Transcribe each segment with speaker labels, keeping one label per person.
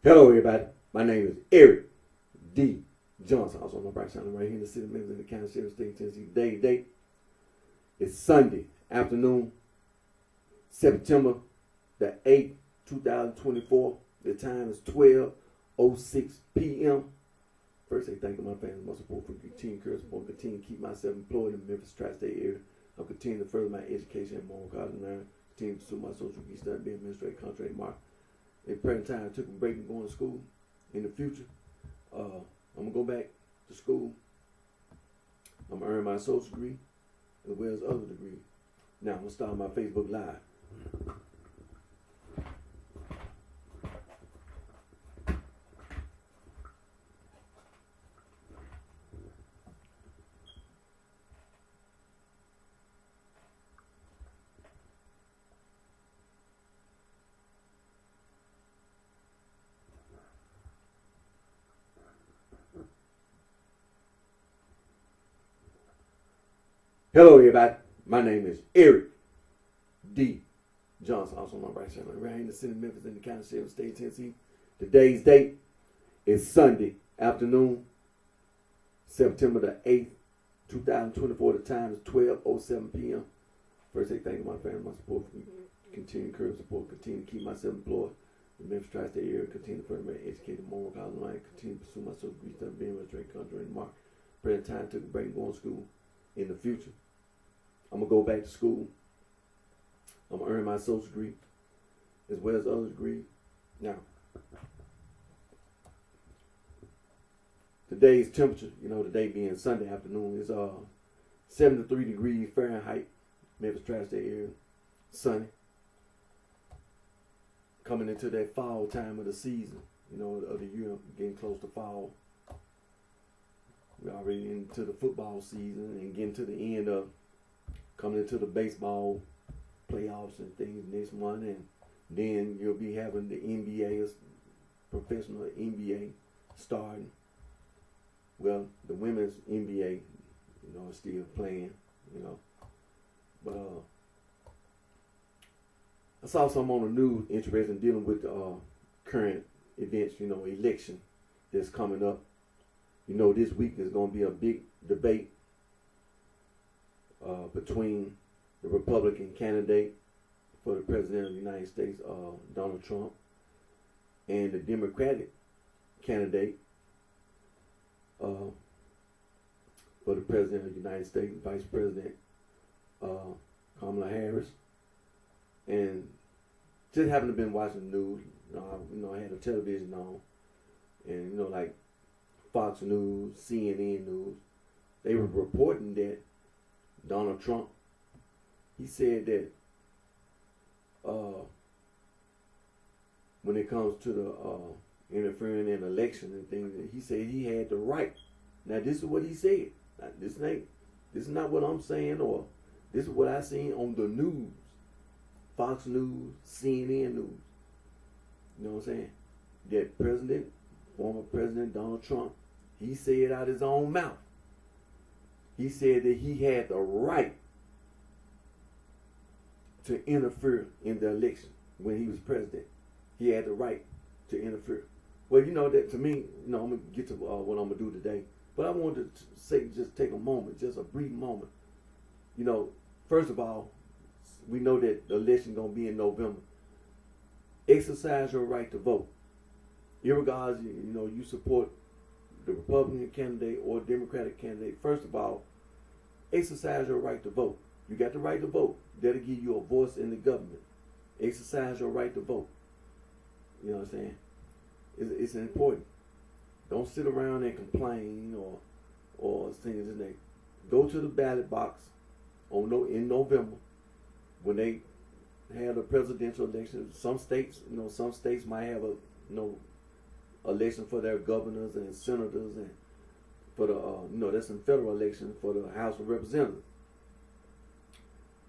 Speaker 1: Hello, everybody. My name is Eric D. Johnson. Also, my BrightShine right here in the city of Memphis in the county sheriff state, Tennessee. Today's date is Sunday afternoon, September the 8th, 2024. The time is 12:06 p.m. First, I thank my family, my support for continuing career support, continue to keep myself employed in the Memphis tri-state area. I'll continue to further my education and moral college and learn, continue to pursue my social media study, be administrative contract mark. At present time, I took a break from going to school. In the future, I'm gonna go back to school. I'm gonna earn my social degree as well as other degrees. Now I'm gonna start my Facebook Live. Hello, everybody. My name is Eric D. Johnson. Also, my BrightShine right here in the city of Memphis in the county sheriff state, Tennessee. Today's date is Sunday afternoon, September the 8th, 2024. The time is 12:07 p.m. First, I thank my family, my support for continue to encourage support, continue to keep myself employed in the Memphis tri-state area, continue to further my educated moral college line, continue to pursue my social degree study, being a straight country and mark. Present time, took a break going to school. In the future, I'm gonna go back to school. I'm gonna earn my social degree as well as other degrees. Now, today's temperature, today being Sunday afternoon, is 73 degrees Fahrenheit, Memphis tri-state area, sunny. Coming into that fall time of the season, of the year, getting close to fall. We're already into the football season and getting to the end of coming into the baseball playoffs and things next month, and then you'll be having the NBA, professional NBA starting. Well, the women's NBA, is still playing, But I saw something on the news interesting dealing with current events, election that's coming up. This week there's going to be a big debate between the Republican candidate for the President of the United States, Donald Trump, and the Democratic candidate for the President of the United States, Vice President Kamala Harris. And just happened to been watching the news. I had a television on, and like Fox News, CNN News, they were reporting that Donald Trump, he said that when it comes to the interfering in election and things, he said he had the right. Now this is what he said. Now, this is not what I'm saying, or this is what I seen on the news, Fox News, CNN News. You know what I'm saying? That former President Donald Trump, he said out his own mouth. He said that he had the right to interfere in the election when he was president. He had the right to interfere. Well, that to me, I'm going to get to what I'm going to do today. But I wanted to say, just take a moment, just a brief moment. First of all, we know that the election going to be in November. Exercise your right to vote. Irregardless, you support the Republican candidate or Democratic candidate. First of all, exercise your right to vote. You got the right to vote. That'll give you a voice in the government. Exercise your right to vote. You know what I'm saying? It's important. Don't sit around and complain or things in there. Go to the ballot box in November when they have the presidential election. Some states might have a election for their governors and senators, and for the that's a federal election for the House of Representatives.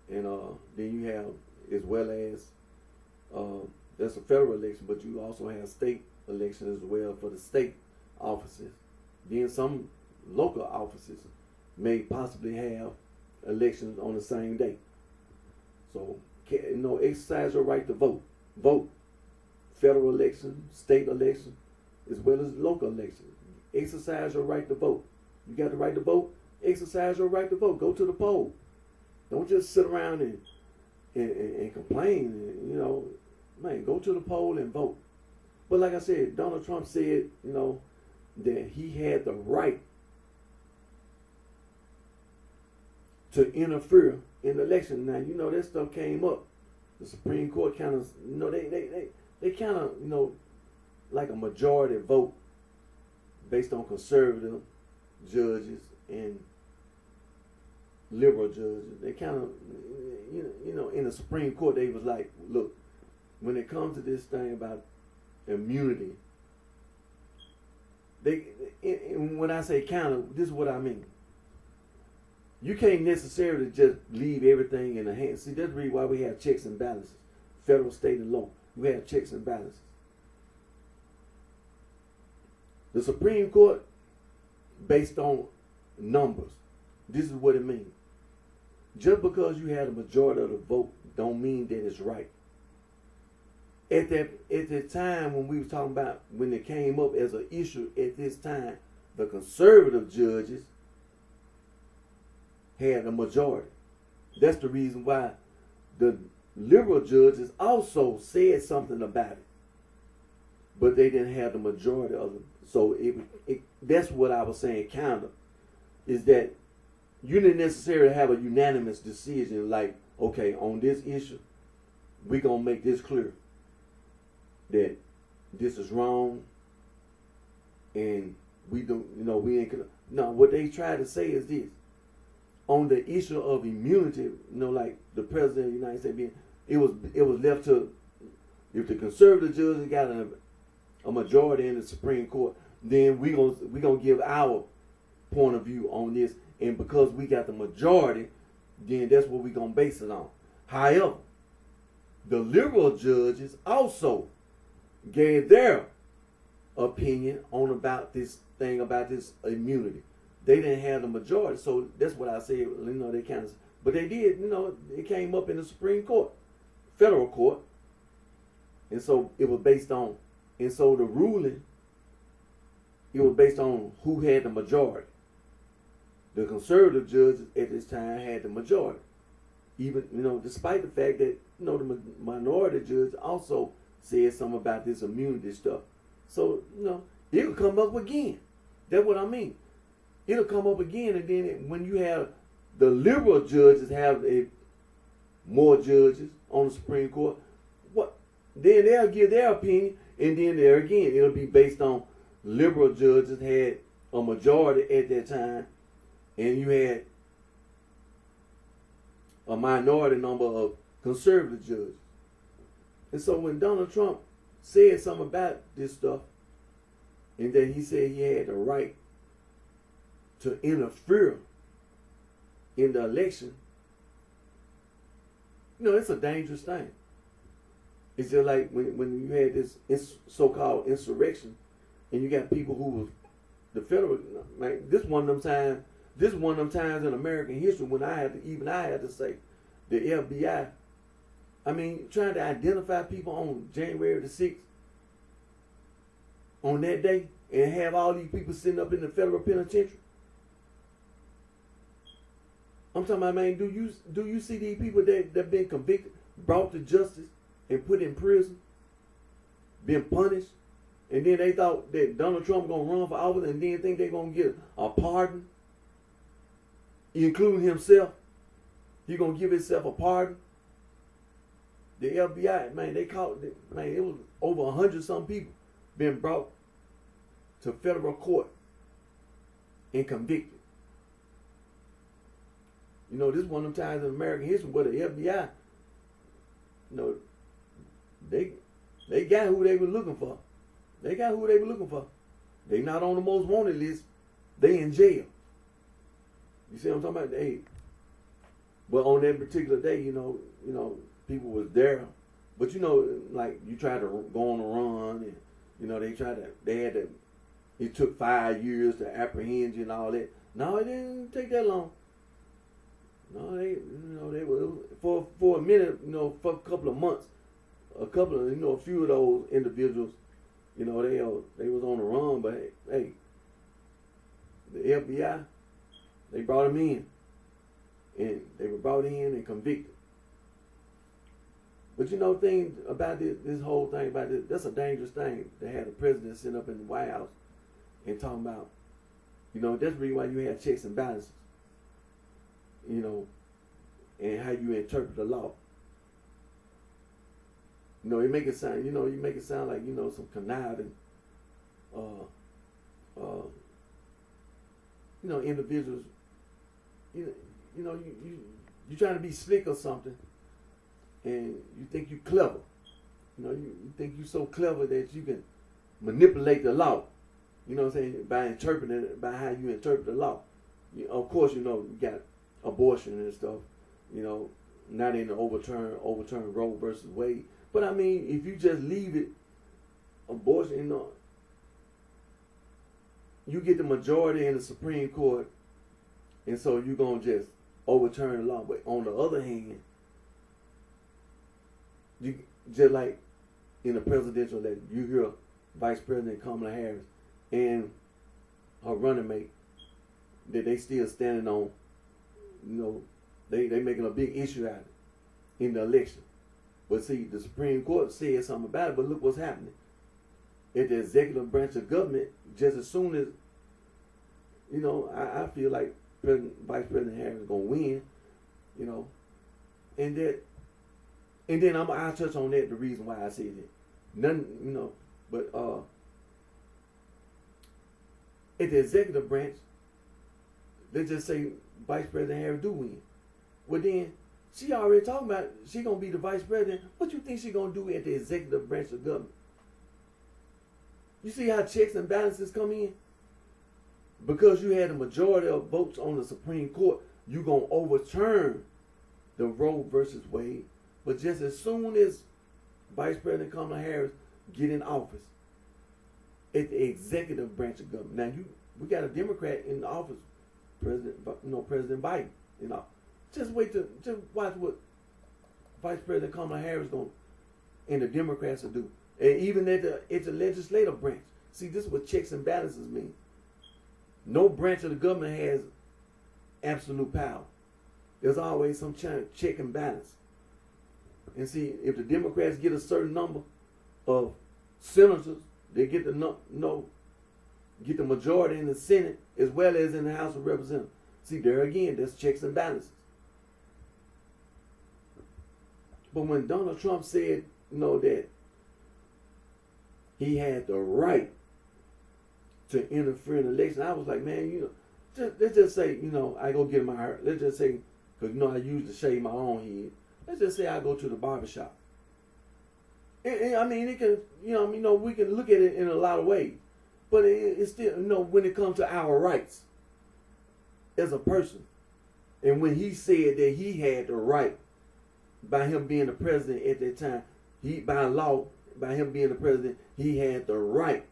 Speaker 1: And then you have, as well as that's a federal election, but you also have state elections as well for the state offices. Then some local offices may possibly have elections on the same day. So exercise your right to vote. Vote federal election, state election, as well as local election. Exercise your right to vote. You got the right to vote. Exercise your right to vote. Go to the poll. Don't just sit around and complain. Man, go to the poll and vote. But like I said, Donald Trump said, that he had the right to interfere in the election. Now, that stuff came up. The Supreme Court kind of, they kind of, like a majority vote based on conservative judges and liberal judges. They kind of, in the Supreme Court, they was like, look, when it comes to this thing about immunity, and when I say kind of, this is what I mean. You can't necessarily just leave everything in the hands. See, that's really why we have checks and balances. Federal, state, and local. We have checks and balances. The Supreme Court, based on numbers, this is what it means. Just because you had a majority of the vote don't mean that it's right. At that time when we were talking about, when it came up as an issue at this time, the conservative judges had a majority. That's the reason why the liberal judges also said something about it. But they didn't have the majority of them. So that's what I was saying, kind of, is that you didn't necessarily have a unanimous decision like, okay, on this issue, we're going to make this clear that this is wrong and we don't, we ain't gonna. No, what they try to say is this. On the issue of immunity, like the president of the United States, it was left to, if the conservative judges got a majority in the Supreme Court, then we gonna give our point of view on this, and because we got the majority, then that's what we gonna base it on. However, the liberal judges also gave their opinion on about this thing about this immunity. They didn't have the majority, so that's what I said. They kind of, but they did. It came up in the Supreme Court, federal court, and so it was based on, and so the ruling, it was based on who had the majority. The conservative judges at this time had the majority, even despite the fact that the minority judge also said something about this immunity stuff. So it'll come up again. That's what I mean. It'll come up again, and then when you have the liberal judges have more judges on the Supreme Court, then they'll give their opinion, and then there again, it'll be based on liberal judges had a majority at that time, and you had a minority number of conservative judges. And so when Donald Trump said something about this stuff, and that he said he had the right to interfere in the election, it's a dangerous thing. It's just like when you had this so-called insurrection, and you got people who was the federal. Like this one of them times in American history when I had to say the FBI. Trying to identify people on January the 6th, on that day, and have all these people sitting up in the federal penitentiary. I'm talking about, man, do you see these people that been convicted, brought to justice, and put in prison, been punished, and then they thought that Donald Trump gonna run for office, and then think they're gonna get a pardon, including himself. He gonna give himself a pardon. The FBI, man, it was over 100-some people been brought to federal court and convicted. This is one of them times in American history where the FBI, they got who they were looking for. They not on the most wanted list. They in jail. You see what I'm talking about? But on that particular day, people was there. But like you tried to go on a run, and it took 5 years to apprehend you and all that. No, it didn't take that long. No, they were for a minute, for a couple of months, a couple of, a few of those individuals, they was on the run, but hey, the FBI, they brought them in, and they were brought in and convicted. But the thing about this whole thing about this, that's a dangerous thing to have the president sitting up in the White House and talking about, that's the reason why you have checks and balances, and how you interpret the law. You make it sound, like, some conniving, individuals, you trying to be slick or something, and you think you clever. You think you so clever that you can manipulate the law. You know what I'm saying? By interpreting it, by how you interpret the law. Of course, you got abortion and stuff. Not in the overturn Roe versus Wade. But I mean, if you just leave it, abortion, you get the majority in the Supreme Court, and so you're gonna just overturn the law. But on the other hand, you just like in the presidential election, you hear Vice President Kamala Harris and her running mate that they still standing on, they making a big issue out of it in the election. But see, the Supreme Court said something about it, but look what's happening. At the executive branch of government, just as soon as, I feel like Vice President Harris is going to win, and then I'll touch on that, the reason why I say that. None, but at the executive branch, they just say Vice President Harris do win. Well then, she already talking about she gonna be the vice president. What you think she gonna do at the executive branch of government? You see how checks and balances come in? Because you had a majority of votes on the Supreme Court, you gonna overturn the Roe versus Wade. But just as soon as Vice President Kamala Harris get in office at the executive branch of government. Now we got a Democrat in office, President Biden. Just watch what Vice President Kamala Harris and the Democrats will do. And even at the legislative branch. See, this is what checks and balances mean. No branch of the government has absolute power. There's always some check and balance. And see, if the Democrats get a certain number of senators, they get the majority in the Senate as well as in the House of Representatives. See, there again, that's checks and balances. But when Donald Trump said, that he had the right to interfere in the election, I was like, man, let's just say, I go get my hair. Let's just say, because, I usually shave my own head. Let's just say I go to the barbershop. And I mean, it can, we can look at it in a lot of ways. But it's still, when it comes to our rights as a person. And when he said that he had the right, by him being the president at that time, by law, by him being the president, he had the right.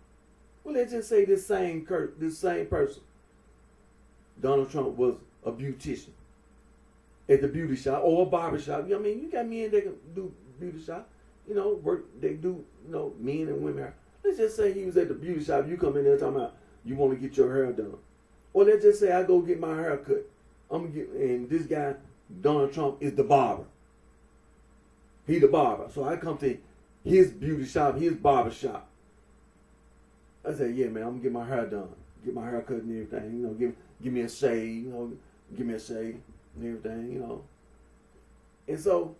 Speaker 1: Well, let's just say this same person, Donald Trump, was a beautician at the beauty shop or a barber shop. You got men that can do beauty shop. They do, men and women hair. Let's just say he was at the beauty shop. You come in there talking about you want to get your hair done. Or let's just say I go get my hair cut. And this guy, Donald Trump, is the barber. He the barber. So I come to his beauty shop, his barber shop. I say, yeah, man, I'm going to get my hair done. Get my hair cut and everything. Give me a shave, give me a shave and everything, And so,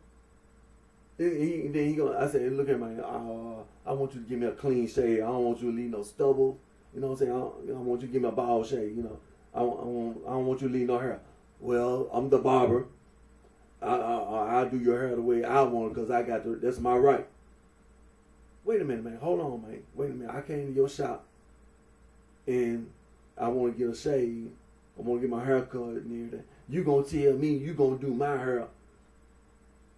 Speaker 1: I said, look at I want you to give me a clean shave. I don't want you to leave no stubble. You know what I'm saying? I want you to give me a bald shave. I don't want you to leave no hair. Well, I'm the barber. I'll do your hair the way I want it because that's my right. Wait a minute, man. Hold on, man. Wait a minute. I came to your shop and I want to get a shave. I want to get my hair cut and everything. You gonna tell me you gonna do my hair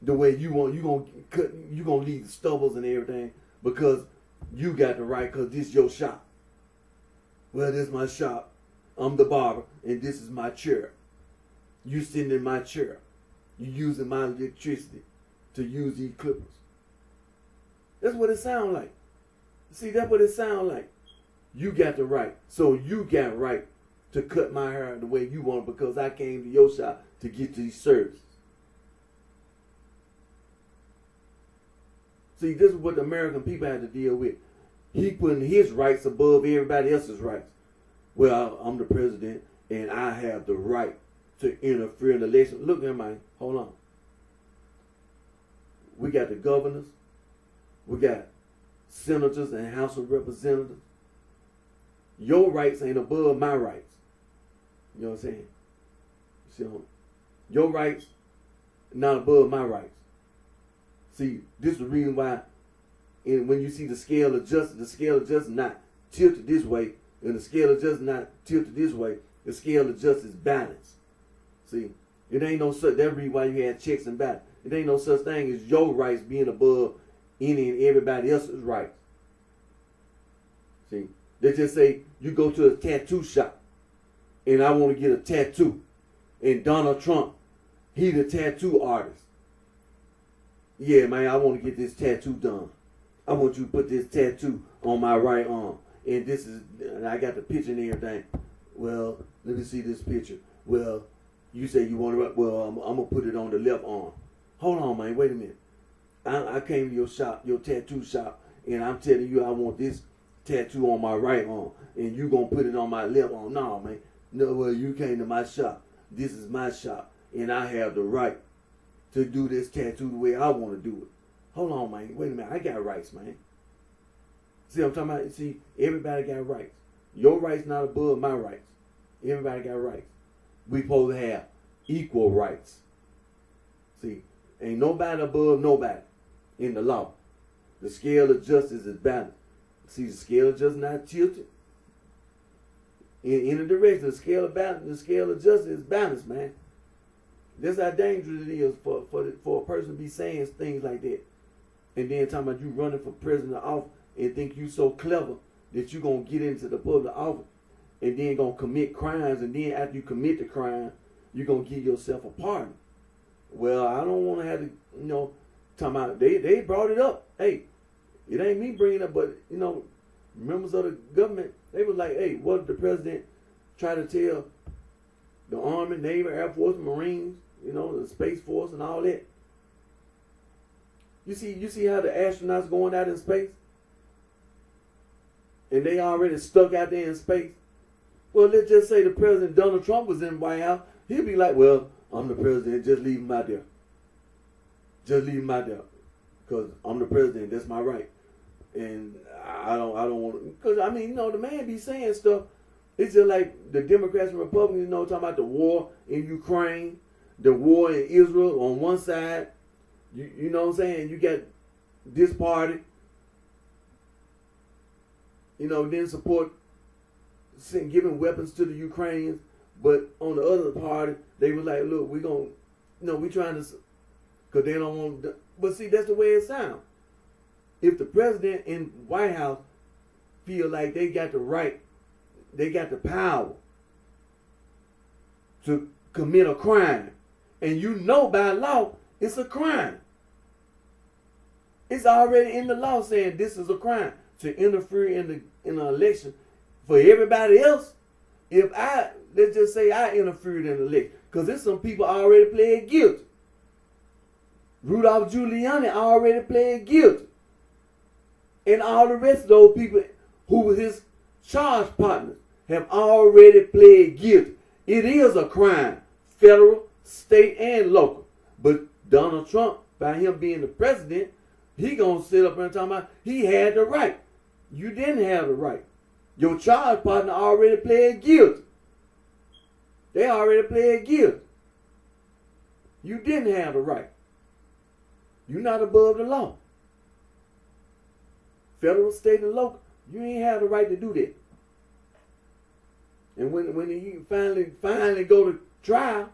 Speaker 1: the way you want? You gonna cut? You gonna leave the stubbles and everything because you got the right? Cause this your shop. Well, this is my shop. I'm the barber, and this is my chair. You sitting in my chair. You using my electricity to use these clippers. That's what it sounds like. See, that's what it sounds like. You got the right. So you got right to cut my hair the way you want because I came to your shop to get these services. See, this is what the American people had to deal with. He putting his rights above everybody else's rights. Well, I'm the president and I have the right to interfere in the election. Look at my, hold on. We got the governors. We got senators and House of Representatives. Your rights ain't above my rights. You know what I'm saying? See, your rights not above my rights. See, this is the reason why when you see the scale of justice not tilted this way, and the scale of justice not tilted this way, the scale of justice balanced. See, it ain't no such, that's the reason why you had checks and balances. It ain't no such thing as your rights being above any and everybody else's rights. See, they just say you go to a tattoo shop and I want to get a tattoo. And Donald Trump, he the tattoo artist. Yeah, man, I want to get this tattoo done. I want you to put this tattoo on my right arm. And this is, and I got the picture and everything. Well, let me see this picture. Well, you say you want to, well, I'm going to put it on the left arm. Hold on, man, wait a minute. I came to your shop, your tattoo shop, and I'm telling you I want this tattoo on my right arm. And you going to put it on my left arm. No, man. No, well, you came to my shop. This is my shop. And I have the right to do this tattoo the way I want to do it. Hold on, man. Wait a minute. I got rights, man. See what I'm talking about? See, everybody got rights. Your rights not above my rights. Everybody got rights. We supposed to have equal rights. See, ain't nobody above nobody in the law. The scale of justice is balanced. See, the scale of justice not tilted in a direction. The scale of balance, the scale of justice is balanced, man. That's how dangerous it is for a person to be saying things like that. And then talking about you running for president office and think you so clever that you going to get into the public office and then going to commit crimes. And then after you commit the crime, you're going to give yourself a pardon. Well, I don't want to have to, talking about, they brought it up. Hey, it ain't me bringing it up, but, members of the government, they was like, hey, what if the president try to tell the Army, Navy, Air Force, Marines, the Space Force and all that? You see how the astronauts going out in space? And they already stuck out there in space. Well, let's just say the President Donald Trump was in the White House. He'd be like, well, I'm the president, just leave him out there. Just leave him out there. Because I'm the president, that's my right. And I don't want to, because the man be saying stuff. It's just like the Democrats and Republicans, talking about the war in Ukraine, the war in Israel on one side. You know what I'm saying? You got this party, then support giving weapons to the Ukrainians. But on the other party, they were like, look, we trying to, because they don't want to. But see, that's the way it sounds. If the president and White House feel like they got the right, they got the power to commit a crime, and by law, it's a crime. It's already in the law saying this is a crime to interfere in an election. For everybody else, let's just say I interfered in the election, because there's some people already pled guilty. Rudolph Giuliani already pled guilty. And all the rest of those people who were his charge partners have already pled guilty. It is a crime, federal, state, and local. But Donald Trump, by him being the president, he gonna sit up and talk about he had the right. You didn't have the right. Your charge partner already pled guilty. They already pled guilty. You didn't have the right. You're not above the law. Federal, state, and local, you ain't have the right to do that. And when he finally go to trial,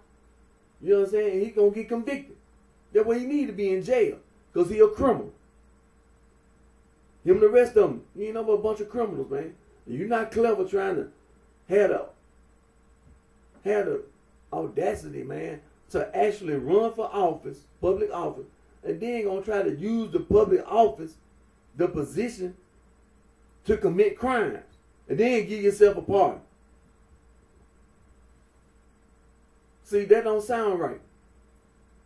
Speaker 1: you know what I'm saying, he gonna get convicted. That's why he need to be in jail, because he a criminal. Him and the rest of them, you ain't know a bunch of criminals, man. You're not clever trying to have the audacity, man, to actually run for office, public office, and then gonna try to use the public office the position to commit crimes and then give yourself a pardon. See, that don't sound right.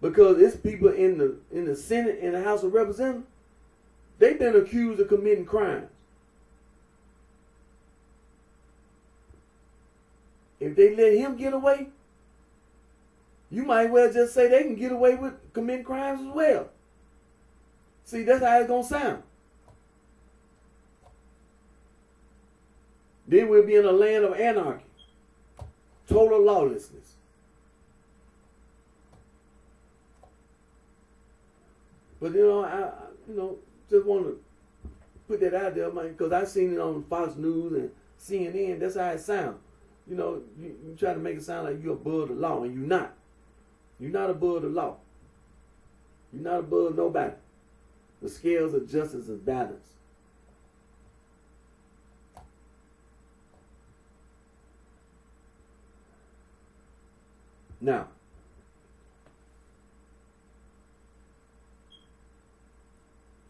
Speaker 1: Because it's people in the Senate and the House of Representatives, they've been accused of committing crimes. If they let him get away, you might well just say they can get away with committing crimes as well. See, that's how it's going to sound. Then we'll be in a land of anarchy, total lawlessness. But I just want to put that out there, man, because I've seen it on Fox News and CNN. That's how it sounds. You try to make it sound like you're above the law, and you're not. You're not above the law. You're not above nobody. The scales of justice is balanced. Now,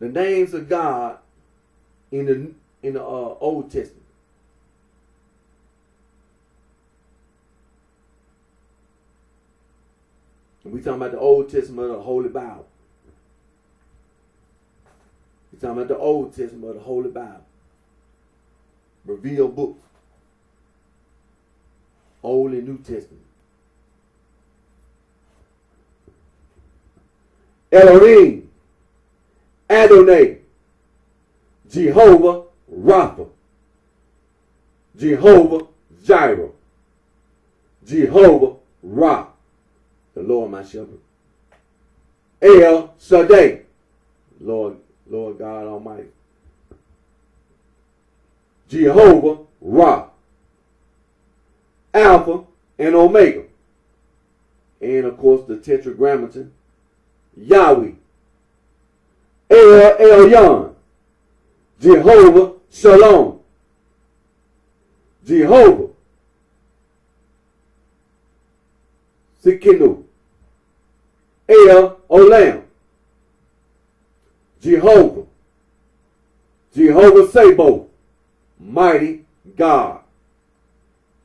Speaker 1: the names of God in the Old Testament. We're talking about the Old Testament of the Holy Bible. We're talking about the Old Testament of the Holy Bible. Revealed books. Old and New Testament. Elohim, Adonai, Jehovah Rapha, Jehovah Jireh, Jehovah Ra, the Lord my shepherd. El Shaddai, Lord God Almighty. Jehovah Ra, Alpha and Omega. And of course the Tetragrammaton, Yahweh, El Elyon, Jehovah Shalom, Jehovah Sikinu, El Olam, Jehovah Sabaoth, mighty God,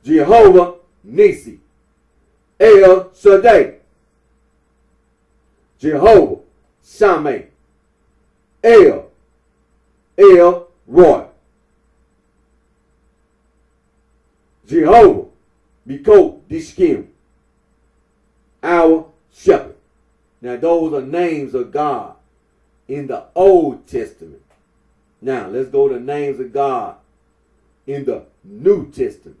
Speaker 1: Jehovah Nisi, El Shaddai, Jehovah Shammah, El Roy, Jehovah Biko Dishkim, our shepherd. Now those are names of God in the Old Testament. Now let's go to names of God in the New Testament.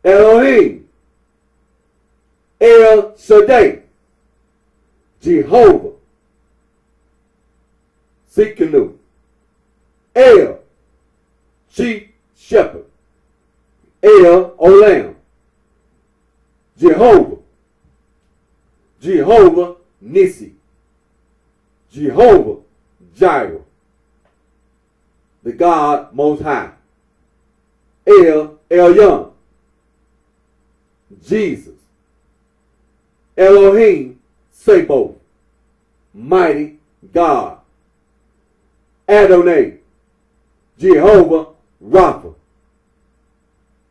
Speaker 1: Elohim, El Shaddai, Jehovah Sikanu, El, Chief Shepherd, El Olam, Jehovah Nisi, Jehovah Jireh, the God Most High, El Elyon, Jesus, Elohim Sabaoth, mighty God, Adonai, Jehovah Rapha,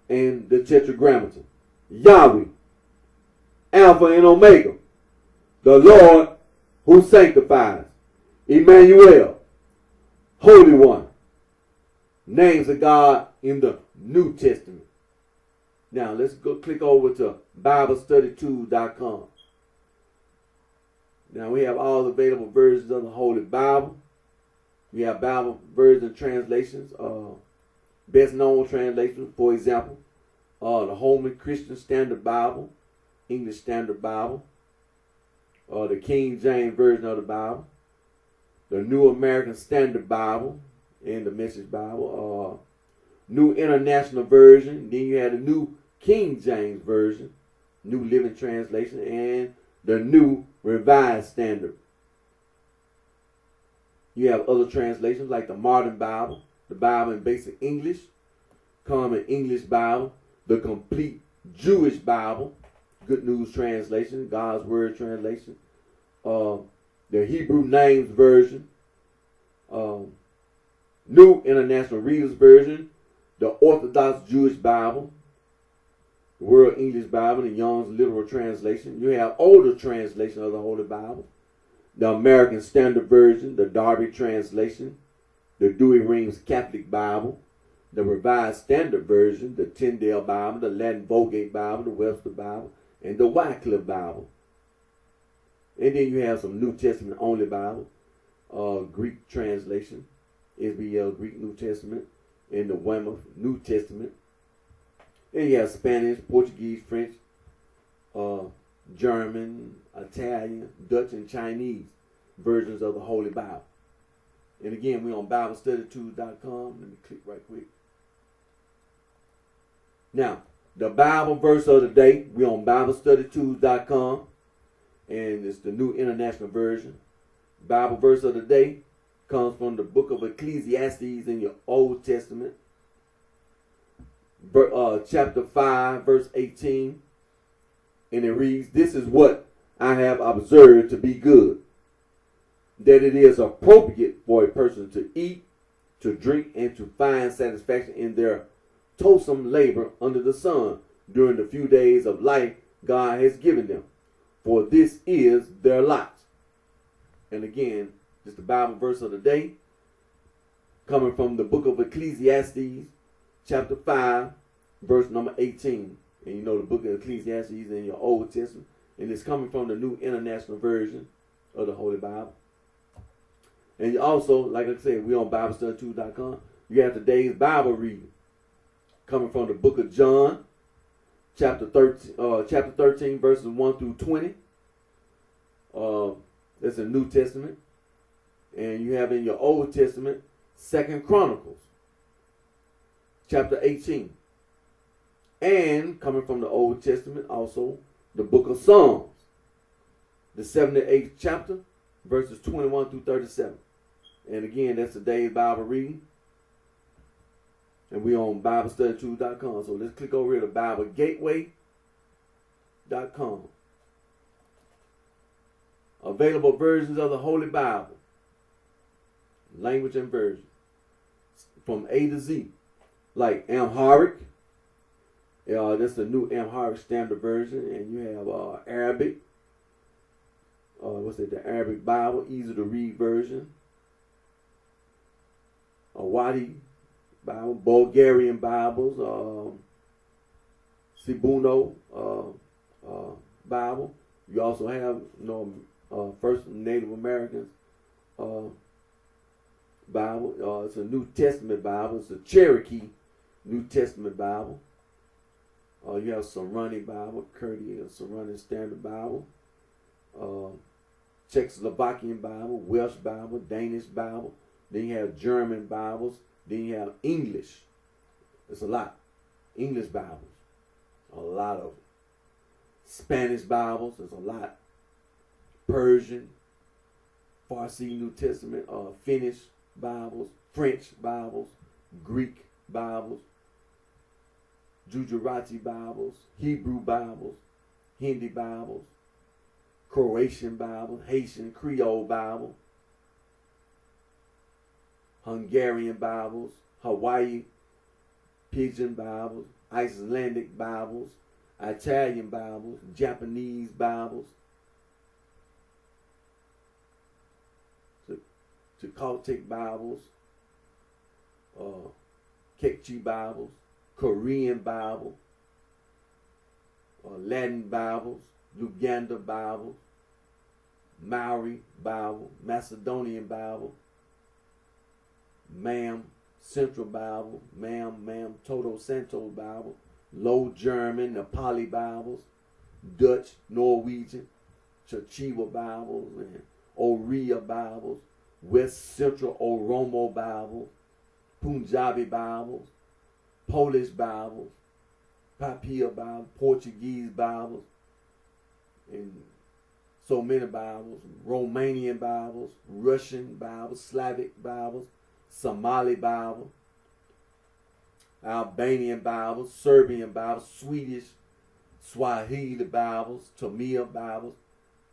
Speaker 1: and the Tetragrammaton, Yahweh, Alpha and Omega, the Lord who sanctifies, Emmanuel, Holy One, names of God in the New Testament. Now let's go click over to BibleStudyTools.com. Now we have all the available versions of the Holy Bible. We have Bible version translations, best known translations, for example, the Holman Christian Standard Bible, English Standard Bible, the King James Version of the Bible, the New American Standard Bible, and the Message Bible, New International Version. Then you have the New King James Version, New Living Translation, and the New Revised Standard. You have other translations like the Modern Bible, the Bible in Basic English, Common English Bible, the Complete Jewish Bible, Good News Translation, God's Word Translation, the Hebrew Names Version, New International Reader's Version, the Orthodox Jewish Bible, the World English Bible, the Young's Literal Translation. You have older translation of the Holy Bible, the American Standard Version, the Darby Translation, the Dewey Reams Catholic Bible, the Revised Standard Version, the Tyndale Bible, the Latin Vulgate Bible, the Webster Bible, and the Wycliffe Bible. And then you have some New Testament only Bible, Greek translation, SBL Greek New Testament, and the Weymouth New Testament. And you have Spanish, Portuguese, French, German, Italian, Dutch, and Chinese versions of the Holy Bible. And again, we're on BibleStudyTools.com. Let me click right quick. Now, the Bible verse of the day, we're on BibleStudyTools.com. And it's the New International Version. Bible verse of the day comes from the book of Ecclesiastes in your Old Testament. Chapter 5, verse 18. And it reads, "This is what I have observed to be good, that it is appropriate for a person to eat, to drink, and to find satisfaction in their toilsome labor under the sun during the few days of life God has given them. For this is their lot." And again, just the Bible verse of the day, coming from the book of Ecclesiastes, chapter 5, verse number 18. And you know the book of Ecclesiastes in your Old Testament. And it's coming from the New International Version of the Holy Bible. And you also, like I said, we're on BibleStudyTools.com. You have today's Bible reading coming from the book of John, chapter 13, verses 1 through 20. That's a New Testament. And you have in your Old Testament, 2 Chronicles, chapter 18. And coming from the Old Testament, also the book of Psalms, the 78th chapter, verses 21 through 37. And again, that's today's Bible reading. And we're on BibleStudyTools.com. So let's click over here to BibleGateway.com. Available versions of the Holy Bible, language and version, from A to Z, like Amharic. That's the New Amharic Standard Version. And you have Arabic. The Arabic Bible, easy to read version. Wadi Bible, Bulgarian Bibles, Cebuano Bible. You also have, First Native Americans Bible. It's a New Testament Bible. It's a Cherokee New Testament Bible. You have Sarani Bible, Kurdi, Sarani Standard Bible, Czechoslovakian Bible, Welsh Bible, Danish Bible. Then you have German Bibles. Then you have English. It's a lot. English Bibles. A lot of them. Spanish Bibles. There's a lot. Persian, Farsi New Testament, Finnish Bibles, French Bibles, Greek Bibles, Gujarati Bibles, Hebrew Bibles, Hindi Bibles, Croatian Bible, Haitian Creole Bible, Hungarian Bibles, Hawaii Pidgin Bibles, Icelandic Bibles, Italian Bibles, Japanese Bibles, Celtic Bibles, Kekchi Bibles, Korean Bible, Latin Bibles, Uganda Bible, Maori Bible, Macedonian Bible, Mam Central Bible, Mam Toto Santo Bible, Low German, Nepali Bibles, Dutch, Norwegian, Chichewa Bibles, and Oriya Bibles, West Central Oromo Bibles, Punjabi Bibles, Polish Bibles, Papia Bibles, Portuguese Bibles, and so many Bibles, Romanian Bibles, Russian Bibles, Slavic Bibles, Somali Bible, Albanian Bibles, Serbian Bibles, Swedish Swahili Bibles, Tamil Bibles,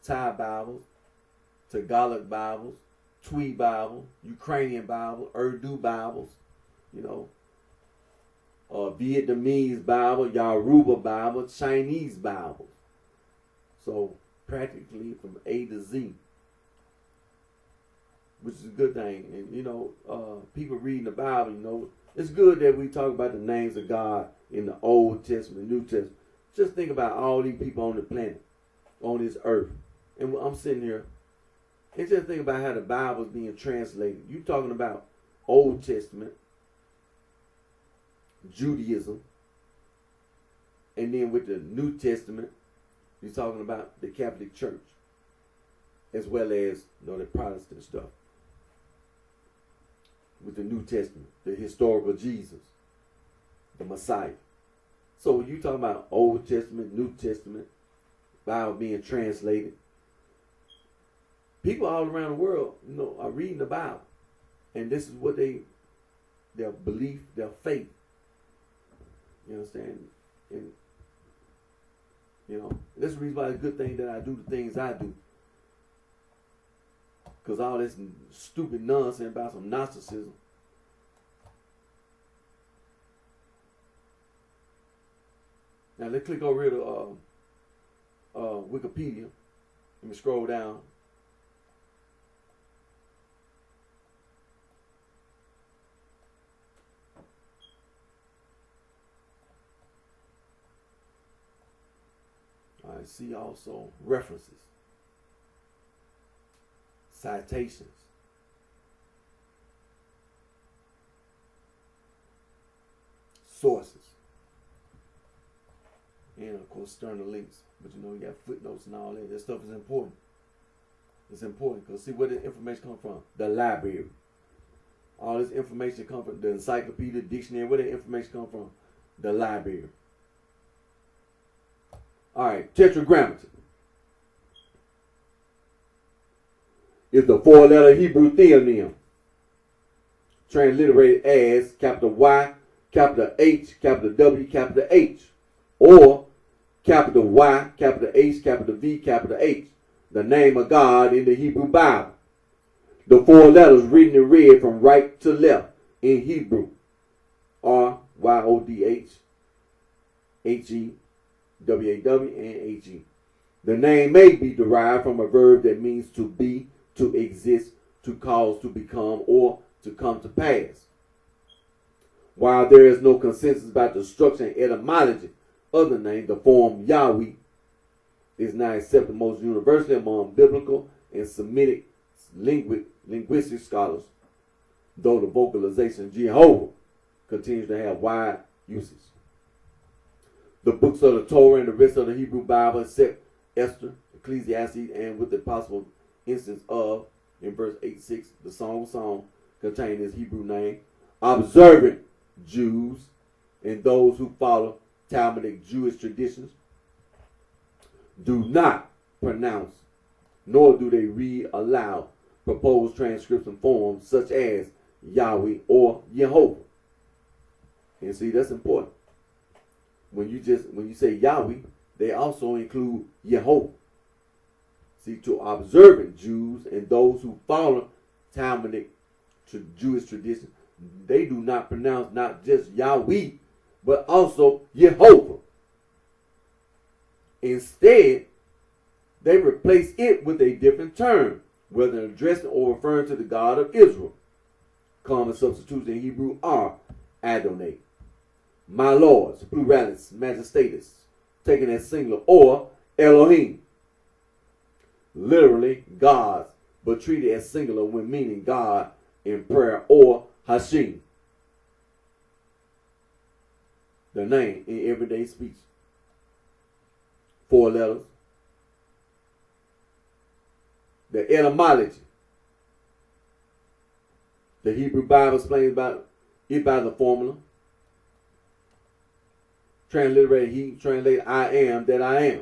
Speaker 1: Thai Bibles, Tagalog Bibles, Twi Bible, Ukrainian Bible, Urdu Bibles, you know, Vietnamese Bible, Yoruba Bible, Chinese Bibles. So practically from A to Z, which is a good thing. And you know, people reading the Bible, you know, it's good that we talk about the names of God in the Old Testament, New Testament. Just think about all these people on the planet, on this earth. And I'm sitting here and just think about how the Bible is being translated. You talking about Old Testament, Judaism, and then with the New Testament, you're talking about the Catholic Church, as well as, you know, the Protestant stuff. With the New Testament, the historical Jesus, the Messiah. So when you talking about Old Testament, New Testament, Bible being translated, people all around the world, you know, are reading the Bible, and this is what their belief, their faith. You understand? And you know, that's the reason why it's a good thing that I do the things I do. Because all this stupid nonsense about some Gnosticism. Now let's click over here to Wikipedia. Let me scroll down. I see also references, citations, sources, and of course external links. But you know, you got footnotes and all that. That stuff is important. It's important because see where the information comes from. The library. All this information comes from the encyclopedia, dictionary. Where the information comes from? The library. All right, Tetragrammaton is the four-letter Hebrew theonym, transliterated as capital Y, capital H, capital W, capital H, or capital Y, capital H, capital V, capital H, the name of God in the Hebrew Bible. The four letters written and read from right to left in Hebrew are Y-O-D-H, H-E, W-A-W, and H-E. The name may be derived from a verb that means to be, to exist, to cause, to become, or to come to pass. While there is no consensus about the structure and etymology of the name, the form Yahweh is now accepted most universally among biblical and Semitic linguistic scholars, though the vocalization Jehovah continues to have wide usage. The books of the Torah and the rest of the Hebrew Bible, except Esther, Ecclesiastes, and with the possible instance of, in verse 8:6, the Song of Songs, contain this Hebrew name. Observant Jews and those who follow Talmudic Jewish traditions do not pronounce, nor do they read aloud proposed transcription forms such as Yahweh or Jehovah. And see, that's important. When you say Yahweh, they also include Jehovah. See, to observant Jews and those who follow Talmudic Jewish tradition, they do not pronounce not just Yahweh, but also Jehovah. Instead, they replace it with a different term, whether addressing or referring to the God of Israel. Common substitutes in Hebrew are Adonai, my lords, pluralis, majestatis, taken as singular, or Elohim, literally gods, but treated as singular when meaning God in prayer, or Hashem, the name in everyday speech. 4 letters. The etymology. The Hebrew Bible explains about it by the formula. Transliterated he, translated I am that I am.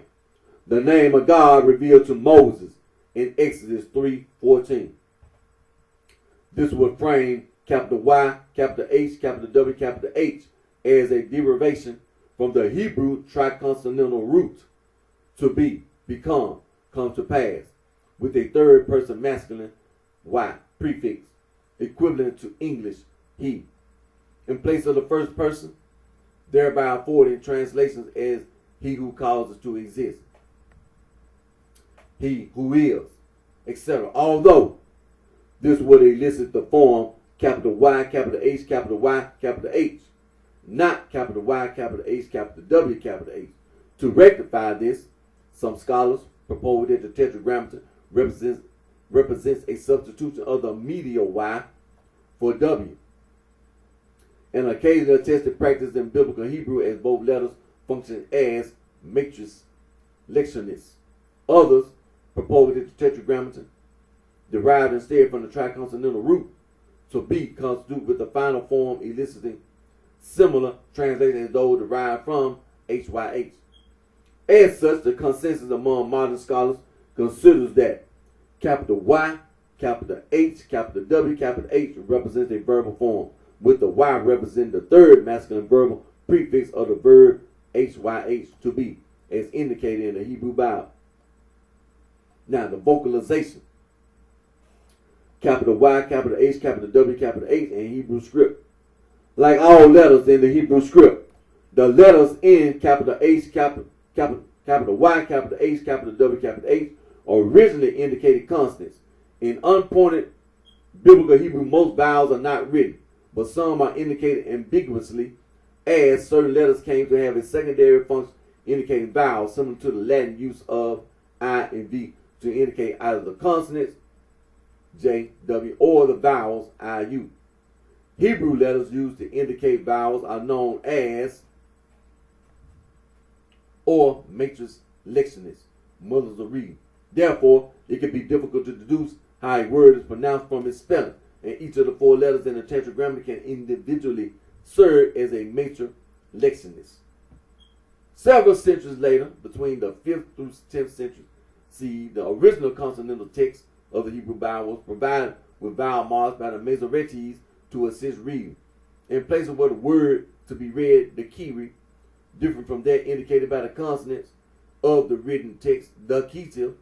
Speaker 1: The name of God revealed to Moses in Exodus 3:14. This would frame capital Y, capital H, capital W, capital H as a derivation from the Hebrew triconsonantal root to be, become, come to pass, with a third person masculine Y prefix, equivalent to English he, in place of the first person, thereby affording translations as he who causes to exist, he who is, etc. Although this would elicit the form capital Y, capital H, capital Y, capital H, not capital Y, capital H, capital W, capital H. To rectify this, some scholars propose that the tetragrammaton represents a substitution of the medial Y for W. An occasionally attested practice in biblical Hebrew as both letters function as matrix lectionis. Others propose that the tetragrammaton, derived instead from the triconsonantal root to be, constitute with the final form eliciting similar translations as those derived from HYH. As such, the consensus among modern scholars considers that capital Y, capital H, capital W, capital H represents a verbal form, with the Y representing the third masculine verbal prefix of the verb HYH to be, as indicated in the Hebrew Bible. Now, the vocalization. Capital Y, capital H, capital W, capital H in Hebrew script. Like all letters in the Hebrew script, the letters in capital H, capital Y, capital H, capital W, capital H originally indicated consonants. In unpointed biblical Hebrew, most vowels are not written, but some are indicated ambiguously, as certain letters came to have a secondary function indicating vowels, similar to the Latin use of I and V to indicate either the consonants J, W, or the vowels I, U. Hebrew letters used to indicate vowels are known as or matrix lectionis, mothers of reading. Therefore, it can be difficult to deduce how a word is pronounced from its spelling, and each of the four letters in the tetragrammaton can individually serve as a matrix lectionis. Several centuries later, between the 5th through 10th century CE, the original consonantal text of the Hebrew Bible was provided with vowel marks by the Masoretes to assist reading. In place of the word to be read, the kiri, different from that indicated by the consonants of the written text, the ketil,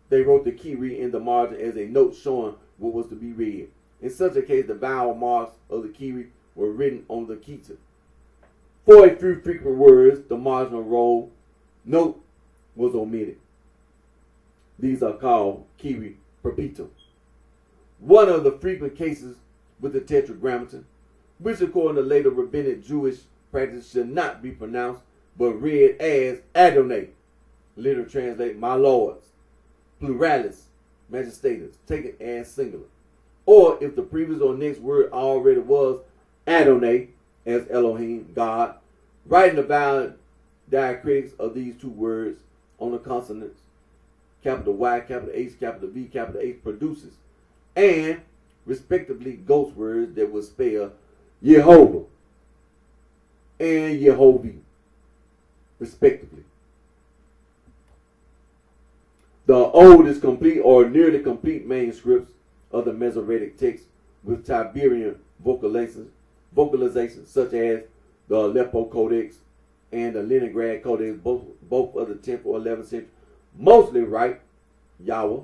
Speaker 1: they wrote the kiri in the margin as a note showing what was to be read. In such a case, the vowel marks of the kiri were written on the ketil. For a few frequent words, the marginal row note was omitted. These are called kiri perpetuum. One of the frequent cases with the tetragrammaton, which according to later rabbinic Jewish practice should not be pronounced but read as Adonai, literally translate my lords, pluralis majestatis, taken as singular. Or if the previous or next word already was Adonai, as Elohim, God, writing the vowel diacritics of these two words on the consonants, capital Y, capital H, capital V, capital H produces, and respectively ghost words that will spell Yehovah and Yehovah, respectively. The oldest complete or nearly complete manuscripts of the Masoretic text with Tiberian vocalizations such as the Aleppo Codex and the Leningrad Codex, both of the 10th or 11th century, mostly write Yahweh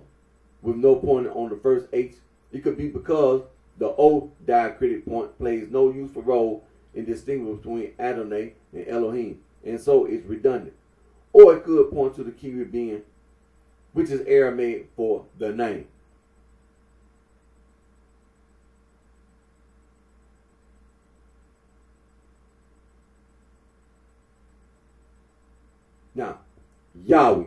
Speaker 1: with no point on the first H. It could be because the O diacritic point plays no useful role in distinguishing between Adonai and Elohim, and so it's redundant. Or it could point to the kiri being, which is Aramaic for the name. Now, Yahweh.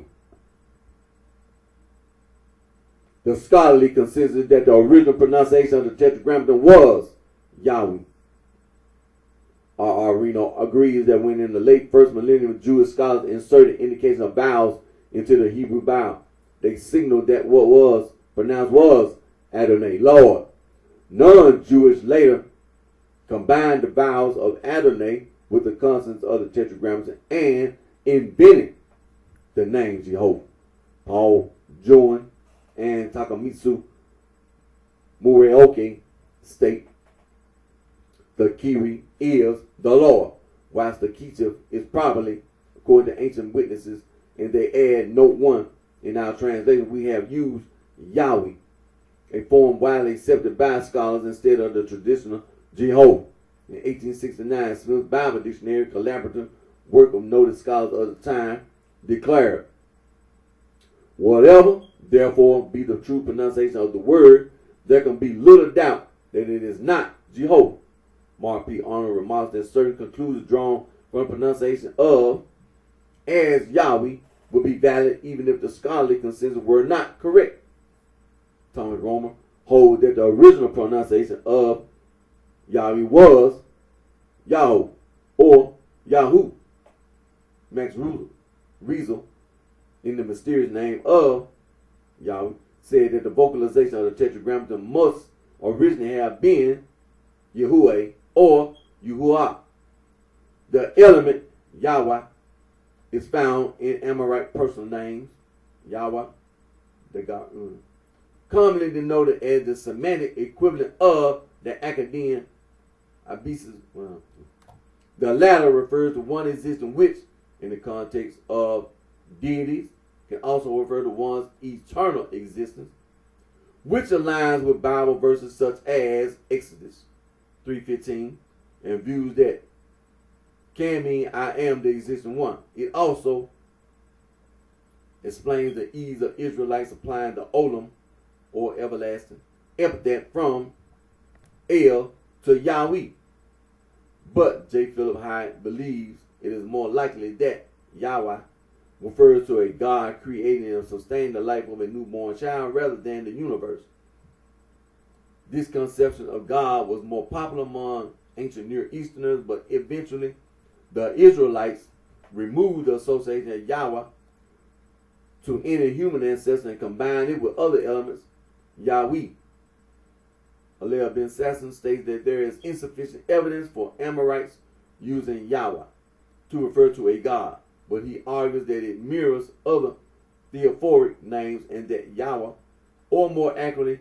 Speaker 1: The scholarly considers that the original pronunciation of the tetragrammaton was Yahweh. R. Reno agrees that when in the late first millennium Jewish scholars inserted indication of vowels into the Hebrew Bible, they signaled that what was pronounced was Adonai, Lord. Non-Jewish later combined the vowels of Adonai with the consonants of the tetragrammaton and invented the name Jehovah. Paul, Joan, and Takamitsu Mureoke state the kiri is the Lord, whilst the Ketef is probably, according to ancient witnesses, and they add note 1 in our translation, we have used Yahweh, a form widely accepted by scholars instead of the traditional Jehovah. In 1869, Smith's Bible Dictionary, collaborative work of noted scholars of the time, declared, whatever, therefore, be the true pronunciation of the word, there can be little doubt that it is not Jehovah. Mark P. Arnold remarks that certain conclusions drawn from the pronunciation of as Yahweh would be valid even if the scholarly consensus were not correct. Thomas Romer holds that the original pronunciation of Yahweh was Yahoo or Yahoo. Max Riesel, in the mysterious name of Yahweh, said that the vocalization of the Tetragrammaton must originally have been Yahuwah or Yahuwah. The element Yahweh is found in Amorite personal names, Yahweh, the God, commonly denoted as the semantic equivalent of the Akkadian Abisis. The latter refers to one existing which, in the context of deities, can also refer to one's eternal existence, which aligns with Bible verses such as Exodus 3:15 and views that can mean I am the existing one. It also explains the ease of Israelites applying the Olam or everlasting epithet from El to Yahweh. But J. Philip Hyde believes it is more likely that Yahweh refers to a God creating and sustaining the life of a newborn child rather than the universe. This conception of God was more popular among ancient Near Easterners, but eventually the Israelites removed the association of Yahweh to any human ancestor and combined it with other elements, Yahweh. Alel Ben Sasson states that there is insufficient evidence for Amorites using Yahweh to refer to a god, but he argues that it mirrors other theophoric names and that Yahweh, or more accurately,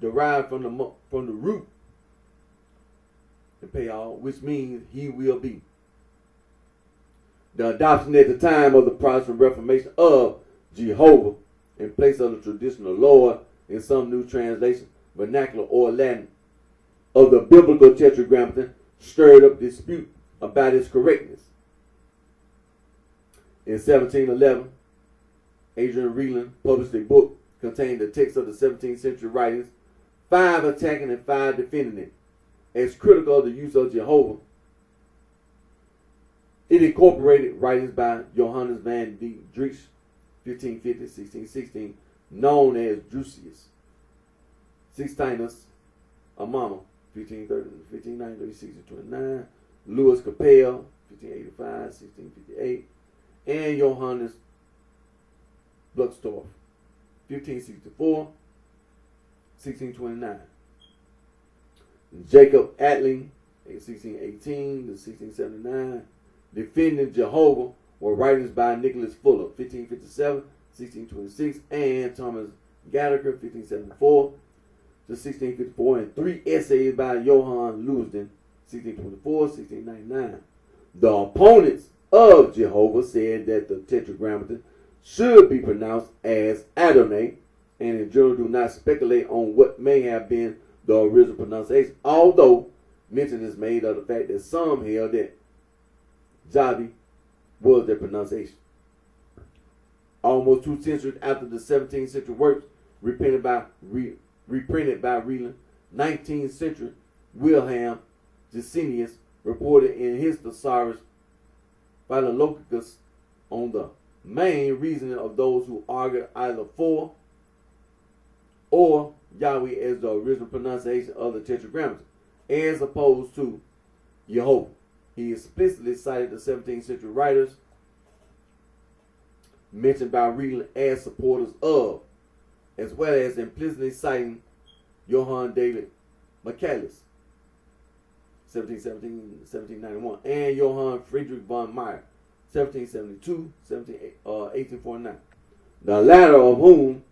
Speaker 1: derived from the root Peal, which means he will be. The adoption at the time of the Protestant Reformation of Jehovah in place of the traditional Lord in some new translation, vernacular or Latin, of the biblical Tetragrammaton stirred up dispute about its correctness. In 1711, Adrian Reeland published a book containing the text of the 17th century writings, 5 attacking and 5 defending it. As critical of the use of Jehovah, it incorporated writings by Johannes van de Driesch, 1550-1616, known as Drusius, Sixtinus Amama, 1590-1629, Louis Capel, 1585-1658, and Johannes Bluckstorff, 1564-1629. Jacob Atling, 1618-1679, defending Jehovah, were writings by Nicholas Fuller, 1557-1626, and Thomas Gallagher, 1574-1654, and 3 essays by Johann Leusden, 1624-1699. The opponents of Jehovah said that the Tetragrammaton should be pronounced as Adonai, and in general do not speculate on what may have been the original pronunciation, although mention is made of the fact that some held that Javi was their pronunciation. Almost 2 centuries after the 17th century works reprinted by Reeland, 19th century Wilhelm Gesenius reported in his Thesaurus Philologicus on the main reasoning of those who argued either for or Yahweh as the original pronunciation of the Tetragrammaton, as opposed to Jehovah. He explicitly cited the 17th century writers mentioned by Reeland as supporters of, as well as implicitly citing Johann David Michaelis, 1717-1791, and Johann Friedrich von Meyer, 1772-1849. The latter of whom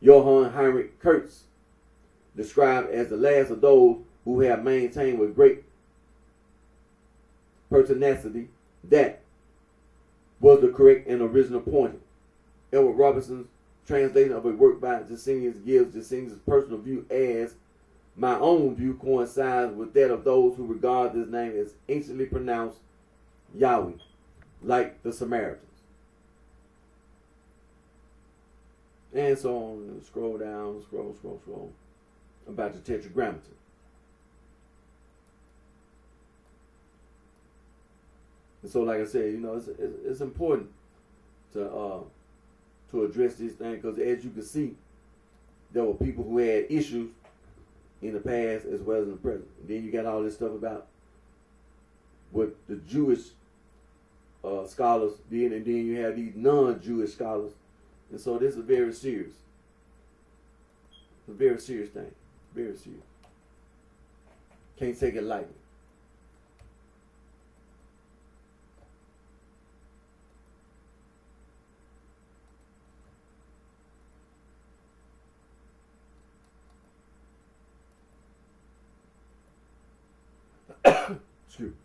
Speaker 1: Johann Heinrich Kurtz described as the last of those who have maintained with great pertinacity that was the correct and original point. Edward Robertson's translation of a work by Gesenius gives Gesenius' personal view as my own view coincides with that of those who regard this name as anciently pronounced Yahweh, like the Samaritans. And so on, scroll down, scroll, about the Tetragrammaton. And so, like I said, it's important to address this thing, because as you can see, there were people who had issues in the past as well as in the present. And then you got all this stuff about what the Jewish scholars did, and then you have these non-Jewish scholars. And so this is very serious. It's a very serious thing. Very serious. Can't take it lightly. Excuse me.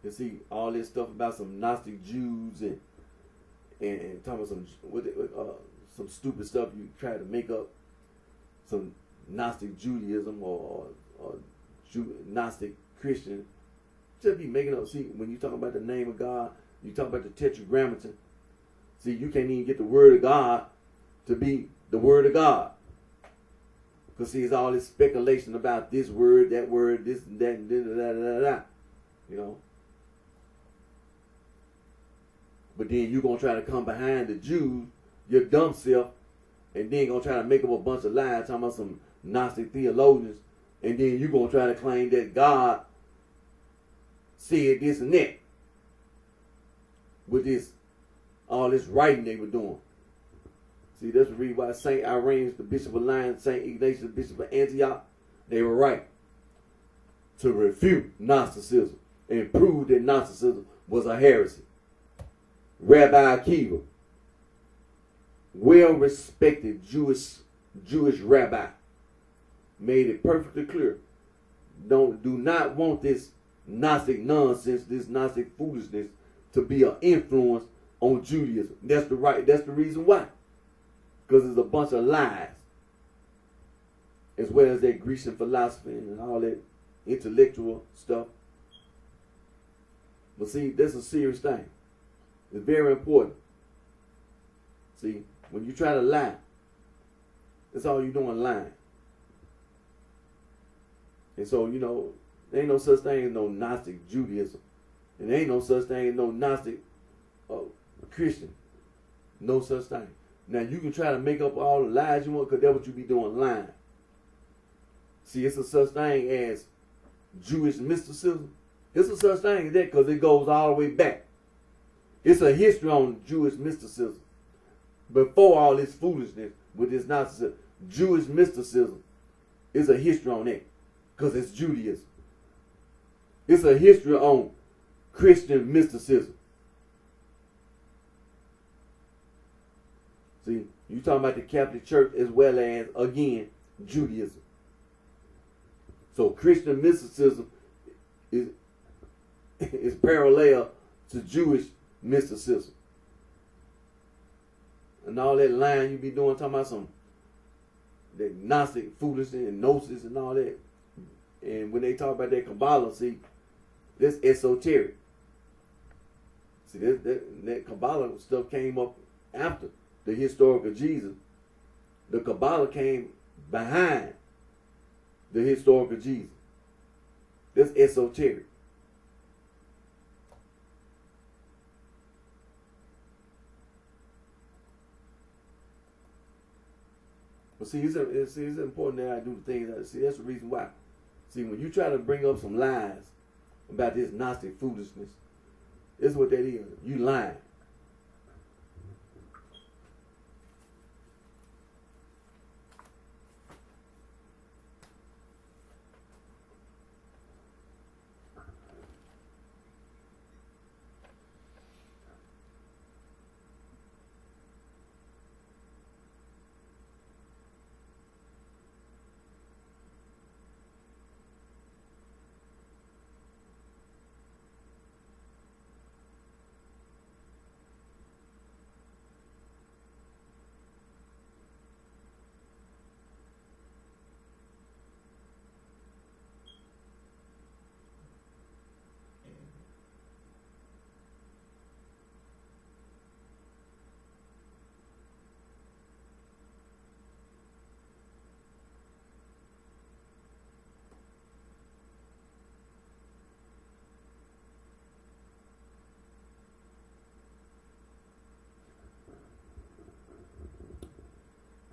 Speaker 1: You see all this stuff about some Gnostic Jews and talking about some stupid stuff you try to make up, some Gnostic Judaism or Gnostic Christian. Just be making up. See, when you talk about the name of God, you talk about the Tetragrammaton. See, you can't even get the Word of God to be the Word of God. Because see, it's all this speculation about this word, this and that, and da. But then you're going to try to come behind the Jews, your dumb self, and then going to try to make up a bunch of lies talking about some Gnostic theologians, and then you're going to try to claim that God said this and that with all this writing they were doing. See, that's the reason why St. Irenaeus, the Bishop of Lyons, St. Ignatius, the Bishop of Antioch, they were right to refute Gnosticism and prove that Gnosticism was a heresy. Rabbi Akiva, well-respected Jewish rabbi, made it perfectly clear. Do not want this Gnostic nonsense, this Gnostic foolishness to be an influence on Judaism. That's the reason why. Because there's a bunch of lies, as well as that Grecian philosophy and all that intellectual stuff. But see, that's a serious thing. It's very important. See, when you try to lie, that's all you're doing, lying. And so, there ain't no such thing as no Gnostic Judaism. And there ain't no such thing as no Gnostic Christian. No such thing. Now, you can try to make up all the lies you want, because that's what you be doing, lying. See, it's a such thing as Jewish mysticism. It's a such thing as that because it goes all the way back. It's a history on Jewish mysticism. Before all this foolishness with this Gnosticism, Jewish mysticism is a history on that because it's Judaism. It's a history on Christian mysticism. See, you talking about the Catholic Church as well as, again, Judaism. So Christian mysticism is parallel to Jewish mysticism. And all that lying you be doing, talking about some that Gnostic foolishness and gnosis and all that. And when they talk about that Kabbalah, see, that's esoteric. See, that Kabbalah stuff came up after the historical Jesus. The Kabbalah came behind the historical Jesus. That's esoteric. But see, it's important that I do the things. See, that's the reason why. See, when you try to bring up some lies about this Gnostic foolishness, this is what that is. You lying.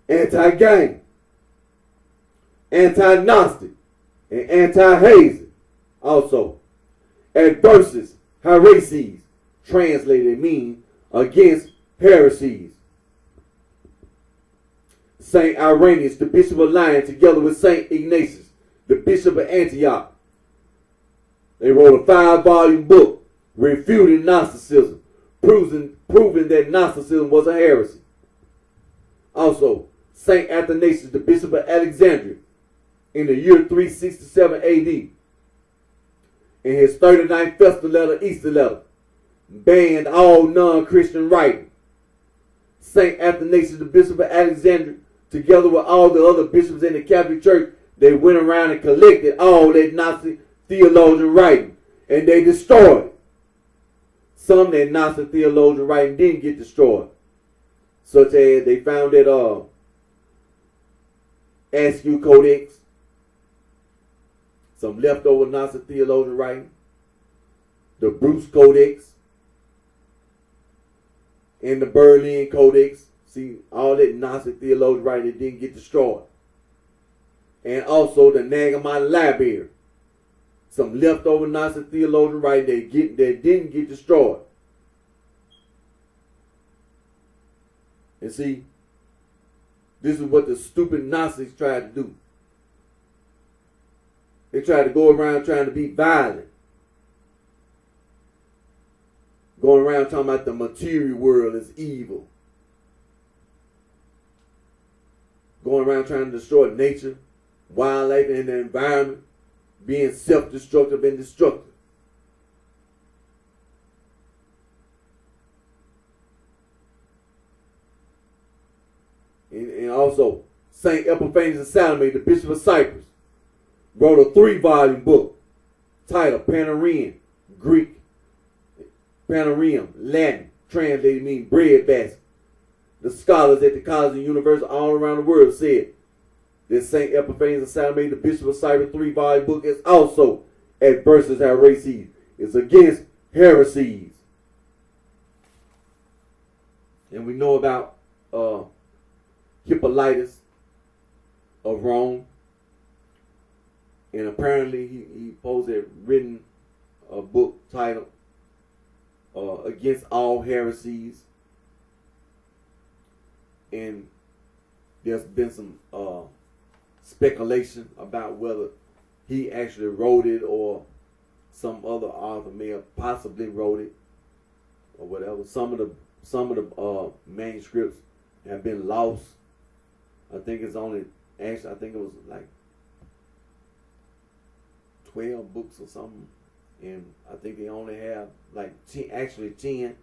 Speaker 1: anti-gang, anti-Gnostic, and anti-hazing. Also, adversus heresies, translated mean against heresies. Saint Irenaeus, the Bishop of Lyon, together with Saint Ignatius, the Bishop of Antioch, they wrote a 5-volume book refuting Gnosticism, proving that Gnosticism was a heresy. Also, Saint Athanasius, the Bishop of Alexandria, in the year 367 AD, in his 39th Festal Letter, Easter Letter, banned all non-Christian writing. Saint Athanasius, the Bishop of Alexandria, together with all the other bishops in the Catholic Church, they went around and collected all that Gnostic theologian writing, and they destroyed it. Some of that Gnostic theologian writing didn't get destroyed, such as they found that Askew Codex, some leftover Gnostic theologian writing, the Bruce Codex, and the Berlin Codex. See, all that Gnostic theologian writing that didn't get destroyed. And also the Nag Hammadi Library. Some leftover Gnostic theologian writing that didn't get destroyed. And see, this is what the stupid Gnostics tried to do. They tried to go around trying to be violent. Going around talking about the material world is evil. Going around trying to destroy nature, wildlife, and the environment, being self-destructive and destructive. And also, St. Epiphanius of Salome, the Bishop of Cyprus, wrote a 3-volume book titled Panorama, Greek, Panorama, Latin, translated mean bread basket. The scholars at the college and university all around the world said that St. Epiphanius of Salome, the Bishop of Cyprus, 3-volume book is also adversus heresies. It's against heresies. And we know about Hippolytus of Rome. And apparently he supposed to have written a book titled Against All Heresies. And there's been some speculation about whether he actually wrote it or some other author may have possibly wrote it or whatever. Some of the manuscripts have been lost. I think it was like 12 books or something, and I think they only have like 10.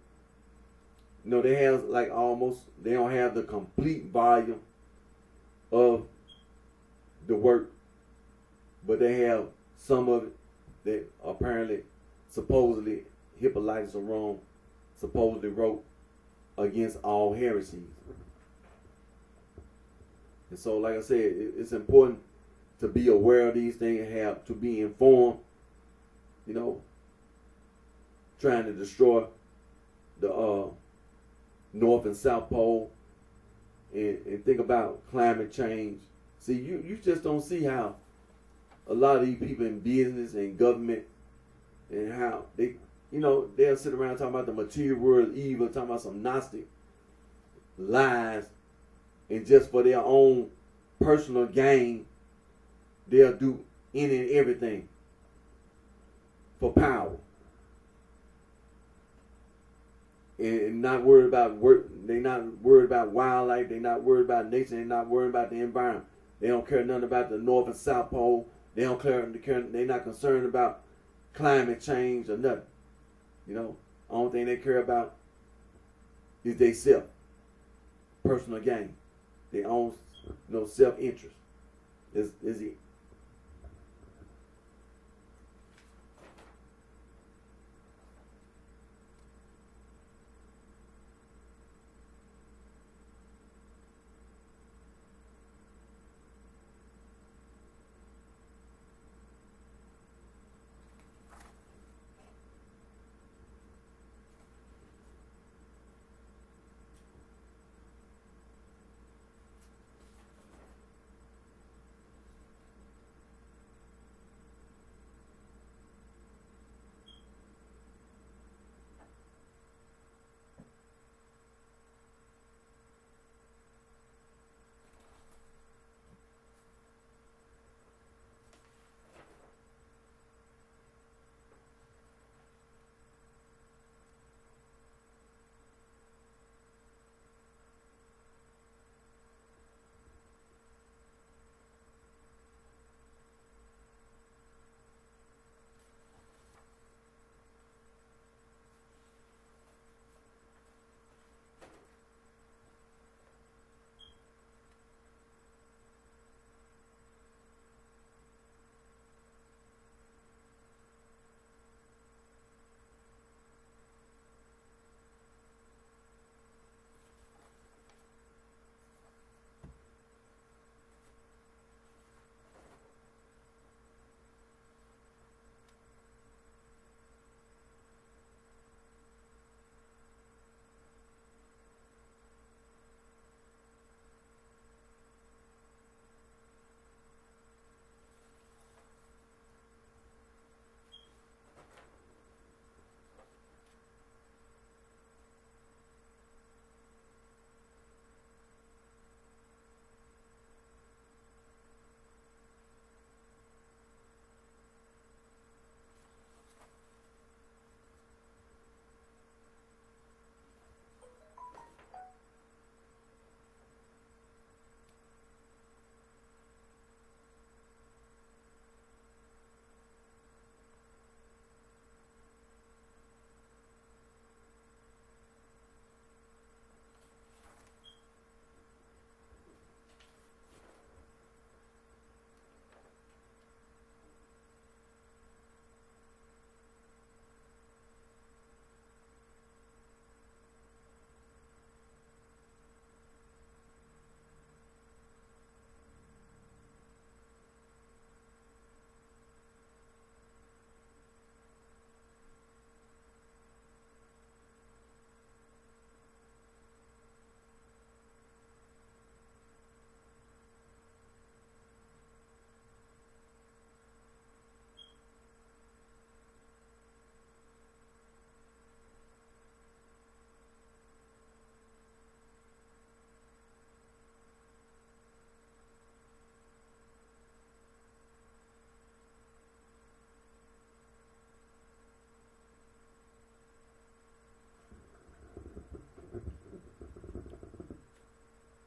Speaker 1: No, they have like they don't have the complete volume of the work, but they have some of it that apparently, supposedly, Hippolytus of Rome supposedly wrote against all heresies. And so, like I said, it's important to be aware of these things and have to be informed, trying to destroy the North and South Pole, and think about climate change. See, you just don't see how a lot of these people in business and government and how they'll sit around talking about the material world evil, talking about some Gnostic lies, and just for their own personal gain, they'll do any and everything for power. And not worried about work. They're not worried about wildlife. They're not worried about nature. They're not worried about the environment. They don't care nothing about the North and South Pole. They don't care. They're not concerned about climate change or nothing. Only thing they care about is they self, personal gain, their own, self-interest. Is it?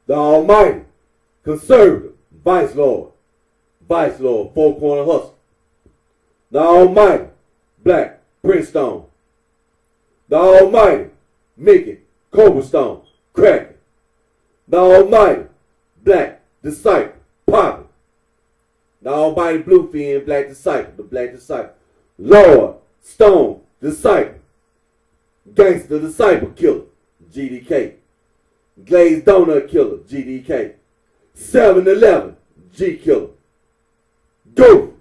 Speaker 2: The Almighty, Conservative, Vice Lord, Four Corner Hustle. The Almighty, Black, Prince Stone. The Almighty, Mickey, Cobblestone, Cracker. The Almighty, Black, Disciple, Poppy. The Almighty Bluefin, Black Disciple, the Black Disciple. Lord, Stone, Disciple. Gangster Disciple Killer, GDK. Glazed Donut Killer, GDK. 7-Eleven, G Killer. Go!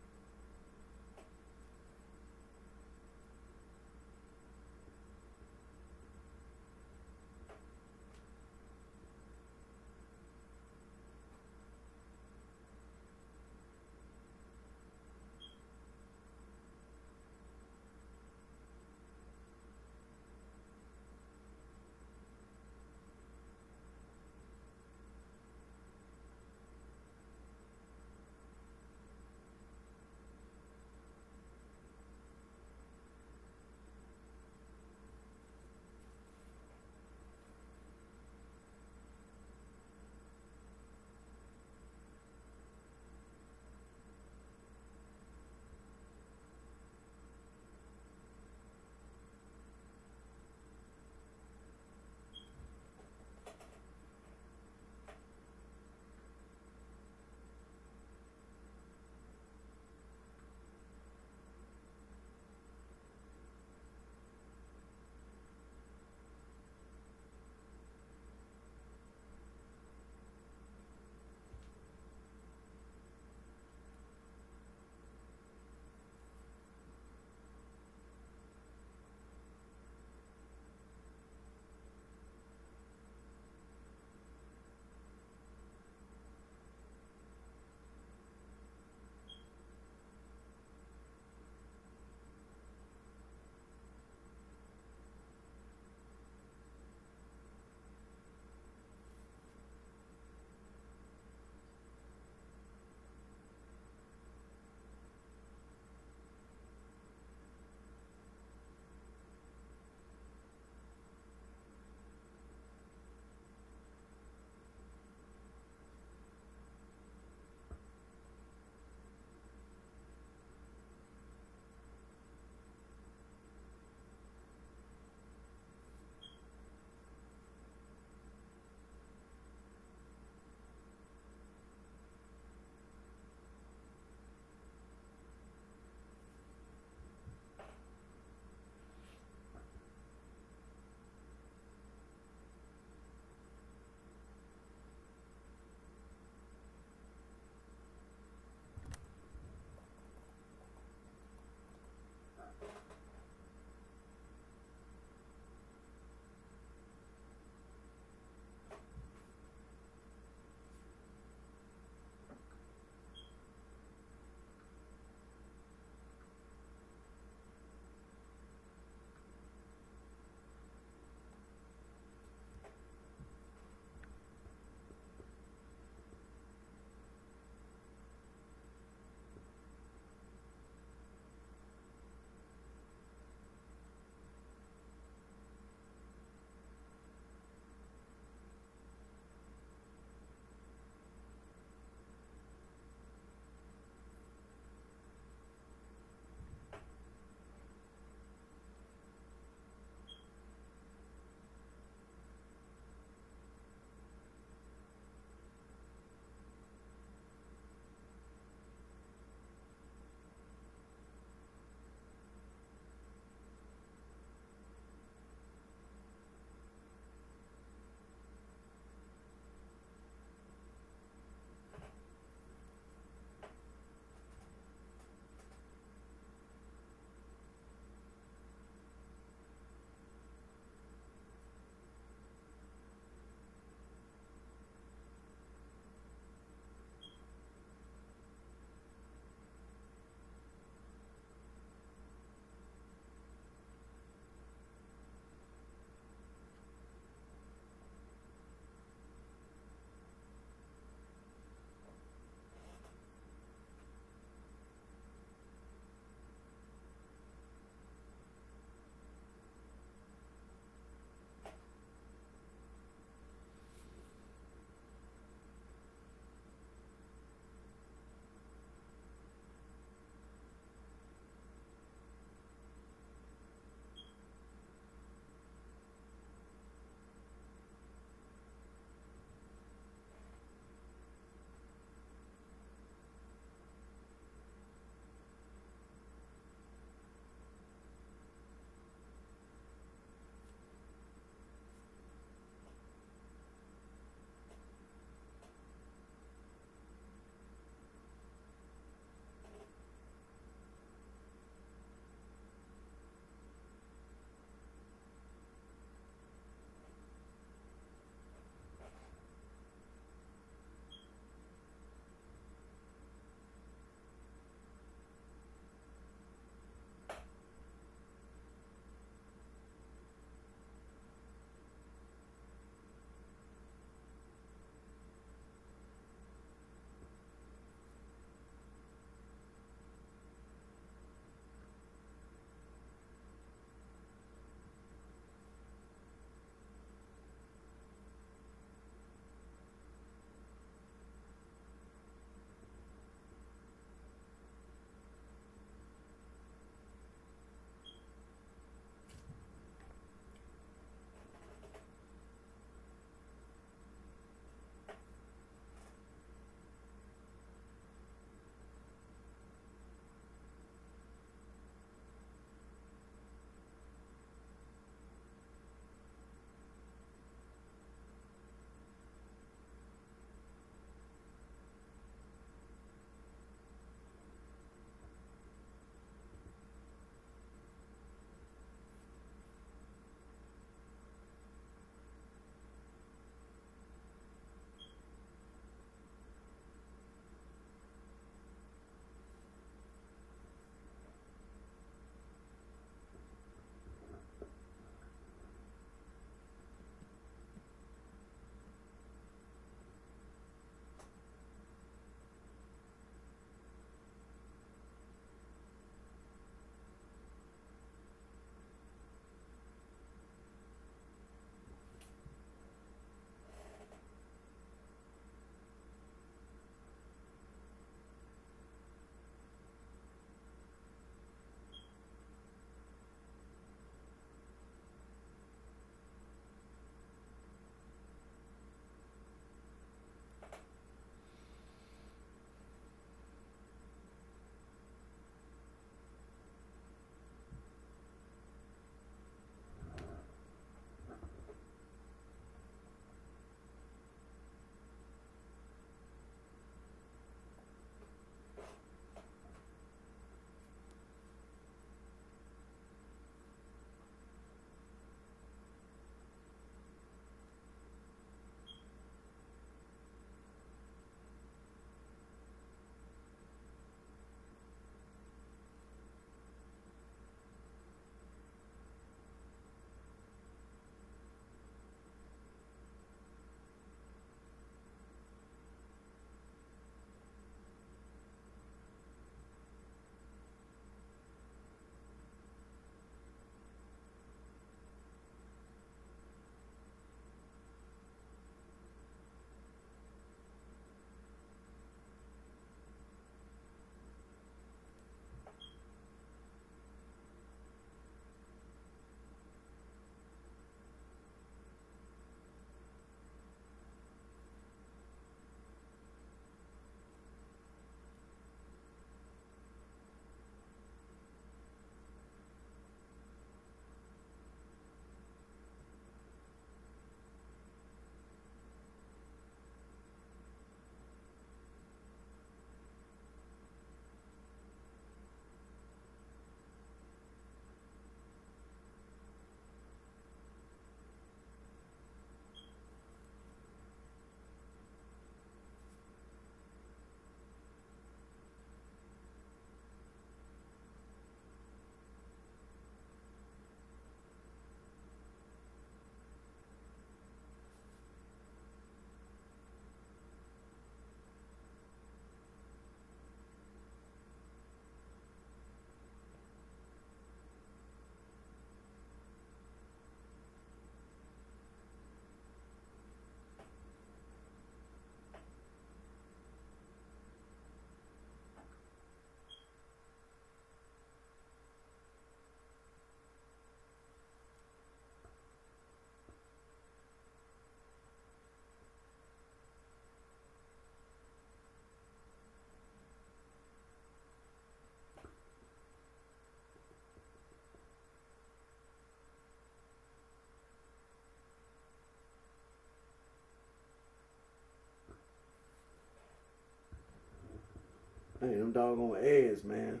Speaker 1: Man, them doggone ads, man.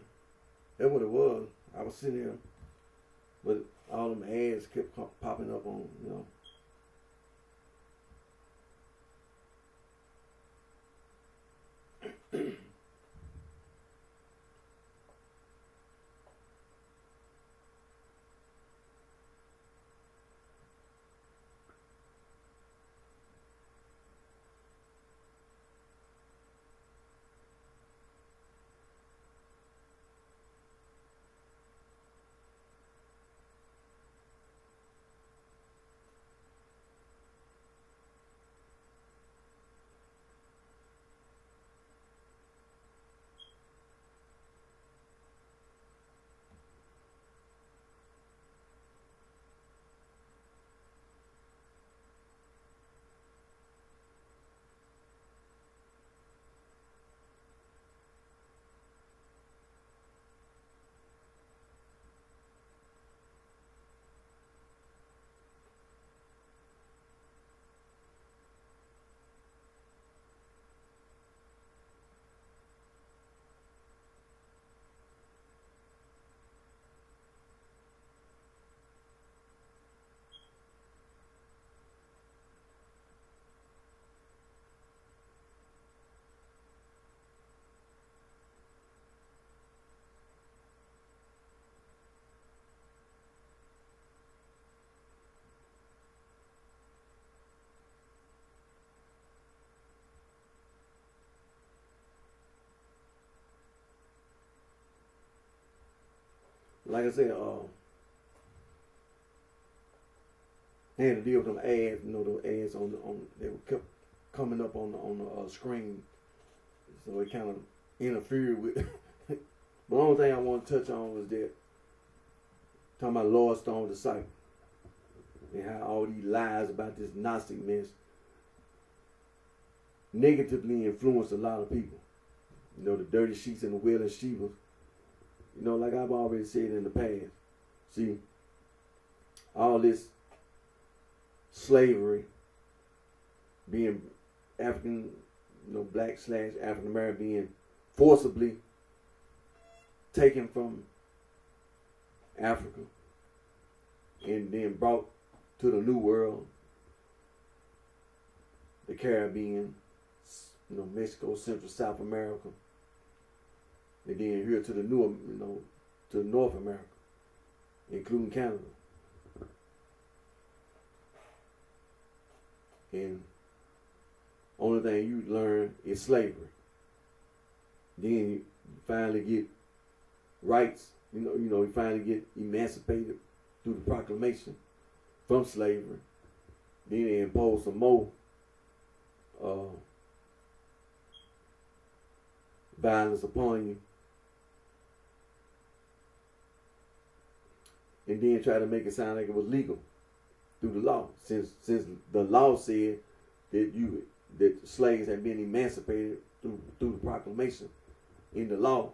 Speaker 1: That's what it was. I was sitting there, but all them ads kept popping up on, you know. Like I said, they had to deal with them ads, you know, those ads they were kept coming up on the screen, so it kind of interfered with. But the only thing I want to touch on was that talking about Lord Stone's disciple and how all these lies about this Gnostic mess negatively influenced a lot of people. You know, the dirty sheets and the wailing sheep. You know, like I've already said in the past. See, all this slavery, being African, you know, black / African American, being forcibly taken from Africa and then brought to the New World, the Caribbean, you know, Mexico, Central, South America, and then here to the new, you know, to North America, including Canada. And only thing you learn is slavery. Then you finally get rights. You know, you finally get emancipated through the proclamation from slavery. Then they impose some more violence upon you. And then try to make it sound like it was legal through the law, since the law said that slaves had been emancipated through the proclamation in the law,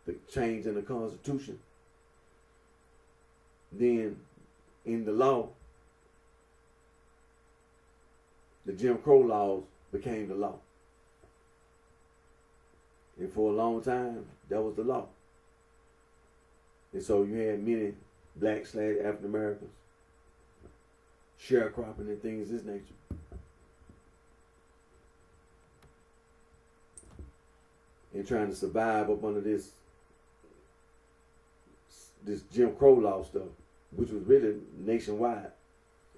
Speaker 1: the change in the Constitution. Then in the law, the Jim Crow laws became the law, and for a long time that was the law. And so you had many black / African Americans sharecropping and things of this nature. And trying to survive up under this Jim Crow law stuff, which was really nationwide.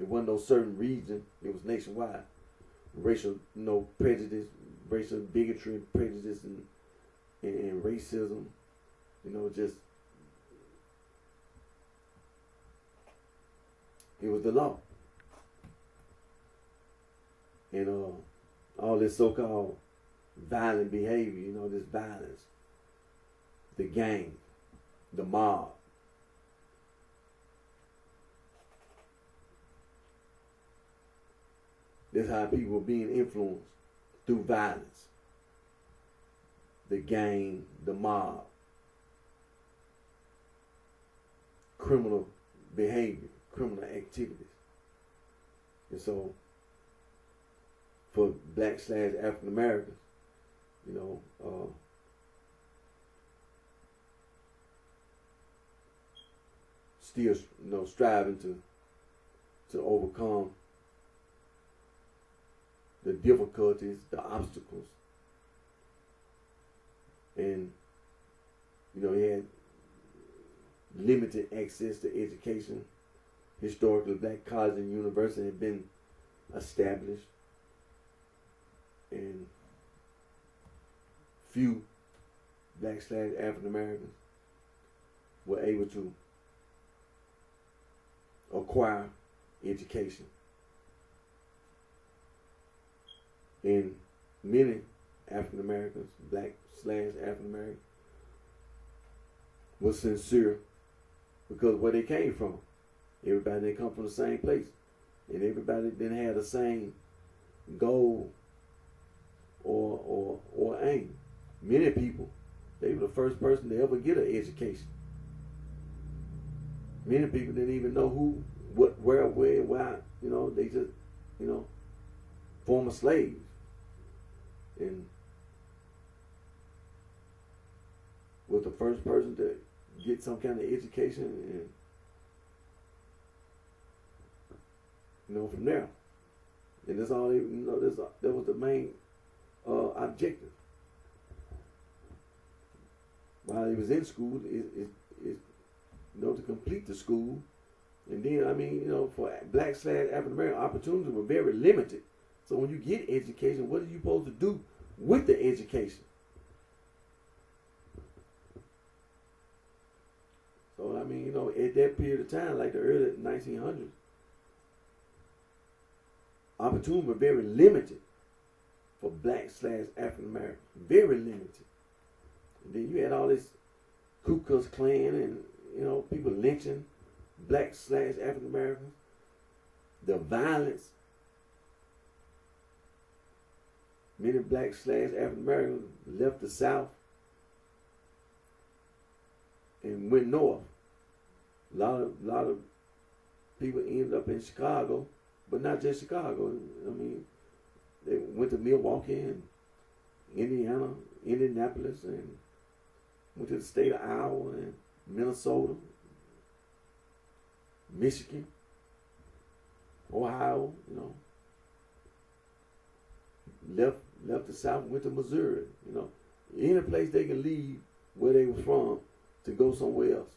Speaker 1: It wasn't no certain region, it was nationwide. Racial, you know, prejudice, racial bigotry, prejudice, and racism, you know, just it was the law. And all this so-called violent behavior, you know, this violence, the gang, the mob. That's how people are being influenced, through violence. The gang, the mob, criminal behavior, criminal activities. And so, for black / African Americans, you know, still, striving to overcome the difficulties, the obstacles. And, he had limited access to education. Historically, black colleges and universities had been established. And few black/African Americans were able to acquire education. And many African Americans, black/African Americans, were sincere because where they came from. Everybody didn't come from the same place. And everybody didn't have the same goal or aim. Many people, they were the first person to ever get an education. Many people didn't even know who, what, where, why. They just, former slaves. And was the first person to get some kind of education, and from there. And that's all they, that was the main objective. While he was in school, to complete the school. And then, for black/African American, opportunities were very limited. So when you get education, what are you supposed to do with the education? So, at that period of time, like the early 1900s, opportunities were very limited for black/African Americans. Very limited. And then you had all this Ku Klux Klan and, people lynching black/African Americans. The violence. Many black/African Americans left the South and went north. A lot of people ended up in Chicago, but not just Chicago. They went to Milwaukee and Indiana, Indianapolis, and went to the state of Iowa and Minnesota, Michigan, Ohio. Left the South, went to Missouri. Any place they can leave where they were from to go somewhere else.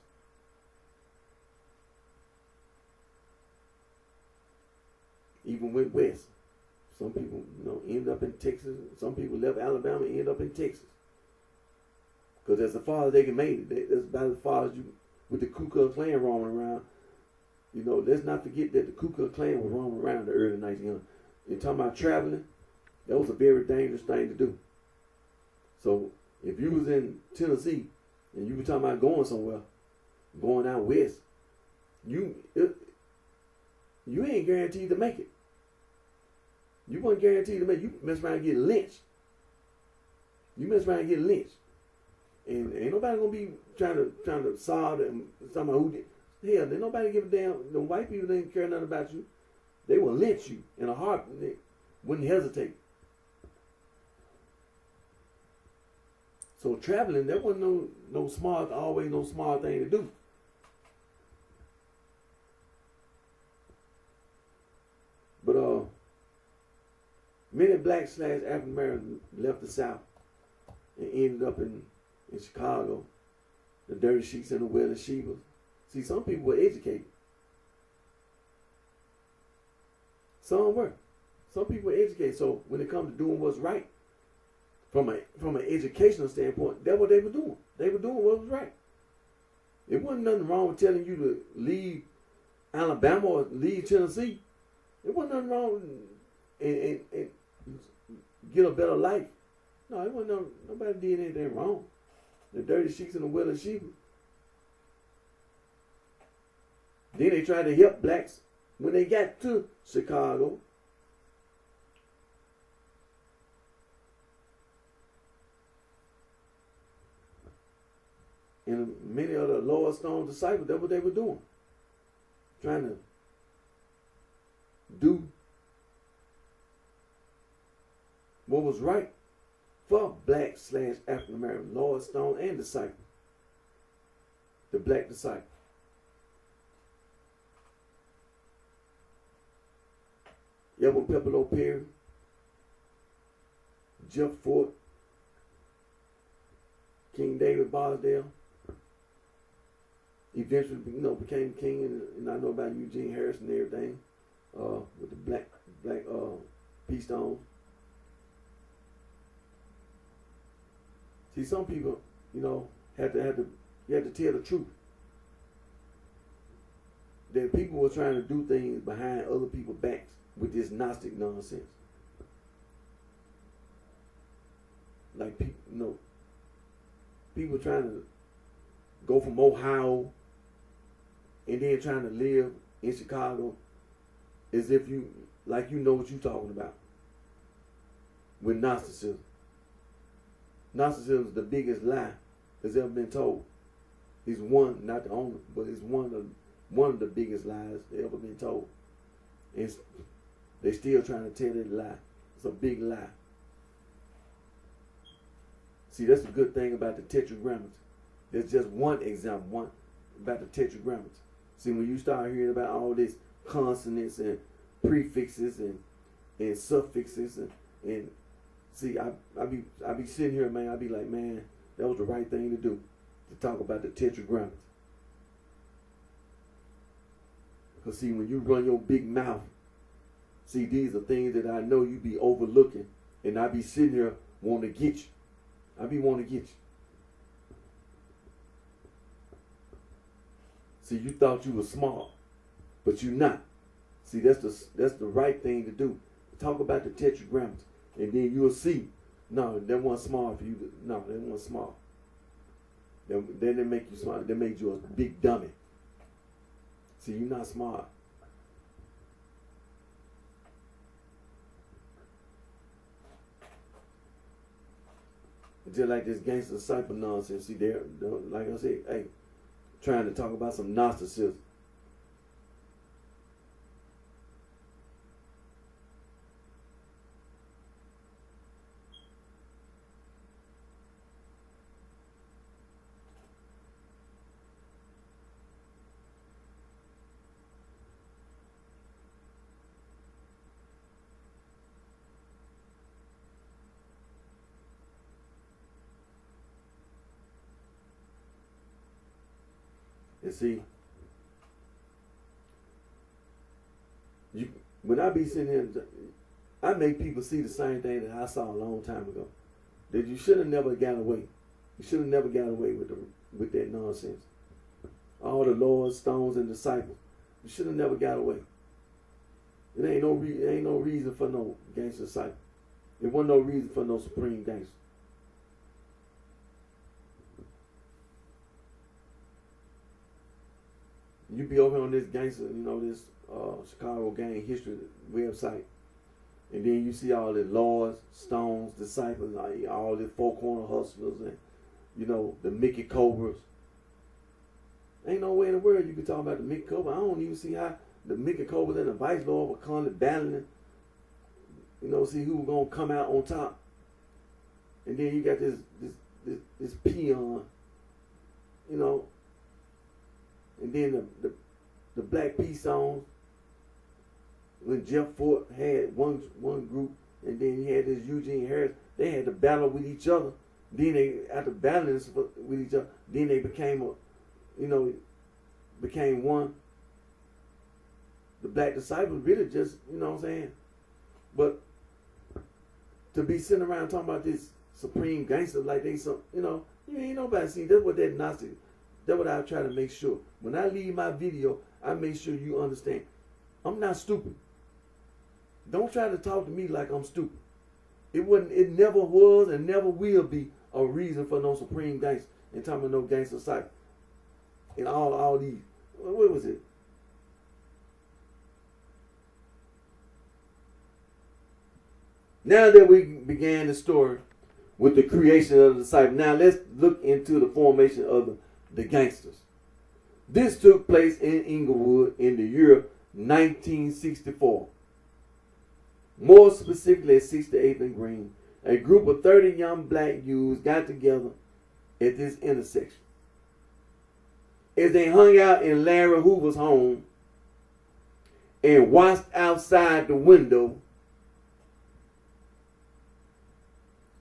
Speaker 1: Even went west. Some people, end up in Texas. Some people left Alabama and end up in Texas. Because that's as far as they can make it. That's about as far as you, with the Ku Klux Klan roaming around. Let's not forget that the Ku Klux Klan was roaming around in the early 1900s. You're talking about traveling. That was a very dangerous thing to do. So if you was in Tennessee and you were talking about going somewhere, going out west, you ain't guaranteed to make it. You weren't guaranteed to make it. You mess around and get lynched. And ain't nobody gonna be trying to solve it and somebody who did. Hell, did nobody give a damn. The white people didn't care nothing about you. They will lynch you in a heartbeat. They wouldn't hesitate. So traveling, that wasn't always no smart thing to do. But many black/African Americans left the South and ended up in Chicago, the Dirty Sheets and the Wailing Shebas. See, some people were educated. Some were. Some people were educated. So when it comes to doing what's right, from an educational standpoint, that's what they were doing. They were doing what was right. It wasn't nothing wrong with telling you to leave Alabama or leave Tennessee. It wasn't nothing wrong and get a better life. No, it wasn't nobody did anything wrong. The Dirty Sheets and the Wailing Shebas. Then they tried to help blacks when they got to Chicago. And many of the Lower Stone disciples, that's what they were doing. Trying to do what was right for black/African American, Lower Stone and disciples. The black disciple. Edward Pepperlo Perry, Jeff Fort, King David Bosdale. Eventually, became king, and I know about Eugene Harrison and everything, with the black peace stones. See, some people, you had to tell the truth. That people were trying to do things behind other people's backs with this Gnostic nonsense. Like people trying to go from Ohio and then trying to live in Chicago as if you know what you're talking about with Gnosticism. Gnosticism is the biggest lie that's ever been told. It's one, not the only, but it's one of the biggest lies that ever been told. And they still trying to tell that lie. It's a big lie. See, that's the good thing about the tetragrammaton. There's just one example, about the tetragrammaton. See, when you start hearing about all this consonants and prefixes and suffixes and see, I be sitting here, man, I be like, man, that was the right thing to do, to talk about the tetragrammaton. Because see, when you run your big mouth, see, these are things that I know you be overlooking, and I be sitting here wanting to get you. I be wanting to get you. See, you thought you were smart, but you're not. See, that's the right thing to do. Talk about the tetragrammaton, and then you'll see. No, that wasn't smart for you. No, that wasn't smart. Then they make you smart. They made you a big dummy. See, you're not smart. Just like this gangster disciple nonsense. See, they're like I said, hey, trying to talk about some Gnosticism. And see, when I be sitting here, I make people see the same thing that I saw a long time ago. That you should have never got away. You should have never got away with that nonsense. All the Lord's stones and disciples. You should have never got away. It ain't no reason for no gangster disciple. There wasn't no reason for no supreme gangster. You be over on this gangster, this Chicago gang history website, and then you see all the Lords, Stones, disciples, all the four corner hustlers, and the Mickey Cobras. Ain't no way in the world you can talk about the Mickey Cobra. I don't even see how the Mickey Cobras and the Vice Lord were constantly battling. See who gonna come out on top. And then you got this peon, and then the Black Peace songs, when Jeff Fort had one group, and then he had this Eugene Harris, they had to battle with each other. Then after battling with each other, then they became one. The Black Disciples really just, what I'm saying? But to be sitting around talking about this supreme gangster like they you ain't nobody seen. That's what that Gnostic. That's what I try to make sure. When I leave my video, I make sure you understand. I'm not stupid. Don't try to talk to me like I'm stupid. It never was and never will be a reason for no supreme gangster and talking about no gangster site. And all these. What was it? Now that we began the story with the creation of the disciple, now let's look into the formation of the gangsters. This took place in Inglewood in the year 1964. More specifically at 68th and Green, a group of 30 young black youths got together at this intersection. As they hung out in Larry Hoover's home and watched outside the window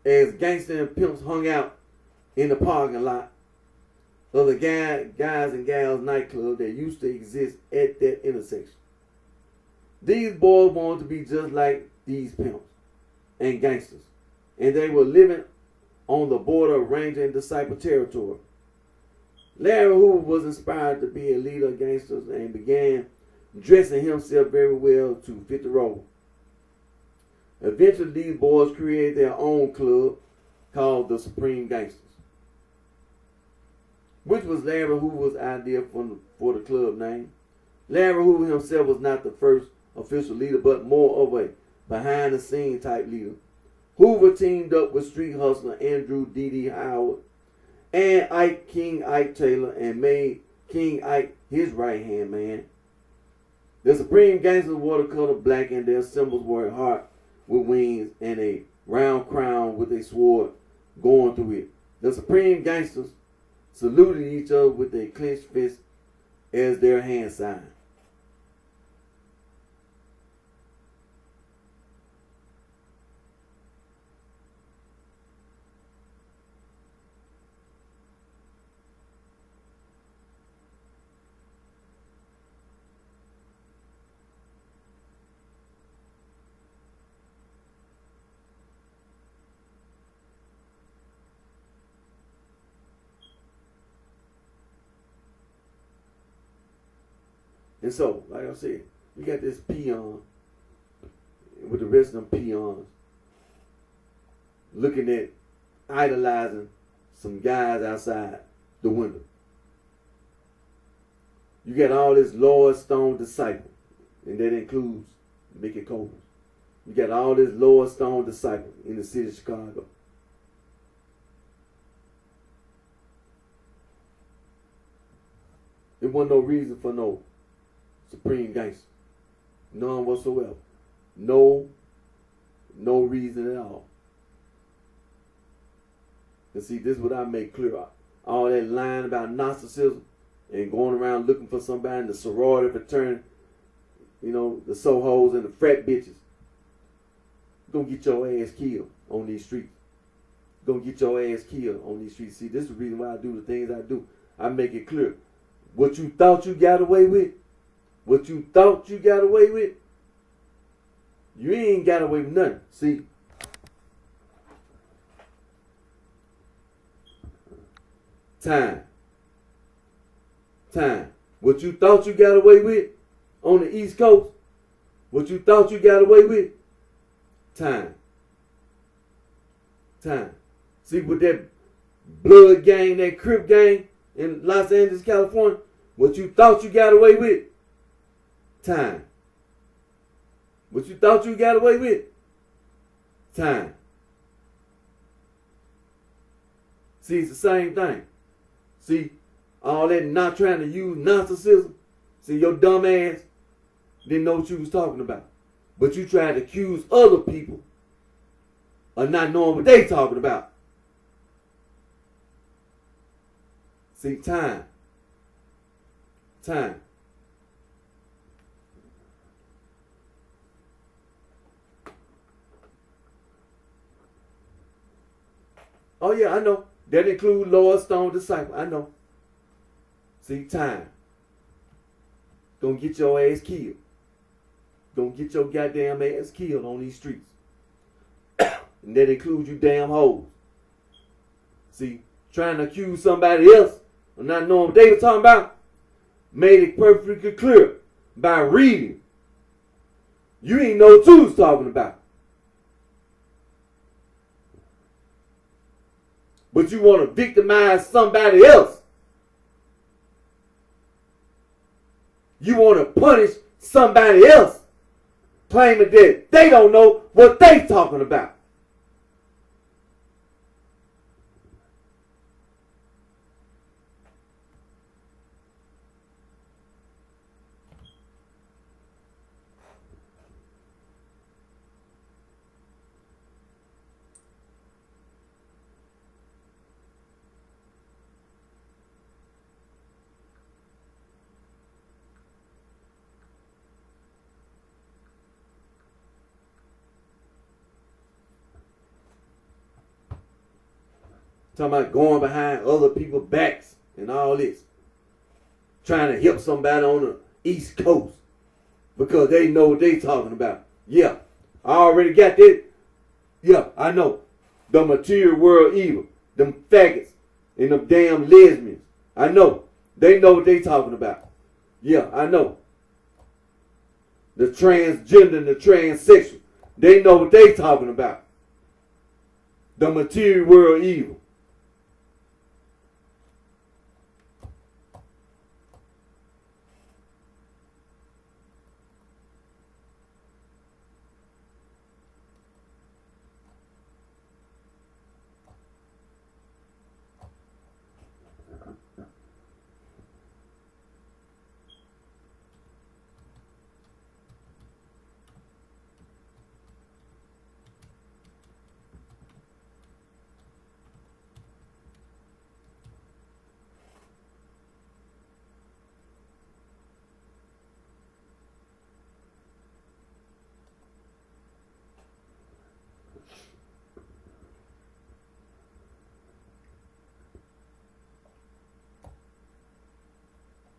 Speaker 1: as gangsters and pimps hung out in the parking lot of the guys and gals nightclub that used to exist at that intersection. These boys wanted to be just like these pimps and gangsters, and they were living on the border of Ranger and Disciple territory. Larry Hoover was inspired to be a leader of gangsters and began dressing himself very well to fit the role. Eventually, these boys created their own club called the Supreme Gangsters, which was Larry Hoover's idea for the club name. Larry Hoover himself was not the first official leader, but more of a behind-the-scenes type leader. Hoover teamed up with street hustler Andrew D.D. Howard and King Ike Taylor and made King Ike his right-hand man. The Supreme Gangsters wore the color black, and their symbols were a heart with wings and a round crown with a sword going through it. The Supreme Gangsters saluted each other with a clenched fist as their hand sign. And so, like I said, we got this peon with the rest of them peons looking at, idolizing some guys outside the window. You got all this Lord Stone disciple, and that includes Mickey Coles. You got all this Lord Stone disciple in the city of Chicago. There wasn't no reason for no Supreme Gangster. None whatsoever. No reason at all. And see, this is what I make clear. All that lying about Gnosticism and going around looking for somebody in the sorority fraternity, you know, the Sohos and the frat bitches. You're gonna get your ass killed on these streets. You're gonna get your ass killed on these streets. See, this is the reason why I do the things I do. I make it clear. What you thought you got away with, what you thought you got away with, you ain't got away with nothing. See, time. What you thought you got away with on the East Coast, what you thought you got away with, time. See, with that blood gang, that Crip gang in Los Angeles, California, what you thought you got away with, time. What you thought you got away with, time. See, it's the same thing. See, all that not trying to use narcissism. See, your dumb ass didn't know what you was talking about. But you tried to accuse other people of not knowing what they talking about. See, time. Oh yeah, I know. That include Lord Stone disciple. I know. See, time. Gonna get your ass killed. Gonna get your goddamn ass killed on these streets. And that includes you damn hoes. See, trying to accuse somebody else of not knowing what they were talking about made it perfectly clear by reading. You ain't know what you was talking about. But you want to victimize somebody else. You want to punish somebody else, claiming that they don't know what they talking about. Talking about going behind other people's backs and all this. Trying to help somebody on the East Coast because they know what they talking about. Yeah, I already got that. Yeah, I know. The material world evil. Them faggots and them damn lesbians. I know. They know what they talking about. Yeah, I know. The transgender and the transsexual. They know what they talking about. The material world evil.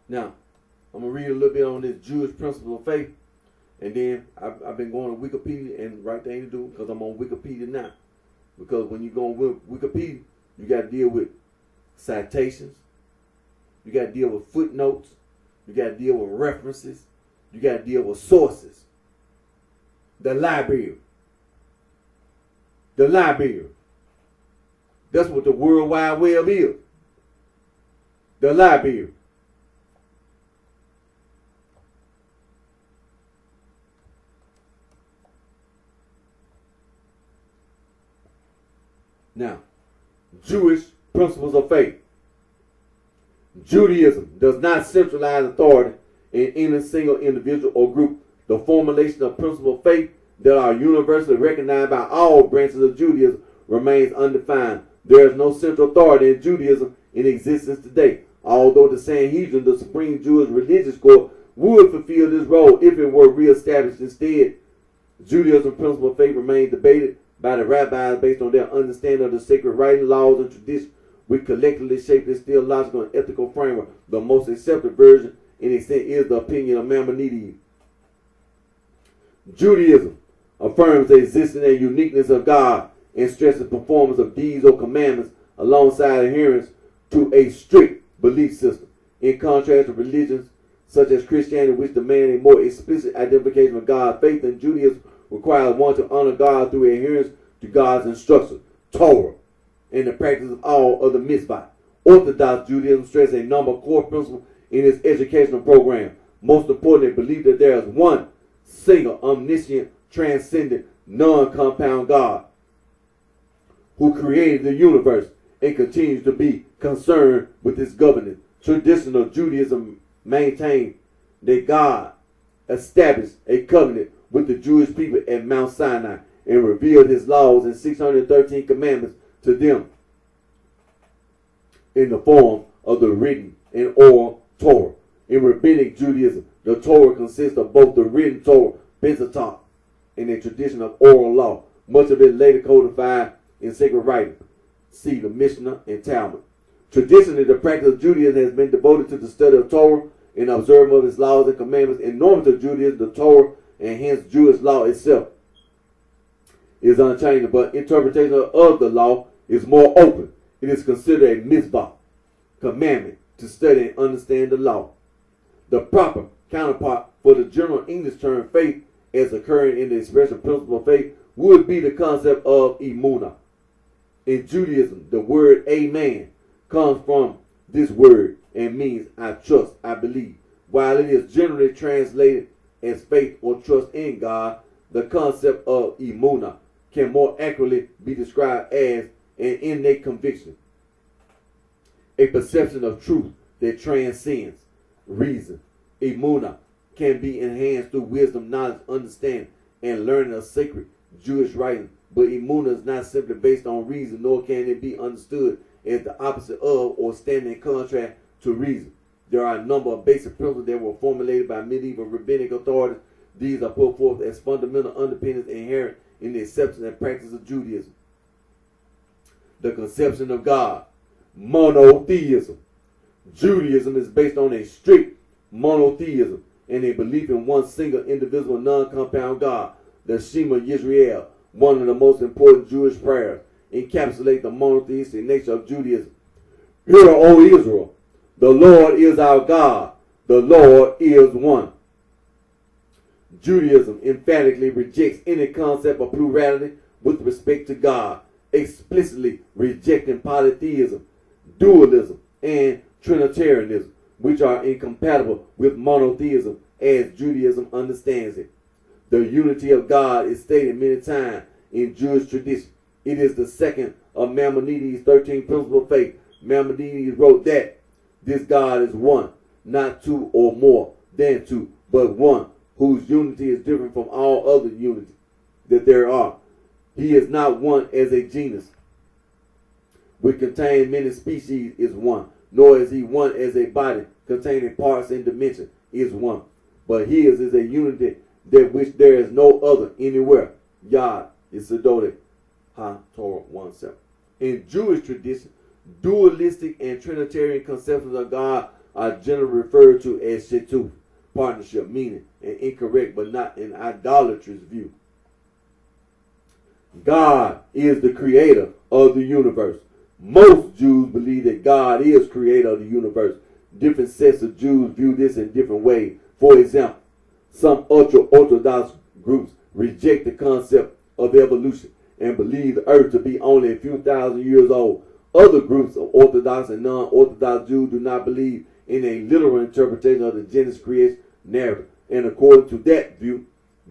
Speaker 1: Now, I'm going to read a little bit on this Jewish principle of faith. And then I've been going to Wikipedia and right thing to do because I'm on Wikipedia now. Because when you go on Wikipedia, you got to deal with citations. You got to deal with footnotes. You got to deal with references. You got to deal with sources. The library. The library. That's what the World Wide Web is. The library. Now, Jewish principles of faith. Judaism does not centralize authority in any single individual or group. The formulation of principles of faith that are universally recognized by all branches of Judaism remains undefined. There is no central authority in Judaism in existence today. Although the Sanhedrin, the supreme Jewish religious court, would fulfill this role if it were reestablished instead. Judaism's principle of faith remains debated by the rabbis based on their understanding of the sacred writing, laws, and traditions, which collectively shape this theological and ethical framework. The most accepted version, in a sense, is the opinion of Maimonides. Judaism affirms the existence and uniqueness of God and stresses performance of deeds or commandments alongside adherence to a strict belief system. In contrast to religions such as Christianity, which demand a more explicit identification of God, faith in Judaism requires one to honor God through adherence to God's instructions, Torah, and the practice of all other mitzvah. Orthodox Judaism stresses a number of core principles in its educational program. Most importantly, believe that there is one single, omniscient, transcendent, non-compound God who created the universe and continues to be concerned with its governance. Traditional Judaism maintains that God established a covenant with the Jewish people at Mount Sinai and revealed his laws and 613 commandments to them in the form of the written and oral Torah. In Rabbinic Judaism, the Torah consists of both the written Torah, Pentateuch, and a tradition of oral law, much of it later codified in sacred writing. See the Mishnah and Talmud. Traditionally, the practice of Judaism has been devoted to the study of Torah and observance of its laws and commandments. In normative Judaism, the Torah and hence Jewish law itself is unchanged, but interpretation of the law is more open. It is considered a mitzvah, commandment, to study and understand the law. The proper counterpart for the general English term faith, as occurring in the expression principle of faith, would be the concept of emunah. In Judaism, the word amen comes from this word and means I trust, I believe. While it is generally translated as faith or trust in God, the concept of emunah can more accurately be described as an innate conviction, a perception of truth that transcends reason. Emunah can be enhanced through wisdom, knowledge, understanding, and learning of sacred Jewish writing. But emunah is not simply based on reason, nor can it be understood as the opposite of or standing in contrast to reason. There are a number of basic principles that were formulated by medieval rabbinic authorities. These are put forth as fundamental underpinnings inherent in the acceptance and practice of Judaism.
Speaker 2: the conception of God. Monotheism. Judaism is based on a strict monotheism and a belief in one single, indivisible, non-compound God. The Shema Yisrael, one of the most important Jewish prayers, encapsulates the monotheistic nature of Judaism. Hear, O Israel, the Lord is our God. The Lord is one. Judaism emphatically rejects any concept of plurality with respect to God, explicitly rejecting polytheism, dualism, and Trinitarianism, which are incompatible with monotheism as Judaism understands it. The unity of God is stated many times in Jewish tradition. It is the second of Maimonides' 13 principles of faith. Maimonides wrote that this God is one, not two or more than two, but one, whose unity is different from all other unity that there are. He is not one as a genus, which contains many species, is one, nor is he one as a body containing parts and dimensions, is one. But his is a unity that which there is no other anywhere. Yah is Sedodek, Ha Torah 1:7. In Jewish tradition, dualistic and Trinitarian conceptions of God are generally referred to as Shetuth, partnership, meaning an incorrect but not an idolatrous view. God is the creator of the universe. Most Jews believe that God is creator of the universe. Different sets of Jews view this in different ways. For example, some ultra-Orthodox groups reject the concept of evolution and believe the earth to be only a few thousand years old. Other groups of Orthodox and non-Orthodox Jews do not believe in a literal interpretation of the Genesis creation narrative. And according to that view,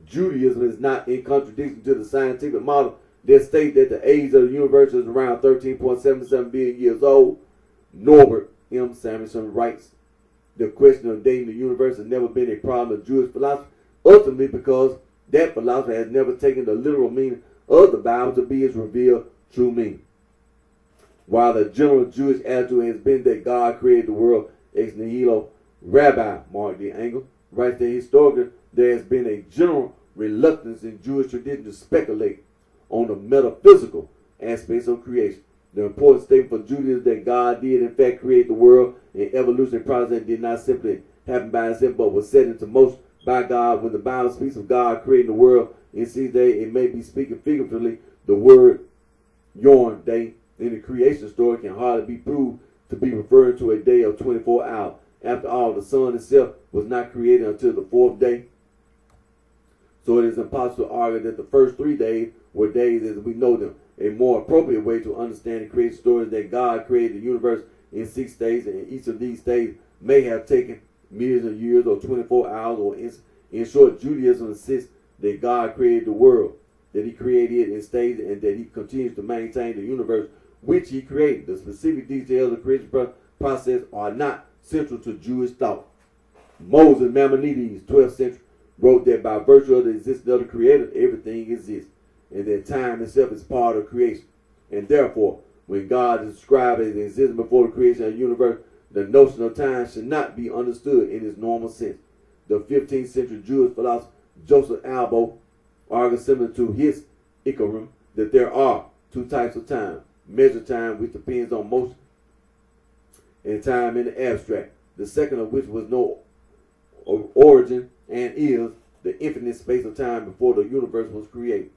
Speaker 2: Judaism is not in contradiction to the scientific model that states that the age of the universe is around 13.77 billion years old. Norbert M. Samuelson writes, the question of dating the universe has never been a problem of Jewish philosophy, ultimately because that philosophy has never taken the literal meaning of the Bible to be its revealed true meaning. While the general Jewish attitude has been that God created the world ex nihilo, Rabbi Mark D. Engel writes that historically there has been a general reluctance in Jewish tradition to speculate on the metaphysical aspects of creation. The important statement for Judaism is that God did in fact create the world, and evolutionary process did not simply happen by itself, but was set into motion by God. When the Bible speaks of God creating the world in 6 days, it may be speaking figuratively. The word Yorn day in the creation story can hardly be proved to be referring to a day of 24 hours. After all, the sun itself was not created until the 4th day. So it is impossible to argue that the first 3 days were days as we know them. A more appropriate way to understand the creation story is that God created the universe in 6 days, and each of these days may have taken millions of years or 24 hours. Or in short, Judaism insists that God created the world, that he created it in stages, and that he continues to maintain the universe which he created. The specific details of the creation process are not central to Jewish thought. Moses Maimonides, 12th century, wrote that by virtue of the existence of the Creator, everything exists, and that time itself is part of creation. And therefore, when God is described as existing before the creation of the universe, the notion of time should not be understood in its normal sense. The 15th century Jewish philosopher Joseph Albo argued similar to his Ikarim that there are 2 types of time: measured time, which depends on motion, and time in the abstract, the second of which was no origin and is the infinite space of time before the universe was created.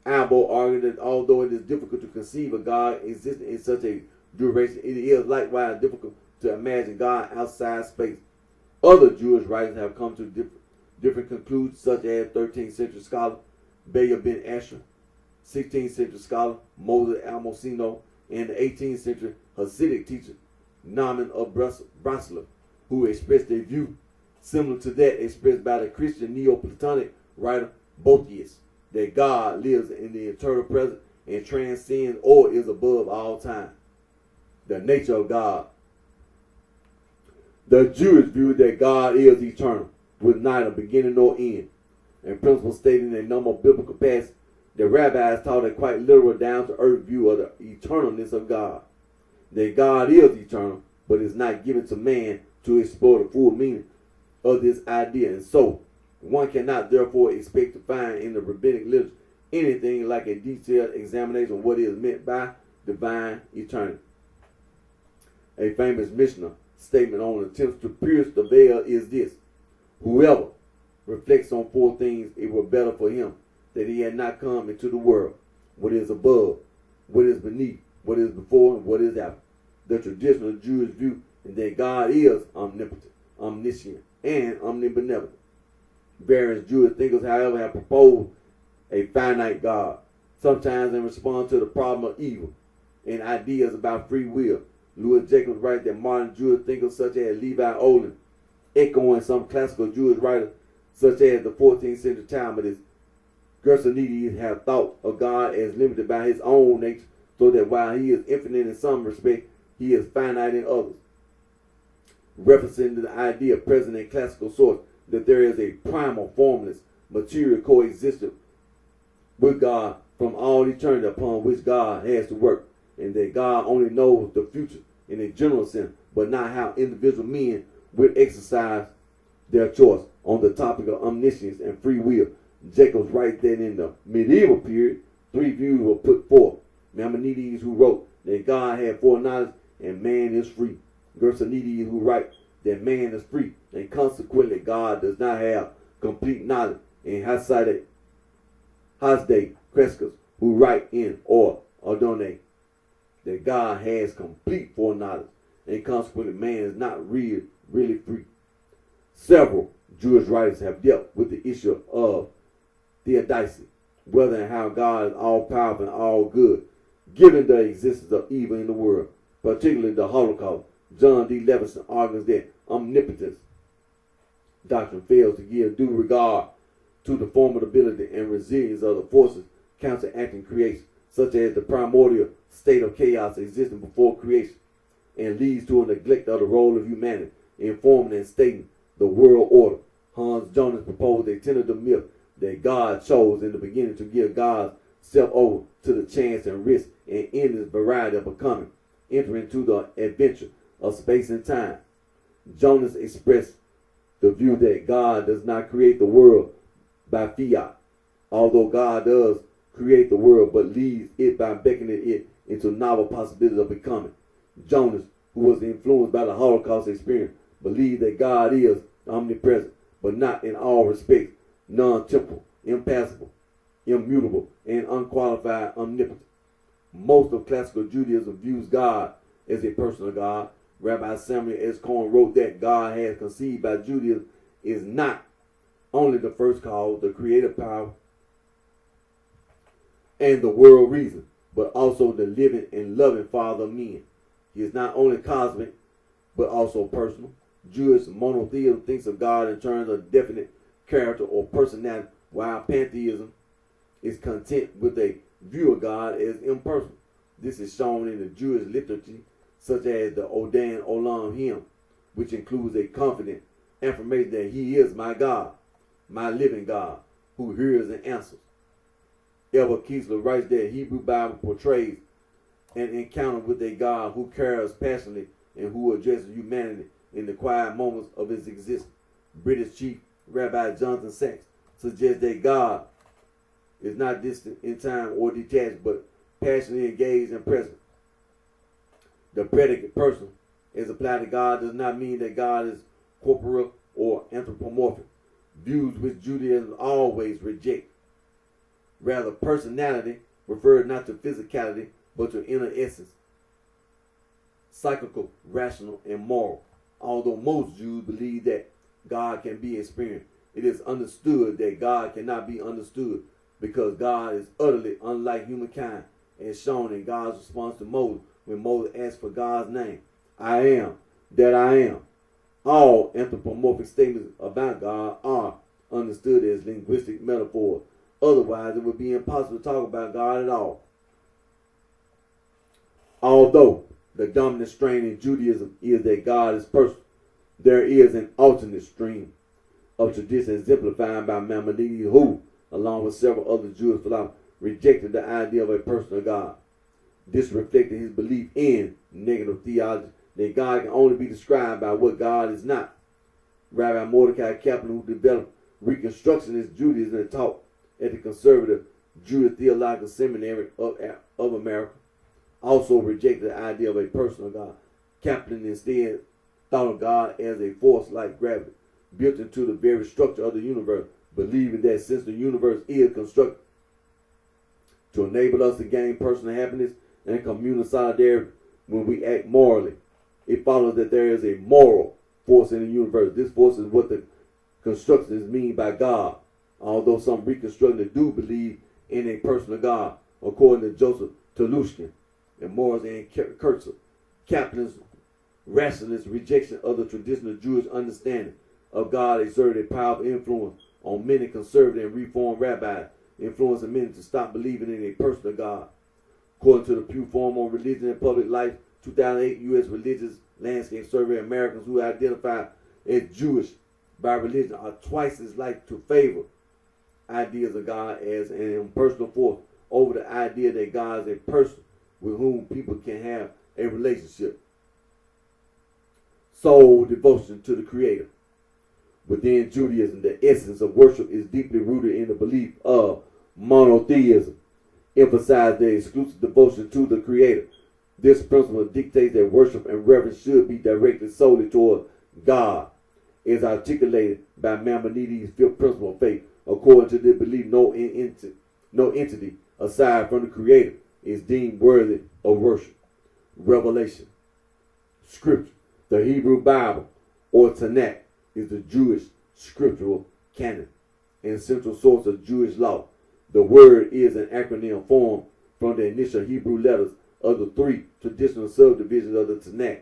Speaker 2: Albo argued that although it is difficult to conceive of God existing in such a duration, it is likewise difficult to imagine God outside space. Other Jewish writers have come to different conclusions, such as 13th century scholar Beya ben Asher, 16th century scholar Moses Almosino, and the 18th century Hasidic teacher Naaman of Braslav, who expressed a view similar to that expressed by the Christian Neoplatonic writer Boethius, that God lives in the eternal present and transcends or is above all time. The nature of God. The Jewish view that God is eternal, with neither beginning nor end, and principles stated in a number of biblical passages. The rabbis taught a quite literal, down-to-earth view of the eternalness of God. That God is eternal, but is not given to man to explore the full meaning of this idea. And so, one cannot therefore expect to find in the rabbinic literature anything like a detailed examination of what is meant by divine eternity. A famous Mishnah statement on attempts to pierce the veil is this: whoever reflects on four things, it were better for him that he had not come into the world. What is above, what is beneath, what is before, and what is after. The traditional Jewish view is that God is omnipotent, omniscient, and omnibenevolent. Various Jewish thinkers, however, have proposed a finite God, sometimes in response to the problem of evil and ideas about free will. Louis Jacobs writes that modern Jewish thinkers such as Levi Olin, echoing some classical Jewish writers such as the 14th century Talmudist Gersonides, have thought of God as limited by his own nature, so that while he is infinite in some respect, he is finite in others. Referencing the idea present in classical source that there is a primal, formless, material coexistence with God from all eternity upon which God has to work, and that God only knows the future in a general sense, but not how individual men will exercise their choice on the topic of omniscience and free will. Jacobs writes that in the medieval period, three views were put forth. Maimonides, who wrote that God had foreknowledge and man is free. Gersonides, who writes that man is free and consequently God does not have complete knowledge. And Hasde Crescus, who write in or Adonai that God has complete foreknowledge and consequently man is not really free. Several Jewish writers have dealt with the issue of theodicy, whether and how God is all powerful and all good, given the existence of evil in the world, particularly the Holocaust. John D. Levinson argues that omnipotence doctrine fails to give due regard to the formidability and resilience of the forces counteracting creation, such as the primordial state of chaos existing before creation, and leads to a neglect of the role of humanity in forming and stating the world order. Hans Jonas proposed a tentative myth that God chose in the beginning to give God's self over to the chance and risk and endless variety of becoming, entering into the adventure of space and time. Jonas expressed the view that God does not create the world by fiat, although God does create the world, but leads it by beckoning it into novel possibilities of becoming. Jonas, who was influenced by the Holocaust experience, believed that God is omnipresent, but not in all respects non-temporal, impassible, immutable, and unqualified omnipotent. Most of classical Judaism views God as a personal God. Rabbi Samuel S. Cohen wrote that God has conceived by Judaism is not only the first cause, the creative power, and the world reason, but also the living and loving Father of men. He is not only cosmic, but also personal. Jewish monotheism thinks of God in terms of definite character or personality, while pantheism is content with a view of God as impersonal. This is shown in the Jewish liturgy, such as the Odan Olam hymn, which includes a confident affirmation that He is my God, my living God, who hears and answers. Elva Kiesler writes that Hebrew Bible portrays an encounter with a God who cares passionately and who addresses humanity in the quiet moments of its existence. British Chief Rabbi Jonathan Sacks suggests that God is not distant in time or detached, but passionately engaged and present. The predicate person as applied to God does not mean that God is corporeal or anthropomorphic, views which Judaism always rejects. Rather, personality refers not to physicality, but to inner essence, psychical, rational, and moral. Although most Jews believe that God can be experienced, it is understood that God cannot be understood because God is utterly unlike humankind, as shown in God's response to Moses when Moses asked for God's name. I am that I am. All anthropomorphic statements about God are understood as linguistic metaphors. Otherwise, it would be impossible to talk about God at all. Although the dominant strain in Judaism is that God is personal, there is an alternate stream of tradition exemplified by Maimonides, who, along with several other Jewish philosophers, rejected the idea of a personal God. This reflected his belief in negative theology, that God can only be described by what God is not. Rabbi Mordecai Kaplan, who developed Reconstructionist Judaism and taught at the conservative Jewish Theological Seminary of America, also rejected the idea of a personal God. Kaplan instead thought of God as a force like gravity, built into the very structure of the universe, believing that since the universe is constructed to enable us to gain personal happiness and communal solidarity when we act morally, it follows that there is a moral force in the universe. This force is what the constructionists mean by God, although some reconstructionists do believe in a personal God, according to Joseph Telushkin and Morris and Kurtzer. Kaplan's rationalist rejection of the traditional Jewish understanding of God exerted a powerful influence on many conservative and reformed rabbis, influencing many to stop believing in a personal God. According to the Pew Forum on Religion and Public Life 2008 U.S. Religious Landscape Survey, Americans who identify as Jewish by religion are twice as likely to favor ideas of God as an impersonal force over the idea that God is a person with whom people can have a relationship. Soul devotion to the Creator. Within Judaism, the essence of worship is deeply rooted in the belief of monotheism, emphasizing the exclusive devotion to the Creator. This principle dictates that worship and reverence should be directed solely toward God, as articulated by Maimonides' fifth principle of faith. According to this belief, no entity aside from the Creator is deemed worthy of worship. Revelation. Scripture. The Hebrew Bible, or Tanakh, is the Jewish scriptural canon and central source of Jewish law. The word is an acronym formed from the initial Hebrew letters of the three traditional subdivisions of the Tanakh.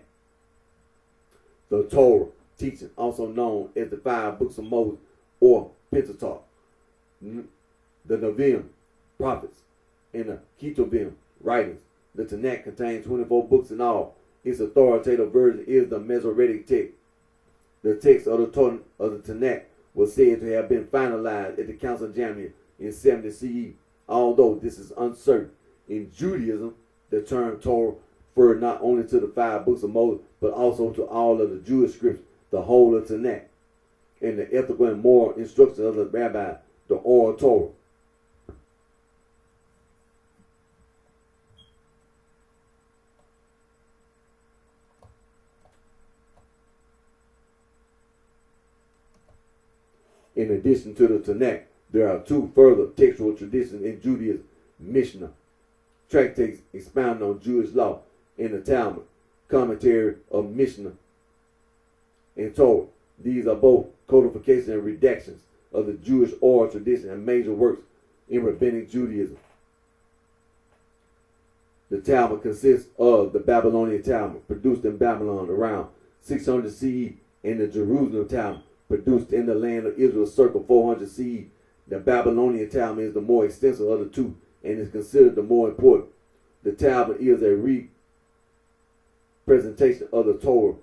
Speaker 2: The Torah, teaching, also known as the 5 books of Moses or Pentateuch. The Nevi'im, prophets, and the Ketuvim, writings. The Tanakh contains 24 books in all. Its authoritative version is the Masoretic text. The text of the Tanakh was said to have been finalized at the Council of Jamnia in 70 CE, although this is uncertain. In Judaism, the term Torah referred not only to the 5 books of Moses, but also to all of the Jewish scriptures, the whole of Tanakh, and the ethical and moral instructions of the rabbi, the oral Torah. In addition to the Tanakh, there are 2 further textual traditions in Judaism: Mishnah, tractates expounding on Jewish law, and the Talmud, commentary of Mishnah and Torah. These are both codifications and redactions of the Jewish oral tradition and major works in rabbinic Judaism. The Talmud consists of the Babylonian Talmud, produced in Babylon around 600 CE, and the Jerusalem Talmud, produced in the land of Israel circa 400 CE. The Babylonian Talmud is the more extensive of the two and is considered the more important. The Talmud is a representation of the Torah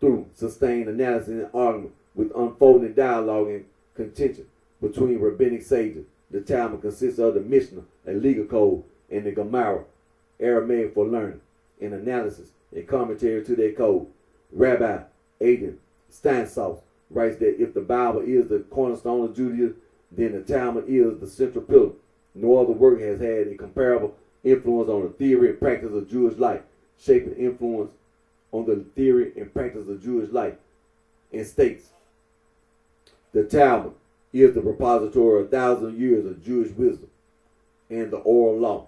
Speaker 2: through sustained analysis and argument with unfolding dialogue and contention between rabbinic sages. The Talmud consists of the Mishnah, a legal code, and the Gemara, Aramaic for learning, and analysis and commentary to their code. Rabbi Adin Steinsaltz writes that if the Bible is the cornerstone of Judaism, then the Talmud is the central pillar. No other work has had a comparable influence on the theory and practice of Jewish life, shaping influence on the theory and practice of Jewish life, and states, the Talmud is the repository of 1,000 years of Jewish wisdom and the oral law,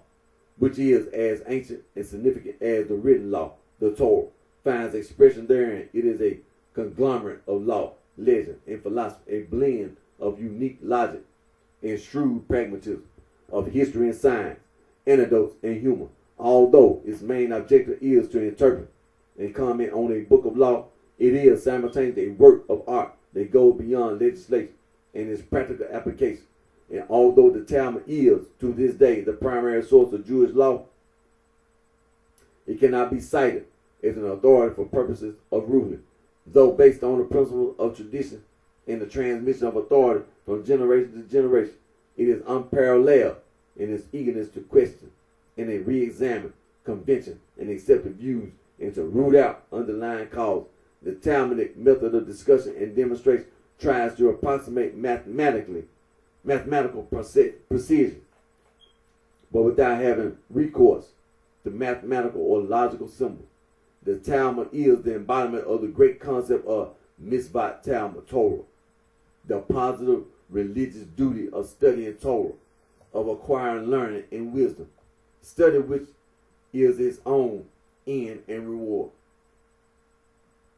Speaker 2: which is as ancient and significant as the written law. The Torah finds expression therein. It is a conglomerate of law, legend, and philosophy, a blend of unique logic and shrewd pragmatism, of history and science, anecdotes and humor. Although its main objective is to interpret and comment on a book of law, it is simultaneously a work of art that goes beyond legislation and its practical application. And although the Talmud is, to this day, the primary source of Jewish law, it cannot be cited as an authority for purposes of ruling, though based on the principle of tradition and the transmission of authority from generation to generation. It is unparalleled in its eagerness to question and to re-examine convention and accepted views and to root out underlying causes. The Talmudic method of discussion and demonstration tries to approximate mathematical precision, but without having recourse to mathematical or logical symbols. The Talmud is the embodiment of the great concept of Mitzvot Talmud, Torah, the positive religious duty of studying Torah, of acquiring learning and wisdom, study which is its own end and reward.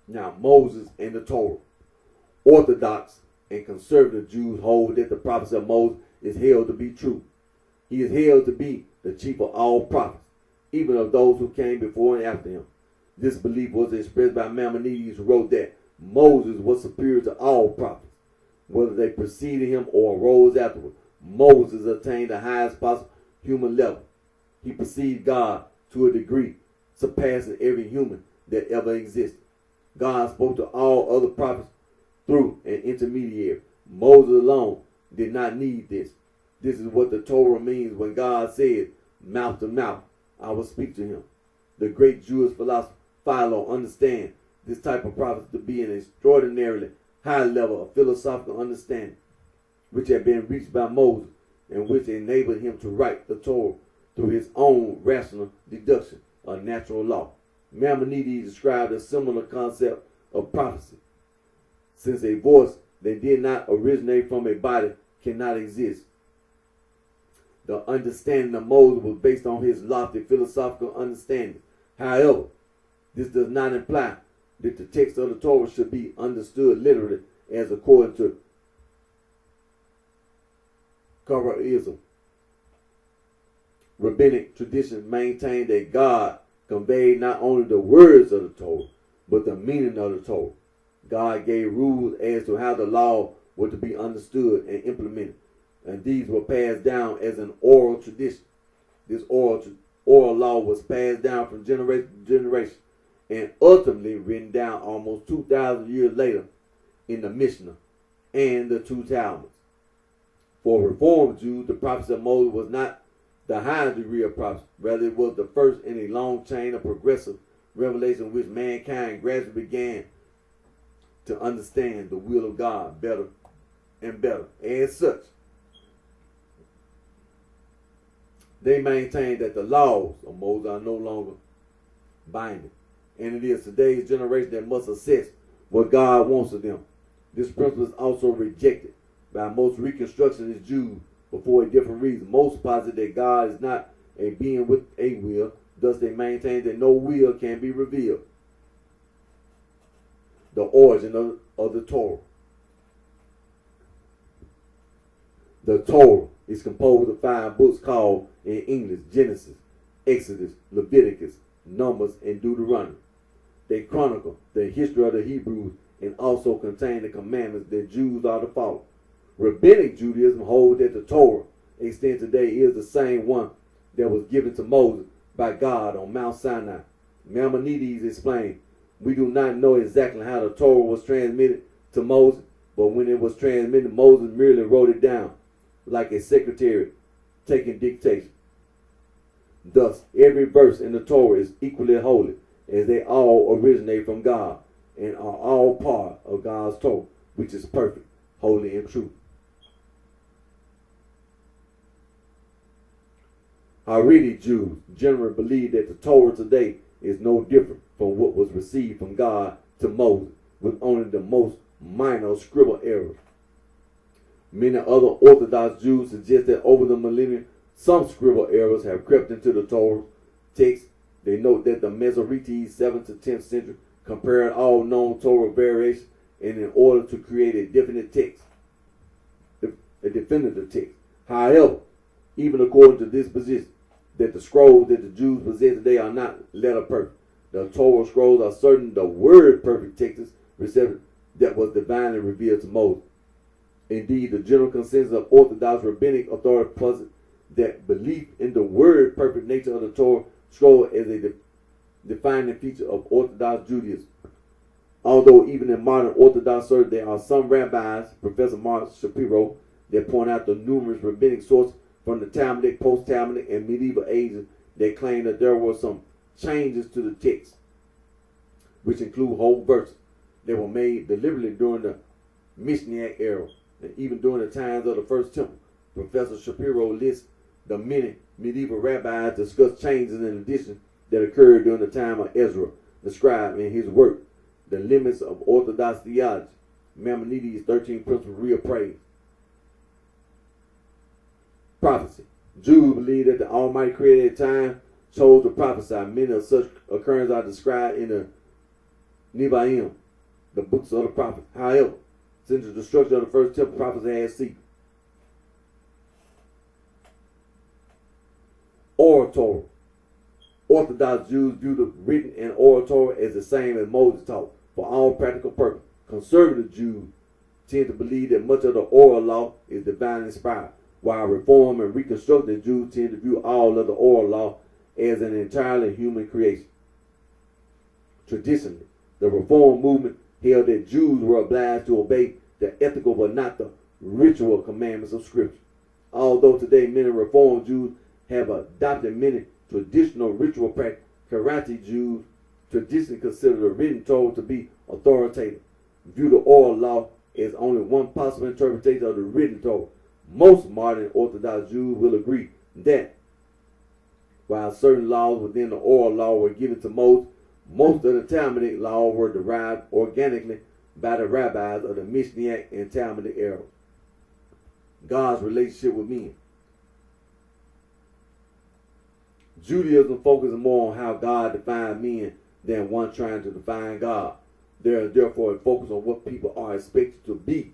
Speaker 2: Now, Moses and the Torah. Orthodox and conservative Jews hold that the prophecy of Moses is held to be true. He is held to be the chief of all prophets, even of those who came before and after him. This belief was expressed by Maimonides, who wrote that Moses was superior to all prophets, whether they preceded him or arose afterward. Moses attained the highest possible human level. He perceived God to a degree surpassing every human that ever existed. God spoke to all other prophets through an intermediary. Moses alone did not need this. This is what the Torah means when God said, mouth to mouth, I will speak to him. The great Jewish philosopher Philo understands this type of prophecy to be an extraordinarily high level of philosophical understanding, which had been reached by Moses and which enabled him to write the Torah through his own rational deduction of natural law. Maimonides described a similar concept of prophecy. Since a voice that did not originate from a body cannot exist, the understanding of Moses was based on his lofty philosophical understanding. However, this does not imply that the text of the Torah should be understood literally as according to Karaism. Rabbinic tradition maintained that God conveyed not only the words of the Torah, but the meaning of the Torah. God gave rules as to how the law was to be understood and implemented, and these were passed down as an oral tradition. This oral law was passed down from generation to generation and ultimately written down almost 2,000 years later in the Mishnah and the two Talmuds. For Reformed Jews, the prophecy of Moses was not the highest degree of prophecy. Rather, it was the first in a long chain of progressive revelation in which mankind gradually began to understand the will of God better and better. As such, they maintain that the laws of Moses are no longer binding, and it is today's generation that must assess what God wants of them. This principle is also rejected by most Reconstructionist Jews, but for a different reason. Most posit that God is not a being with a will, thus they maintain that no will can be revealed. The origin of the Torah. The Torah is composed of 5 books called in English Genesis, Exodus, Leviticus, Numbers, and Deuteronomy. They chronicle the history of the Hebrews and also contain the commandments that Jews are to follow. Rabbinic Judaism holds that the Torah extant today is the same one that was given to Moses by God on Mount Sinai. Maimonides explained, we do not know exactly how the Torah was transmitted to Moses, but when it was transmitted, Moses merely wrote it down like a secretary taking dictation. Thus, every verse in the Torah is equally holy, as they all originate from God and are all part of God's Torah, which is perfect, holy, and true. Haredi Jews generally believe that the Torah today is no different from what was received from God to Moses, with only the most minor scribal errors. Many other Orthodox Jews suggest that over the millennia, some scribal errors have crept into the Torah text. They note that the Masoretes 7th to 10th century compared all known Torah variations in order to create a definite text, a definitive text. However, even according to this position, that the scrolls that the Jews possess today are not letter perfect. The Torah scrolls are certain the word perfect texts that was divinely revealed to Moses. Indeed, the general consensus of Orthodox rabbinic authority posits that belief in the word perfect nature of the Torah scroll as a defining feature of Orthodox Judaism. Although even in modern Orthodox circles, there are some rabbis, Professor Mark Shapiro, that point out the numerous rabbinic sources from the Talmudic, post-Talmudic, and medieval ages that claim that there were some changes to the text, which include whole verses that were made deliberately during the Mishnaic era and even during the times of the First Temple. Professor Shapiro lists the many medieval rabbis discussed changes and additions that occurred during the time of Ezra, described in his work, The Limits of Orthodox Theology, Maimonides' 13 Principles Reappraised. Prophecy. Jews believe that the Almighty created at time chose to prophesy. Many of such occurrences are described in the Nevi'im, the books of the prophets. However, since the destruction of the first temple, prophecy has ceased. Oratory. Orthodox Jews view the written and oral Torah as the same as Moses taught for all practical purposes. Conservative Jews tend to believe that much of the oral law is divinely inspired, while Reform and Reconstructed Jews tend to view all of the oral law as an entirely human creation. Traditionally, the Reform movement held that Jews were obliged to obey the ethical but not the ritual commandments of Scripture. Although today many Reformed Jews have adopted many traditional ritual practices, Karaite Jews traditionally consider the written Torah to be authoritative, view the oral law as only one possible interpretation of the written Torah. Most modern Orthodox Jews will agree that while certain laws within the oral law were given to Moses, most of the Talmudic laws were derived organically by the rabbis of the Mishnaic and Talmudic eras. God's relationship with men. Judaism focuses more on how God defines men than one trying to define God. There is therefore a focus on what people are expected to be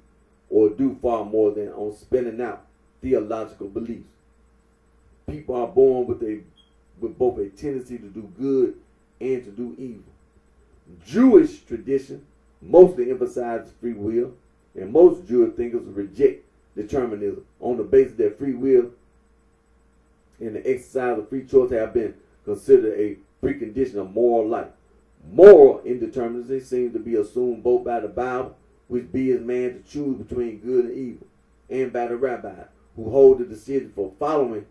Speaker 2: or do far more than on spelling out theological beliefs. People are born with both a tendency to do good and to do evil. Jewish tradition mostly emphasizes free will, and most Jewish thinkers reject determinism on the basis that free will and the exercise of free choice have been considered a precondition of moral life. Moral indeterminacy seems to be assumed both by the Bible, which bids man to choose between good and evil, and by the rabbis, who hold the decision for following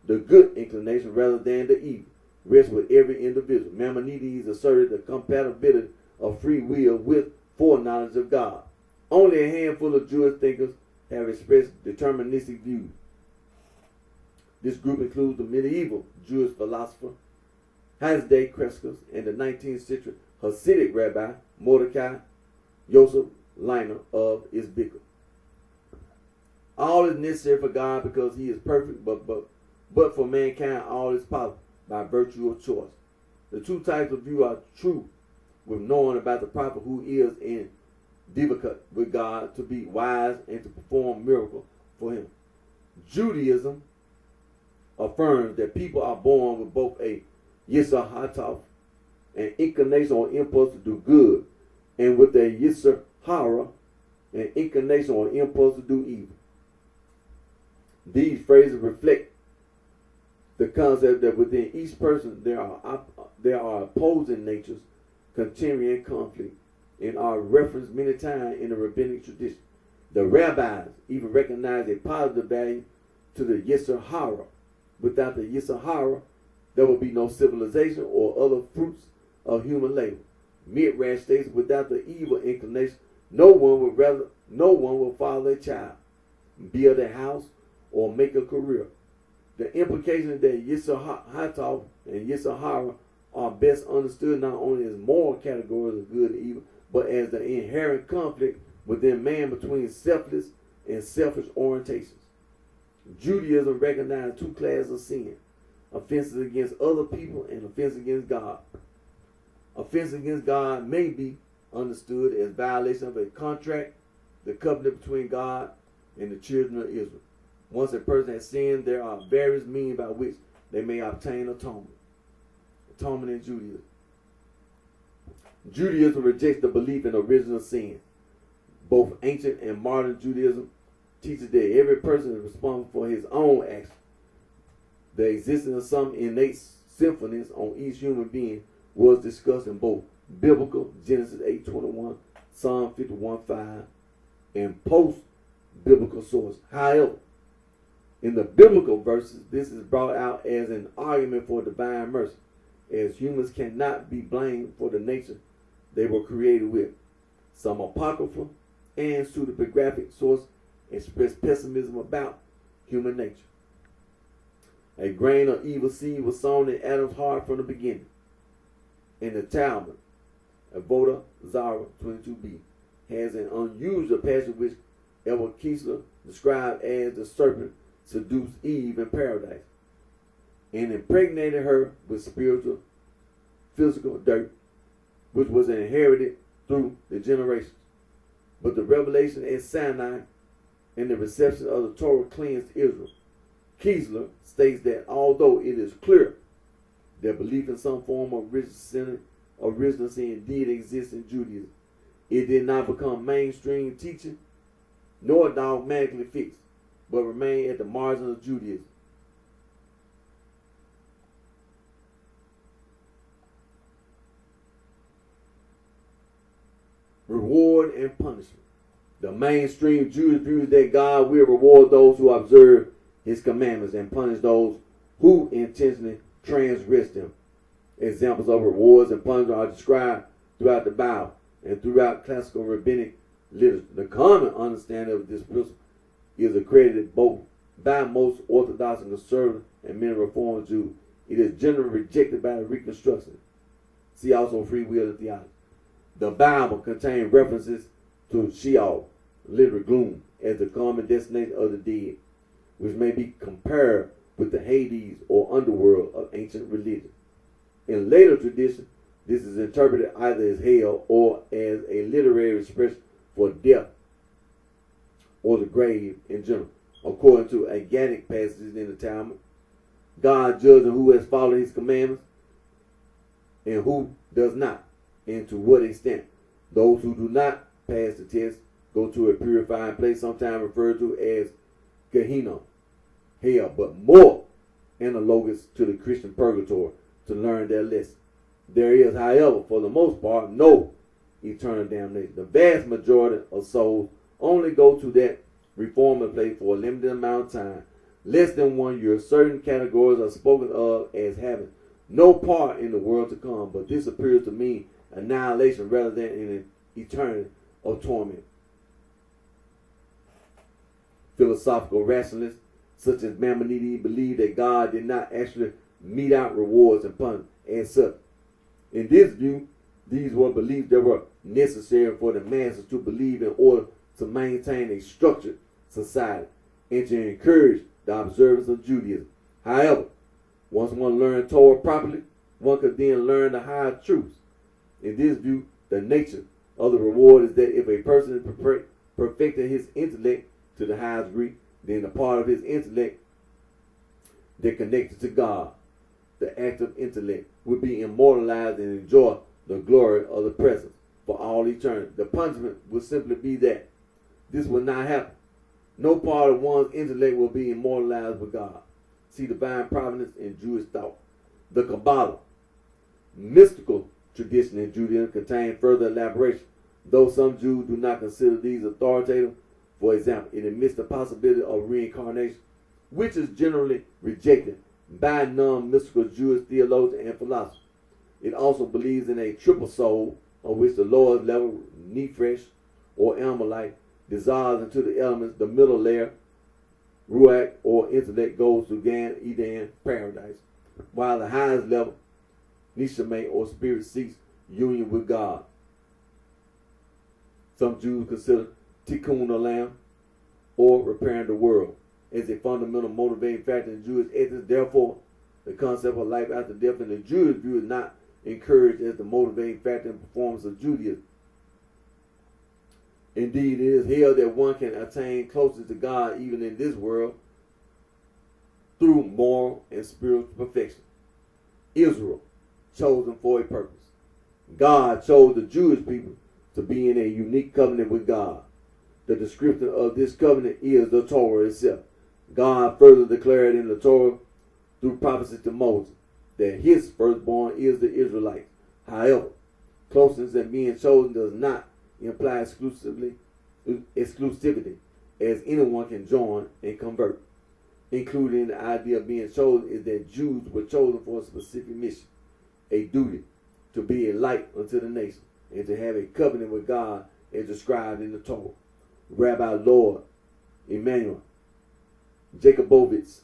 Speaker 2: the good inclination rather than the evil, rests with every individual. Maimonides asserted the compatibility of free will with foreknowledge of God. Only a handful of Jewish thinkers have expressed deterministic views. This group includes the medieval Jewish philosopher Hazdai Kreskus and the 19th century Hasidic rabbi Mordecai Yosef Leiner of Izbika. All is necessary for God because he is perfect, but for mankind all is possible by virtue of choice. The two types of view are true with knowing about the prophet who is in divakat with God to be wise and to perform miracles for him. Judaism affirms that people are born with both a Yisr Hataf, an inclination or impulse to do good, and with a Yisr Hara, an inclination or impulse to do evil. These phrases reflect the concept that within each person there are opposing natures continuing in conflict and are referenced many times in the rabbinic tradition. The rabbis even recognize a positive value to the Yisr Hara. Without the Yisr Hara, there will be no civilization or other fruits of human labor. Midrash states, without the evil inclination, no one will father a child, build a house, or make a career. The implication is that Yisr Hataf and Yisr Hara are best understood not only as moral categories of good and evil, but as the inherent conflict within man between selfless and selfish orientations. Judaism recognizes two classes of sin: offenses against other people and offenses against God. Offense against God may be understood as violation of a contract, the covenant between God and the children of Israel. Once a person has sinned, there are various means by which they may obtain atonement. Atonement in Judaism. Judaism rejects the belief in original sin. Both ancient and modern Judaism teaches that every person is responsible for his own actions. The existence of some innate sinfulness on each human being was discussed in both biblical Genesis 8:21, Psalm 51:5, and post-biblical sources. However, in the biblical verses, this is brought out as an argument for divine mercy, as humans cannot be blamed for the nature they were created with. Some apocryphal and pseudepigraphic sources express pessimism about human nature.
Speaker 1: A grain of evil seed was sown in Adam's heart from the beginning. In the Talmud, Avodah Zarah 22b has an unusual passage which Elder Kiesler described as the serpent seduced Eve in paradise and impregnated her with spiritual, physical dirt, which was inherited through the generations. But the revelation at Sinai and the reception of the Torah cleansed Israel. Kiesler states that although it is clear that belief in some form of original sin did exist in Judaism, it did not become mainstream teaching nor dogmatically fixed, but remained at the margin of Judaism. Reward and punishment. The mainstream Jewish view is that God will reward those who observe his commandments and punish those who intentionally transgress them. Examples of rewards and punishment are described throughout the Bible and throughout classical rabbinic literature. The common understanding of this principle is accredited both by most Orthodox and conservative and many Reformed Jews. It is generally rejected by the Reconstruction. See also free will and theology. The Bible contains references to Sheol, literal gloom, as the common destination of the dead, which may be compared with the Hades or underworld of ancient religion. In later tradition, this is interpreted either as hell or as a literary expression for death or the grave in general. According to Agadic passages in the Talmud, God judges who has followed his commandments and who does not, and to what extent. Those who do not pass the test go to a purifying place, sometimes referred to as Gehenna, hell, but more analogous to the Christian purgatory, to learn their lesson. There is, however, for the most part, no eternal damnation. The vast majority of souls only go to that reforming place for a limited amount of time, less than 1 year. Certain categories are spoken of as having no part in the world to come, but this appears to mean annihilation rather than an eternity of torment. Philosophical rationalists such as Maimonides believe that God did not actually mete out rewards and punishment as such. In this view, these were beliefs that were necessary for the masses to believe in order to maintain a structured society and to encourage the observance of Judaism. However, once one learned Torah properly, one could then learn the higher truths. In this view, the nature of the reward is that if a person is perfecting his intellect to the highest degree, then the part of his intellect that connected to God, the active intellect, would be immortalized and enjoy the glory of the presence for all eternity. The punishment would simply be that this will not happen. No part of one's intellect will be immortalized with God. See divine providence in Jewish thought. The Kabbalah, mystical tradition in Judaism, contains further elaboration. Though some Jews do not consider these authoritative, for example, it admits the possibility of reincarnation, which is generally rejected by non-mystical Jewish theologians and philosophers. It also believes in a triple soul, of which the lower level, Nefesh or Amalite, dissolves into the elements. The middle layer, Ruach or intellect, goes to Gan Eden, paradise, while the highest level, Neshama or spirit, seeks union with God. Some Jews consider Tikkun Olam or repairing the world as a fundamental motivating factor in Jewish ethics. Therefore, the concept of life after death in the Jewish view is not encouraged as the motivating factor in performance of Judaism. Indeed, it is here that one can attain closeness to God even in this world through moral and spiritual perfection. Israel, chosen for a purpose. God chose the Jewish people to be in a unique covenant with God. The description of this covenant is the Torah itself. God further declared in the Torah through prophecy to Moses that his firstborn is the Israelites. However, closeness and being chosen does not imply exclusivity, as anyone can join and convert. Included in the idea of being chosen is that Jews were chosen for a specific mission, a duty to be a light unto the nation, and to have a covenant with God as described in the Torah. Rabbi Lord Emmanuel Jacobovitz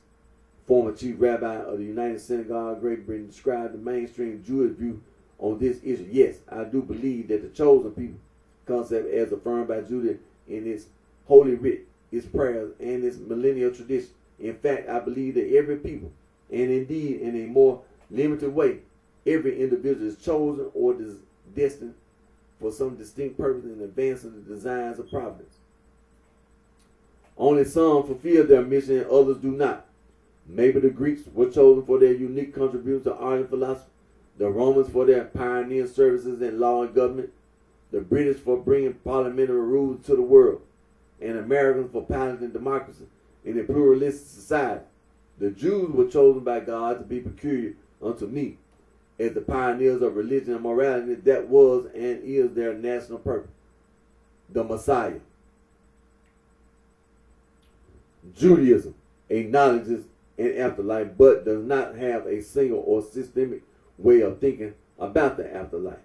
Speaker 1: former chief rabbi of the United Synagogue of Great Britain, described the mainstream Jewish view on this issue. Yes, I do believe that the chosen people concept, as affirmed by Judah in its holy writ, its prayers, and its millennial tradition. In fact, I believe that every people, and indeed in a more limited way, every individual is chosen or destined for some distinct purpose in advance of the designs of providence. Only some fulfill their mission and others do not. Maybe the Greeks were chosen for their unique contribution to art and philosophy, the Romans for their pioneer services in law and government, the British for bringing parliamentary rule to the world, and Americans for piloting democracy in a pluralistic society. The Jews were chosen by God to be peculiar unto me, as the pioneers of religion and morality. That was and is their national purpose, the Messiah. Judaism acknowledges an afterlife, but does not have a single or systemic way of thinking about the afterlife.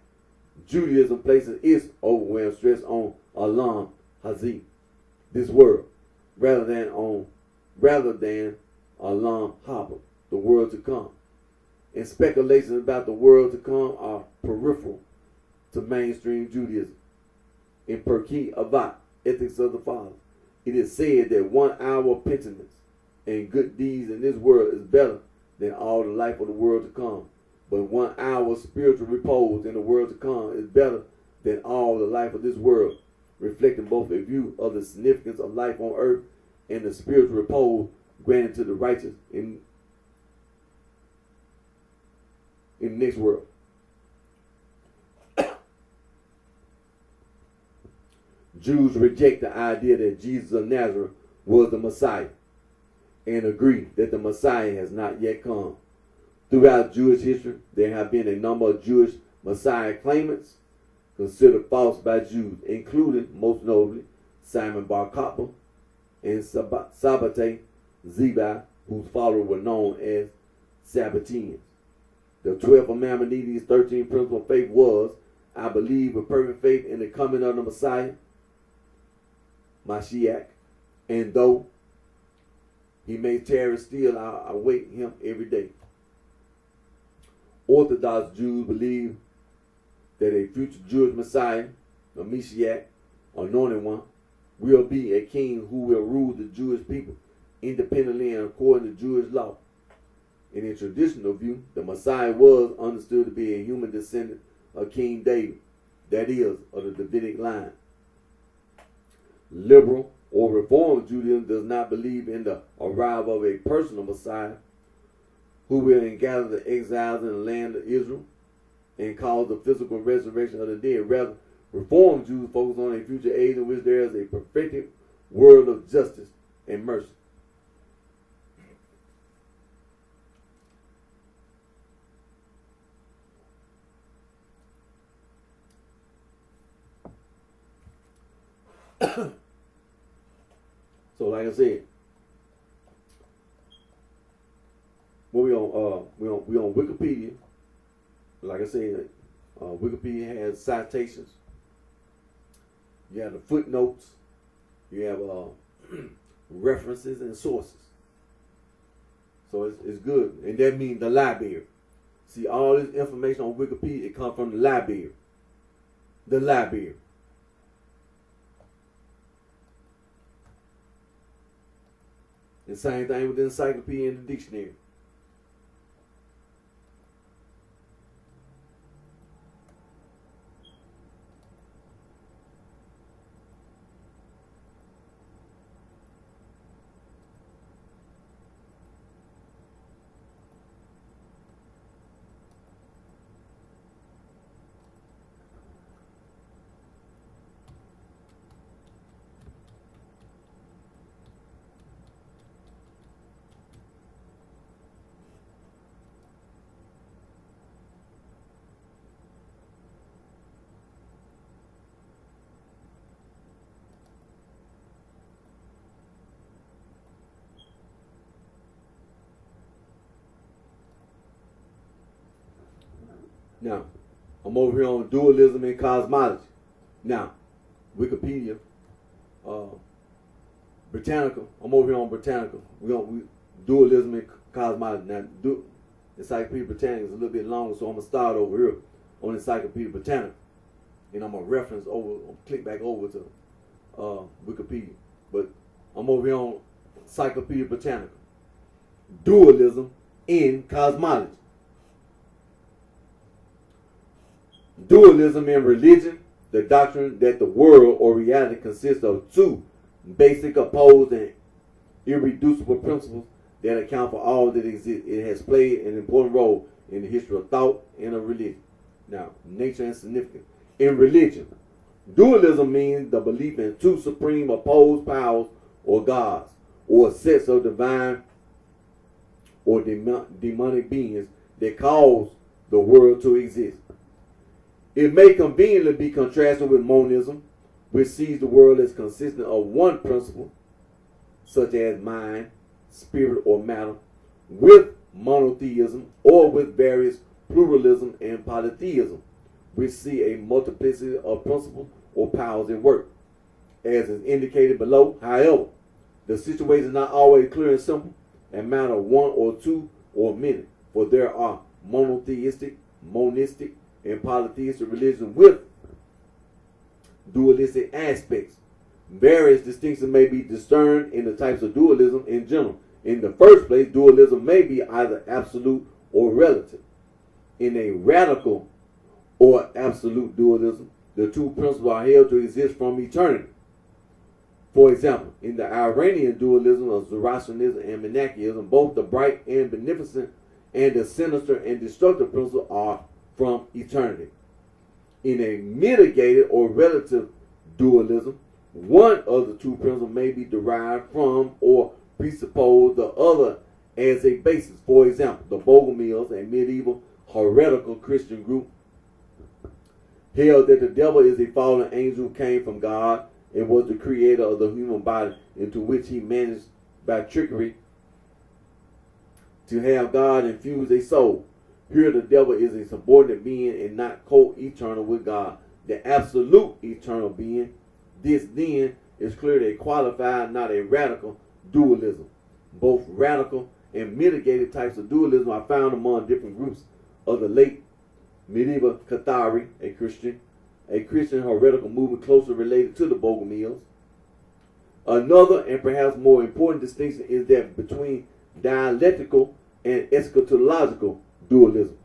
Speaker 1: Judaism places its overwhelming stress on Olam Hazeh, this world, rather than Olam Haba, the world to come. And speculations about the world to come are peripheral to mainstream Judaism. In Pirkei Avot, Ethics of the Father, it is said that 1 hour of penitence and good deeds in this world is better than all the life of the world to come. But 1 hour of spiritual repose in the world to come is better than all the life of this world, reflecting both a view of the significance of life on earth and the spiritual repose granted to the righteous in the next world. Jews reject the idea that Jesus of Nazareth was the Messiah and agree that the Messiah has not yet come. Throughout Jewish history, there have been a number of Jewish Messiah claimants considered false by Jews, including, most notably, Simon Bar Kokhba and Sabbatai Zevi, whose followers were known as Sabbateans. The 12th of Maimonides' 13th principle of faith was, I believe with perfect faith in the coming of the Messiah, Mashiach, and though he may tarry still, I await him every day. Orthodox Jews believe that a future Jewish Messiah, a Mashiach, anointed one, will be a king who will rule the Jewish people independently and according to Jewish law. In a traditional view, the Messiah was understood to be a human descendant of King David, that is, of the Davidic line. Liberal or Reformed Judaism does not believe in the arrival of a personal Messiah who will gather the exiles in the land of Israel and cause the physical resurrection of the dead. Rather, Reformed Jews focus on a future age in which there is a perfected world of justice and mercy. So, like I said, when we on Wikipedia. Like I said, Wikipedia has citations. You have the footnotes. You have references and sources. So it's good, and that means the library. See, all this information on Wikipedia, it comes from the library. The library. The same thing with the encyclopedia and the dictionary. Now, I'm over here on dualism and cosmology. Now, Wikipedia, Britannica. I'm over here on Britannica. We dualism and cosmology. Now, Encyclopedia Britannica is a little bit longer, so I'm gonna start over here on Encyclopedia Britannica, and I'm gonna reference over, click back over to Wikipedia. But I'm over here on Encyclopedia Britannica. Dualism in cosmology. Dualism in religion, the doctrine that the world or reality consists of two basic, opposed, and irreducible principles that account for all that exists. It has played an important role in the history of thought and of religion. Now, nature and significance. In religion, dualism means the belief in two supreme opposed powers or gods, or sets of divine or demonic beings that cause the world to exist. It may conveniently be contrasted with monism, which sees the world as consisting of one principle, such as mind, spirit, or matter, with monotheism, or with various pluralism and polytheism, which see a multiplicity of principles or powers at work. As is indicated below, however, the situation is not always clear and simple, and matter of one or two or many, for there are monotheistic, monistic, and polytheistic religions with dualistic aspects. Various distinctions may be discerned in the types of dualism in general. In the first place, dualism may be either absolute or relative. In a radical or absolute dualism, the two principles are held to exist from eternity. For example, in the Iranian dualism of Zoroastrianism and Manichaeism, both the bright and beneficent and the sinister and destructive principles are from eternity. In a mitigated or relative dualism, one of the two principles may be derived from or presuppose the other as a basis. For example, the Bogomils, a medieval heretical Christian group, held that the devil is a fallen angel who came from God and was the creator of the human body, into which he managed by trickery to have God infuse a soul. Here the devil is a subordinate being and not co-eternal with God, the absolute eternal being. This then is clearly a qualified, not a radical dualism. Both radical and mitigated types of dualism are found among different groups of the late medieval Cathari, a Christian heretical movement closely related to the Bogomils. Another and perhaps more important distinction is that between dialectical and eschatological dualism.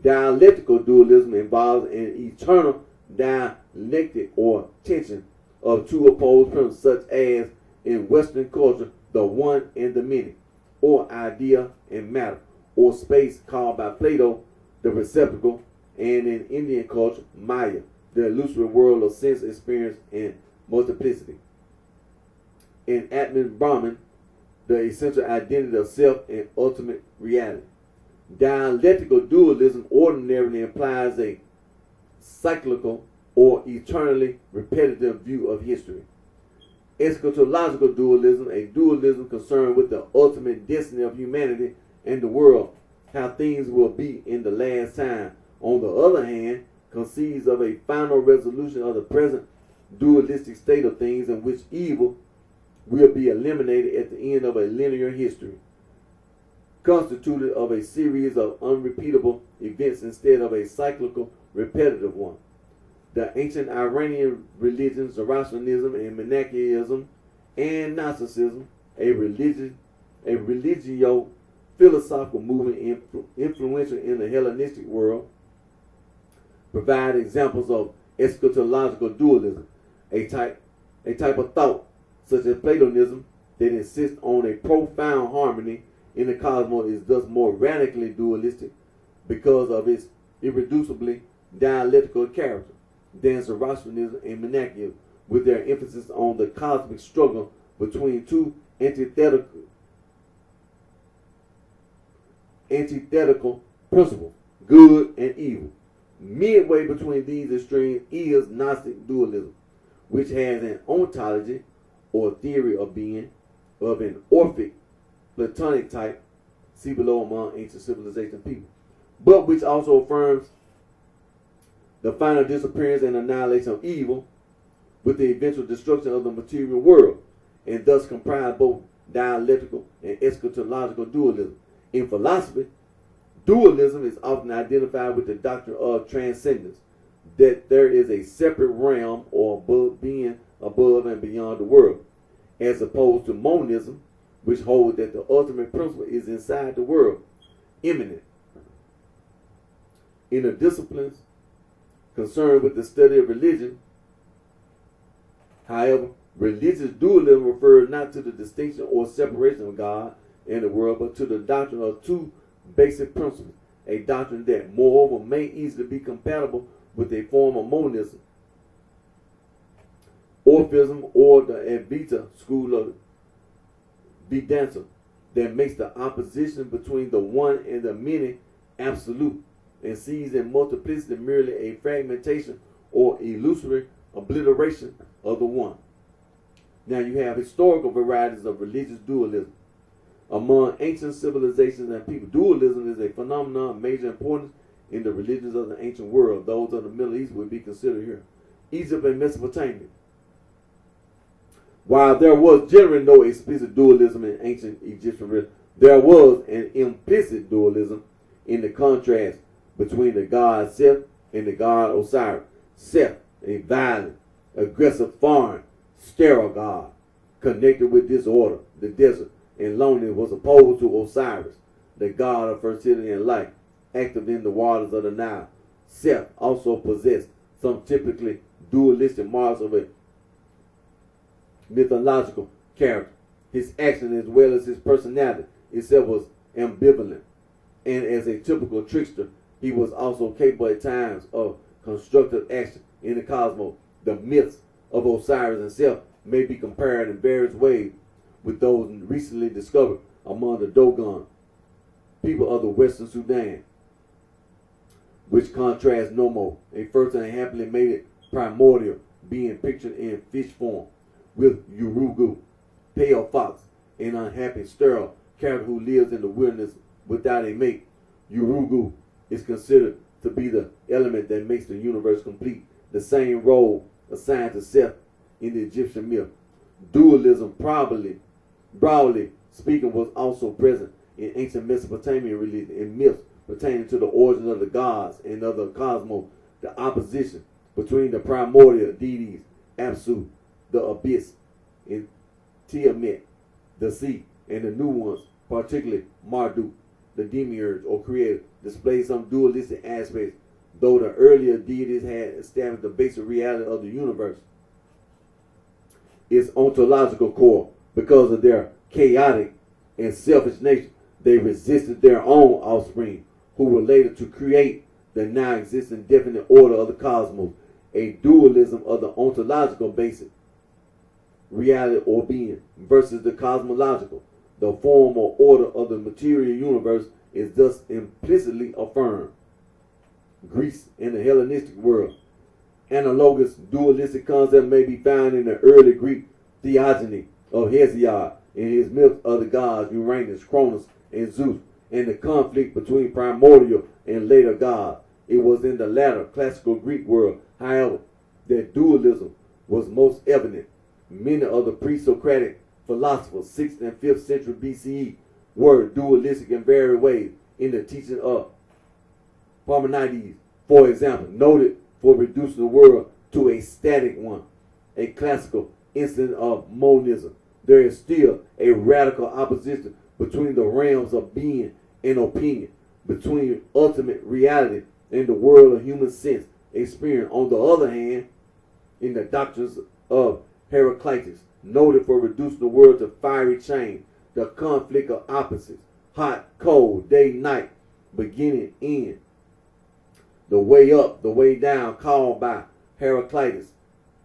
Speaker 1: Dialectical dualism involves an eternal dialectic or tension of two opposed principles, such as in Western culture, the one and the many, or idea and matter, or space called by Plato the receptacle, and in Indian culture, Maya, the illusory world of sense, experience, and multiplicity. In Atman Brahman, the essential identity of self and ultimate reality. Dialectical dualism ordinarily implies a cyclical or eternally repetitive view of history. Eschatological dualism, a dualism concerned with the ultimate destiny of humanity and the world, how things will be in the last time. On the other hand, conceives of a final resolution of the present dualistic state of things in which evil will be eliminated at the end of a linear history, constituted of a series of unrepeatable events instead of a cyclical, repetitive one. The ancient Iranian religions, Zoroastrianism and Manichaeism, and Gnosticism, a religio-philosophical movement influential in the Hellenistic world, provide examples of eschatological dualism, a type of thought, such as Platonism, that insists on a profound harmony in the cosmos, is thus more radically dualistic because of its irreducibly dialectical character than Zoroastrianism and Manichaeism, with their emphasis on the cosmic struggle between two antithetical principles, good and evil. Midway between these extremes is Gnostic dualism, which has an ontology or theory of being of an Orphic Platonic type, see below among ancient civilization people, but which also affirms the final disappearance and annihilation of evil with the eventual destruction of the material world, and thus comprise both dialectical and eschatological dualism.
Speaker 2: In philosophy, dualism is often identified with the doctrine of transcendence, that there is a separate realm or being above and beyond the world, as opposed to monism, which holds that the ultimate principle is inside the world, immanent. In the disciplines concerned with the study of religion, however, religious dualism refers not to the distinction or separation of God and the world, but to the doctrine of two basic principles, a doctrine that, moreover, may easily be compatible with a form of monism, Orphism, or the Advaita school of Vedanta, that makes the opposition between the one and the many absolute, and sees in multiplicity merely a fragmentation or illusory obliteration of the one. Now you have historical varieties of religious dualism. Among ancient civilizations and people, dualism is a phenomenon of major importance in the religions of the ancient world. Those of the Middle East would be considered here. Egypt and Mesopotamia. While there was generally no explicit dualism in ancient Egyptian religion, there was an implicit dualism in the contrast between the god Seth and the god Osiris. Seth, a violent, aggressive, foreign, sterile god, connected with disorder, the desert, and loneliness, was opposed to Osiris, the god of fertility and life, active in the waters of the Nile. Seth also possessed some typically dualistic marks of a mythological character. His action as well as his personality itself was ambivalent, and as a typical trickster, he was also capable at times of constructive action in the cosmos. The myths of Osiris himself may be compared in various ways with those recently discovered among the Dogon people of the Western Sudan, which contrasts Nomo, a first and happily mated primordial being pictured in fish form, with Urugu, pale fox, an unhappy sterile character who lives in the wilderness without a mate. Urugu is considered to be the element that makes the universe complete, the same role assigned to Seth in the Egyptian myth. Dualism, broadly speaking, was also present in ancient Mesopotamian religion and myths pertaining to the origin of the gods and of the cosmos, the opposition between the primordial deities, Apsu, the abyss, and Tiamat, the sea, and the new ones, particularly Marduk, the demiurge or creator, displayed some dualistic aspects, though the earlier deities had established the basic reality of the universe. Its ontological core, because of their chaotic and selfish nature, they resisted their own offspring, who were later to create the now existing definite order of the cosmos, a dualism of the ontological basic reality or being versus the cosmological. The form or order of the material universe is thus implicitly affirmed. Greece and the Hellenistic world. Analogous dualistic concept may be found in the early Greek theogony of Hesiod and his myths of the gods Uranus, Cronus, and Zeus, and the conflict between primordial and later gods. It was in the latter classical Greek world, however, that dualism was most evident. Many of the pre-Socratic philosophers, 6th and 5th century BCE, were dualistic in various ways in the teaching of Parmenides, for example, noted for reducing the world to a static one, a classical instance of monism. There is still a radical opposition between the realms of being and opinion, between ultimate reality and the world of human sense experience. On the other hand, in the doctrines of Heraclitus, noted for reducing the world to fiery chain, the conflict of opposites, hot, cold, day, night, beginning, end, the way up, the way down, called by Heraclitus,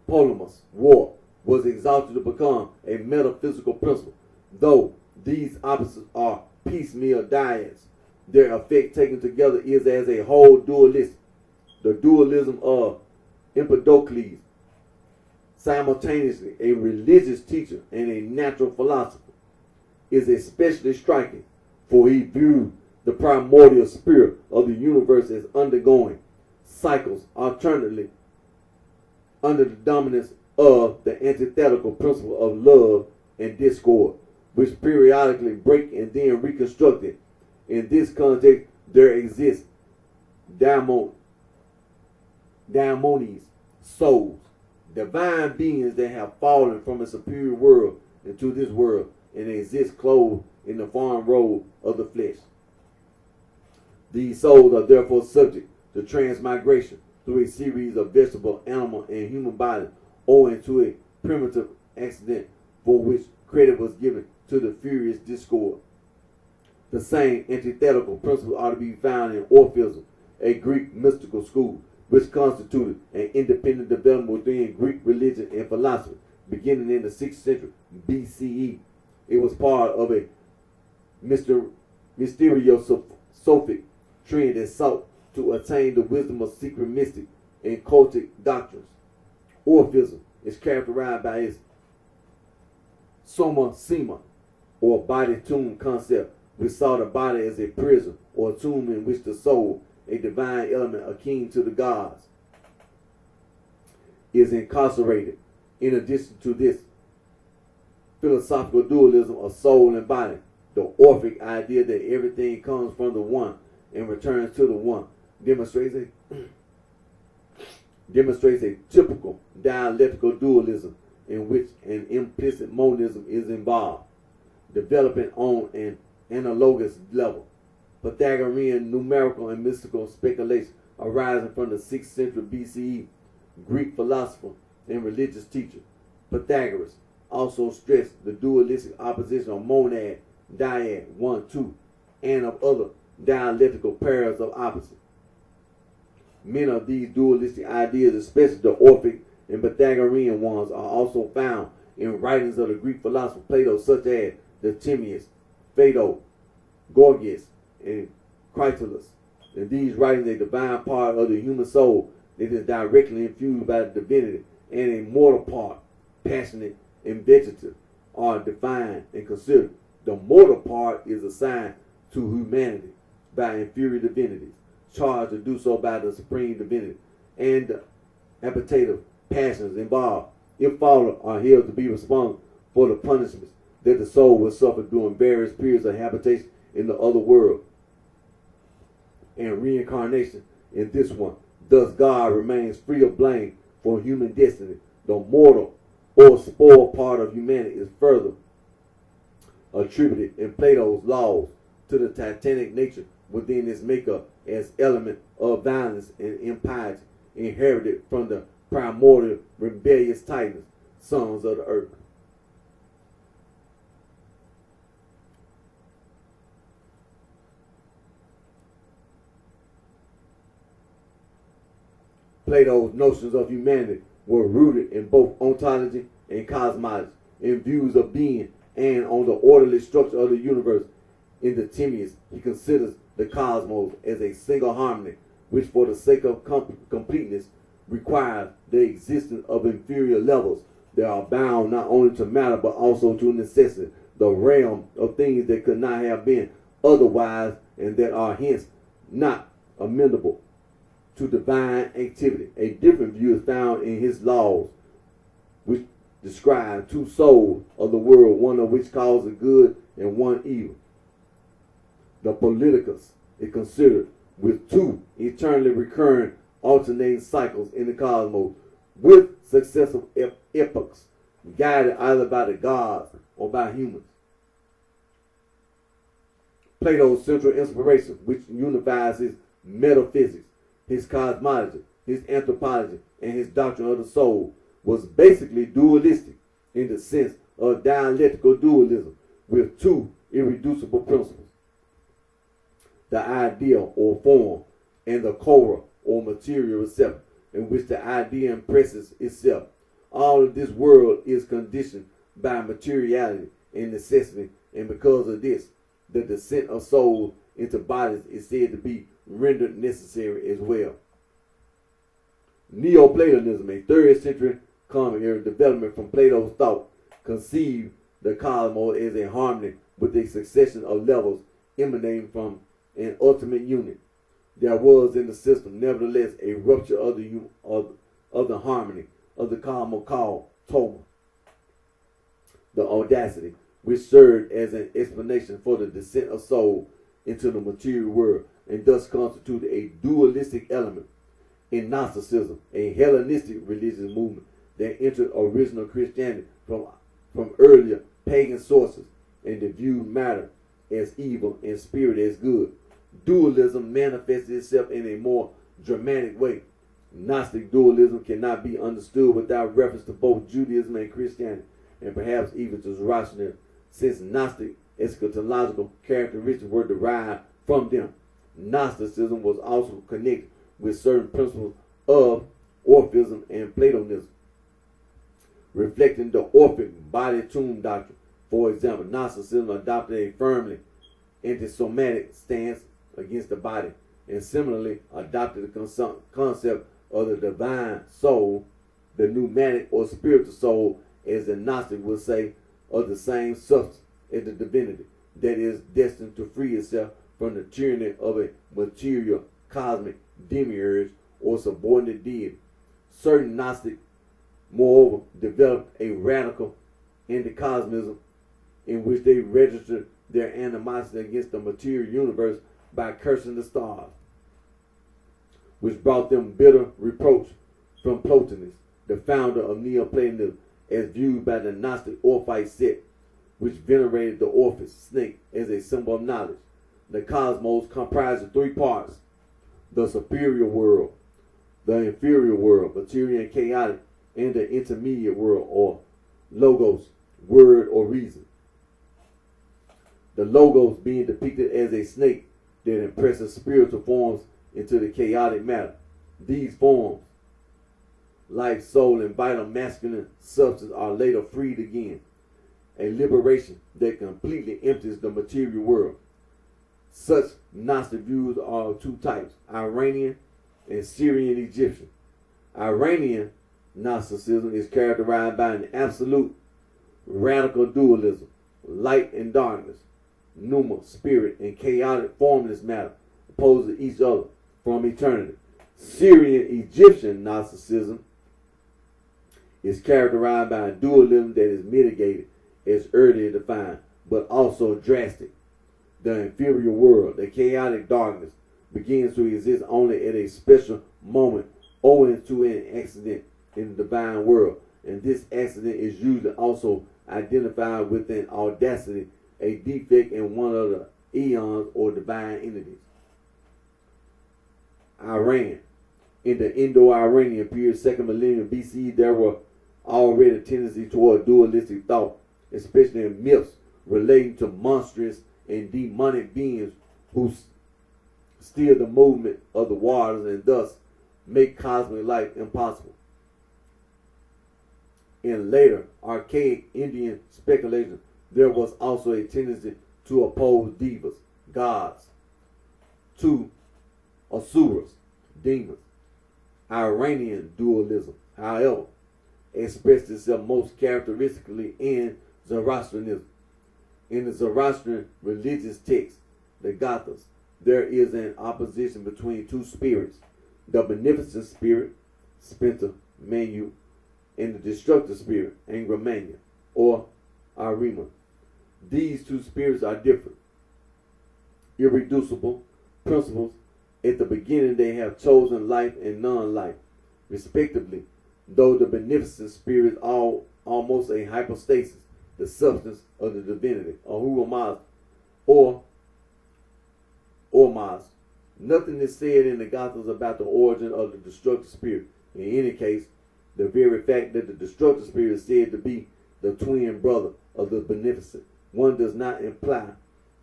Speaker 2: Polemus, war, was exalted to become a metaphysical principle. Though these opposites are piecemeal dyads, their effect taken together is as a whole dualistic. The dualism of Empedocles, simultaneously a religious teacher and a natural philosopher, is especially striking, for he viewed the primordial spirit of the universe as undergoing cycles alternately under the dominance of the antithetical principle of love and discord, which periodically break and then reconstructed In this context, there exists daimonies, souls, divine beings that have fallen from a superior world into this world and exist clothed in the form robe of the flesh. These souls are therefore subject to transmigration through a series of vegetable, animal, and human bodies owing to a primitive accident for which credit was given to the furious discord. The same antithetical principles are to be found in Orphism, a Greek mystical school, which constituted an independent development within Greek religion and philosophy, beginning in the 6th century BCE. It was part of a mysteriosophic trend that sought to attain the wisdom of secret mystic and cultic doctrines. Orphism is characterized by its soma sema, or body-tomb concept, which saw the body as a prison or tomb in which the soul, a divine element akin to the gods, is incarcerated. In addition to this philosophical dualism of soul and body, the Orphic idea that everything comes from the one and returns to the one demonstrates a typical dialectical dualism in which an implicit monism is involved, developing on an analogous level. Pythagorean numerical and mystical speculation arising from the 6th century BCE Greek philosopher and religious teacher Pythagoras also stressed the dualistic opposition of monad, dyad, 1, 2, and of other dialectical pairs of opposites. Many of these dualistic ideas, especially the Orphic and Pythagorean ones, are also found in writings of the Greek philosopher Plato, such as the Timaeus, Phaedo, Gorgias, and Critolus. In these writings, a divine part of the human soul that is directly infused by the divinity and a mortal part, passionate and vegetative, are defined and considered. The mortal part is assigned to humanity by inferior divinities, charged to do so by the supreme divinity, and the appetitive passions involved, if fallen, are held to be responsible for the punishments that the soul will suffer during various periods of habitation in the other world and reincarnation in this one. Thus God remains free of blame for human destiny. The mortal or spoiled part of humanity is further attributed in Plato's laws to the titanic nature within its makeup as element of violence and impiety inherited from the primordial rebellious titans, sons of the earth. Plato's notions of humanity were rooted in both ontology and cosmology, in views of being and on the orderly structure of the universe. In the Timaeus, he considers the cosmos as a single harmony, which for the sake of completeness requires the existence of inferior levels that are bound not only to matter but also to necessity, the realm of things that could not have been otherwise and that are hence not amenable to divine activity. A different view is found in his laws, which describe two souls of the world, one of which causes good and one evil. The Politicus is considered with two eternally recurring alternating cycles in the cosmos with successive epochs, guided either by the gods or by humans. Plato's central inspiration, which unifies his metaphysics, his cosmology, his anthropology, and his doctrine of the soul, was basically dualistic in the sense of dialectical dualism with two irreducible principles: the idea or form and the chora or material receptor, in which the idea impresses itself. All of this world is conditioned by materiality and necessity, and because of this, the descent of souls into bodies is said to be rendered necessary as well. Neoplatonism, a 3rd century common era development from Plato's thought, conceived the cosmos as a harmony with a succession of levels emanating from an ultimate unit. There was in the system, nevertheless, a rupture of the harmony of the cosmos called Toma, the audacity, which served as an explanation for the descent of soul into the material world, and thus constituted a dualistic element in Gnosticism, a Hellenistic religious movement that entered original Christianity from earlier pagan sources and that viewed matter as evil and spirit as good. Dualism manifested itself in a more dramatic way. Gnostic dualism cannot be understood without reference to both Judaism and Christianity, and perhaps even to Zoroastrianism, since Gnostic eschatological characteristics were derived from them. Gnosticism was also connected with certain principles of Orphism and Platonism, reflecting the Orphic body tomb doctrine. For example, Gnosticism adopted a firmly anti-Semitic stance against the body, and similarly adopted the concept of the divine soul, the pneumatic or spiritual soul, as the Gnostic would say, of the same substance as the divinity, that is destined to free itself from the tyranny of a material cosmic demiurge or subordinate deity. Certain Gnostics, moreover, developed a radical anti-cosmism in which they registered their animosity against the material universe by cursing the stars, which brought them bitter reproach from Plotinus, the founder of Neoplatonism, as viewed by the Gnostic Orphite sect, which venerated the Orphic snake as a symbol of knowledge. The cosmos comprised of three parts: the superior world, the inferior world, material and chaotic, and the intermediate world, or logos, word or reason. The logos being depicted as a snake that impresses spiritual forms into the chaotic matter. These forms, life, soul, and vital masculine substance, are later freed again, a liberation that completely empties the material world. Such Gnostic views are of two types: Iranian and Syrian Egyptian. Iranian Gnosticism is characterized by an absolute radical dualism, light and darkness, pneuma, spirit, and chaotic formless matter, opposed to each other from eternity. Syrian Egyptian Gnosticism is characterized by a dualism that is mitigated as earlier defined, but also drastic. The inferior world, the chaotic darkness, begins to exist only at a special moment owing to an accident in the divine world, and this accident is usually also identified with an audacity, a defect in one of the eons or divine entities. Iran. In the Indo-Iranian period, 2nd millennium BCE, there were already tendencies toward dualistic thought, especially in myths relating to monstrous and demonic beings who steer the movement of the waters and thus make cosmic life impossible. In later archaic Indian speculation, there was also a tendency to oppose devas, gods, to asuras, demons. Iranian dualism, however, expressed itself most characteristically in Zoroastrianism. In the Zoroastrian religious text, the Gathas, there is an opposition between two spirits: the beneficent spirit, Spenta Manu, and the destructive spirit, Angra Manu, or Arima. These two spirits are different, irreducible principles. At the beginning, they have chosen life and non-life, respectively, though the beneficent spirit is almost a hypostasis, the substance of the divinity, Ahura or Maz. Nothing is said in the Gospels about the origin of the destructive spirit. In any case, the very fact that the destructive spirit is said to be the twin brother of the beneficent one does not imply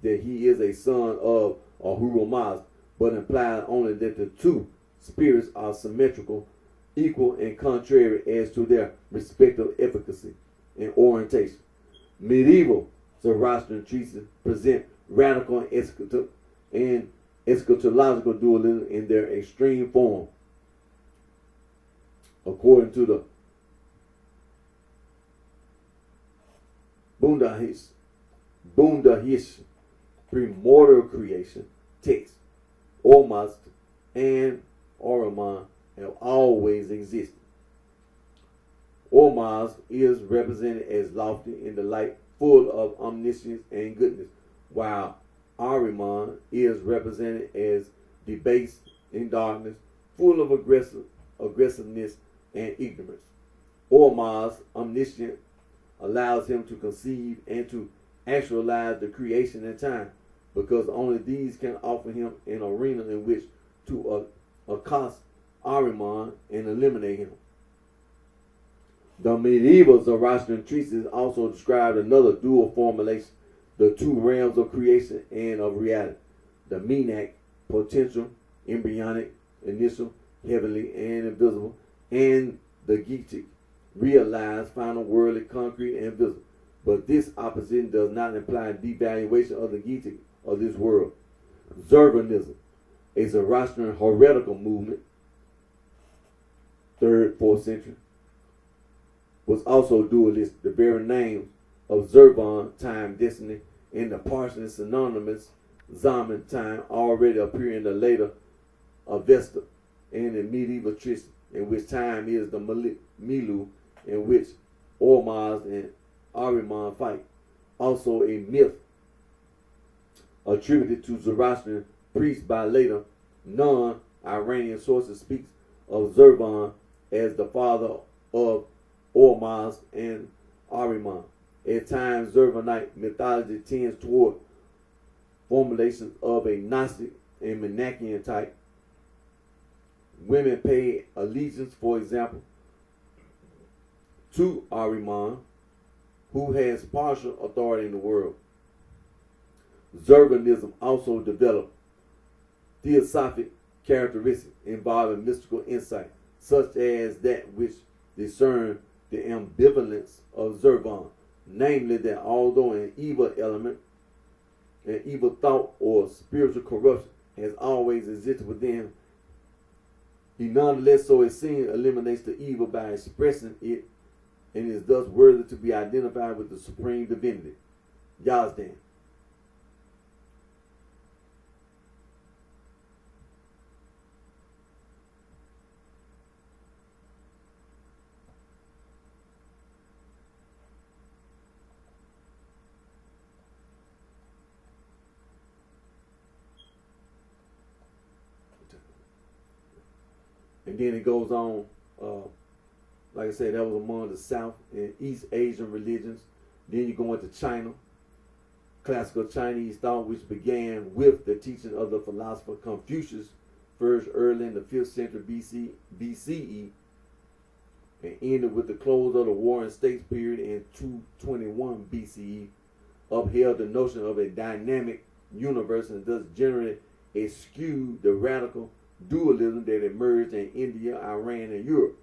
Speaker 2: that he is a son of Ahura Maz, but implies only that the two spirits are symmetrical, equal, and contrary as to their respective efficacy and orientation. Medieval Zoroastrian treatises present radical and eschatological dualism in their extreme form. According to the Bundahish primordial creation text, Ormuzd and Orman have always existed. Ormuzd is represented as lofty in the light, full of omniscience and goodness, while
Speaker 1: Ahriman is represented as debased in darkness, full of aggressiveness and ignorance. Ormuzd, omniscient, allows him to conceive and to actualize the creation in time, because only these can offer him an arena in which to accost Ahriman and eliminate him. The medieval Zoroastrian treatise also described another dual formulation, the two realms of creation and of reality. The Menak, potential, embryonic, initial, heavenly, and invisible, and the Getic, realized, final, worldly, concrete, and visible. But this opposition does not imply devaluation of the Getic of this world. Zoroastrianism, a Zoroastrian heretical movement, 3rd, 4th century, was also dualistic. The very names of Zervan, time, destiny, and the partially synonymous Zaman, time, already appear in the later Avesta and in medieval Tristan, in which time is the Milu, in which Ormuzd and Ahriman fight. Also a myth attributed to Zoroastrian priests by later non-Iranian sources speaks of Zervan as the father of Ormuzd and Ahriman. At times, Zervanite mythology tends toward formulations of a Gnostic and Menachian type. Women pay allegiance, for example, to Ahriman, who has partial authority in the world. Zervanism also developed theosophic characteristics involving mystical insight, such as that which discern the ambivalence of Zervan, namely that although an evil element, an evil thought, or spiritual corruption has always existed within him, he nonetheless, so it seems, eliminates the evil by expressing it, and is thus worthy to be identified with the supreme divinity, Yazdan. And then it goes on, like I said, that was among the South and East Asian religions. Then you go into China, classical Chinese thought, which began with the teaching of the philosopher Confucius, first early in the 5th century BCE, and ended with the close of the Warring States period in 221 BCE, upheld the notion of a dynamic universe and thus generally eschewed the radical dualism that emerged in India, Iran, and Europe.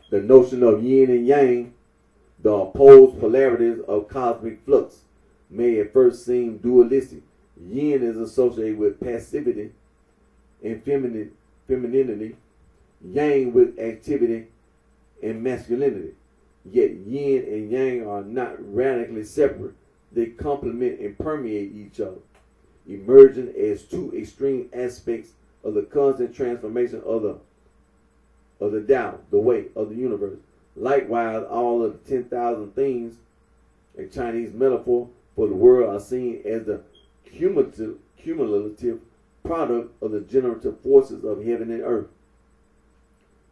Speaker 1: The notion of yin and yang, the opposed polarities of cosmic flux, may at first seem dualistic. Yin is associated with passivity and femininity, yang with activity and masculinity. Yet yin and yang are not radically separate. They complement and permeate each other, emerging as two extreme aspects of the constant transformation of the Tao, the way of the universe. Likewise, all of the 10,000 things, a Chinese metaphor for the world, are seen as the cumulative product of the generative forces of heaven and earth.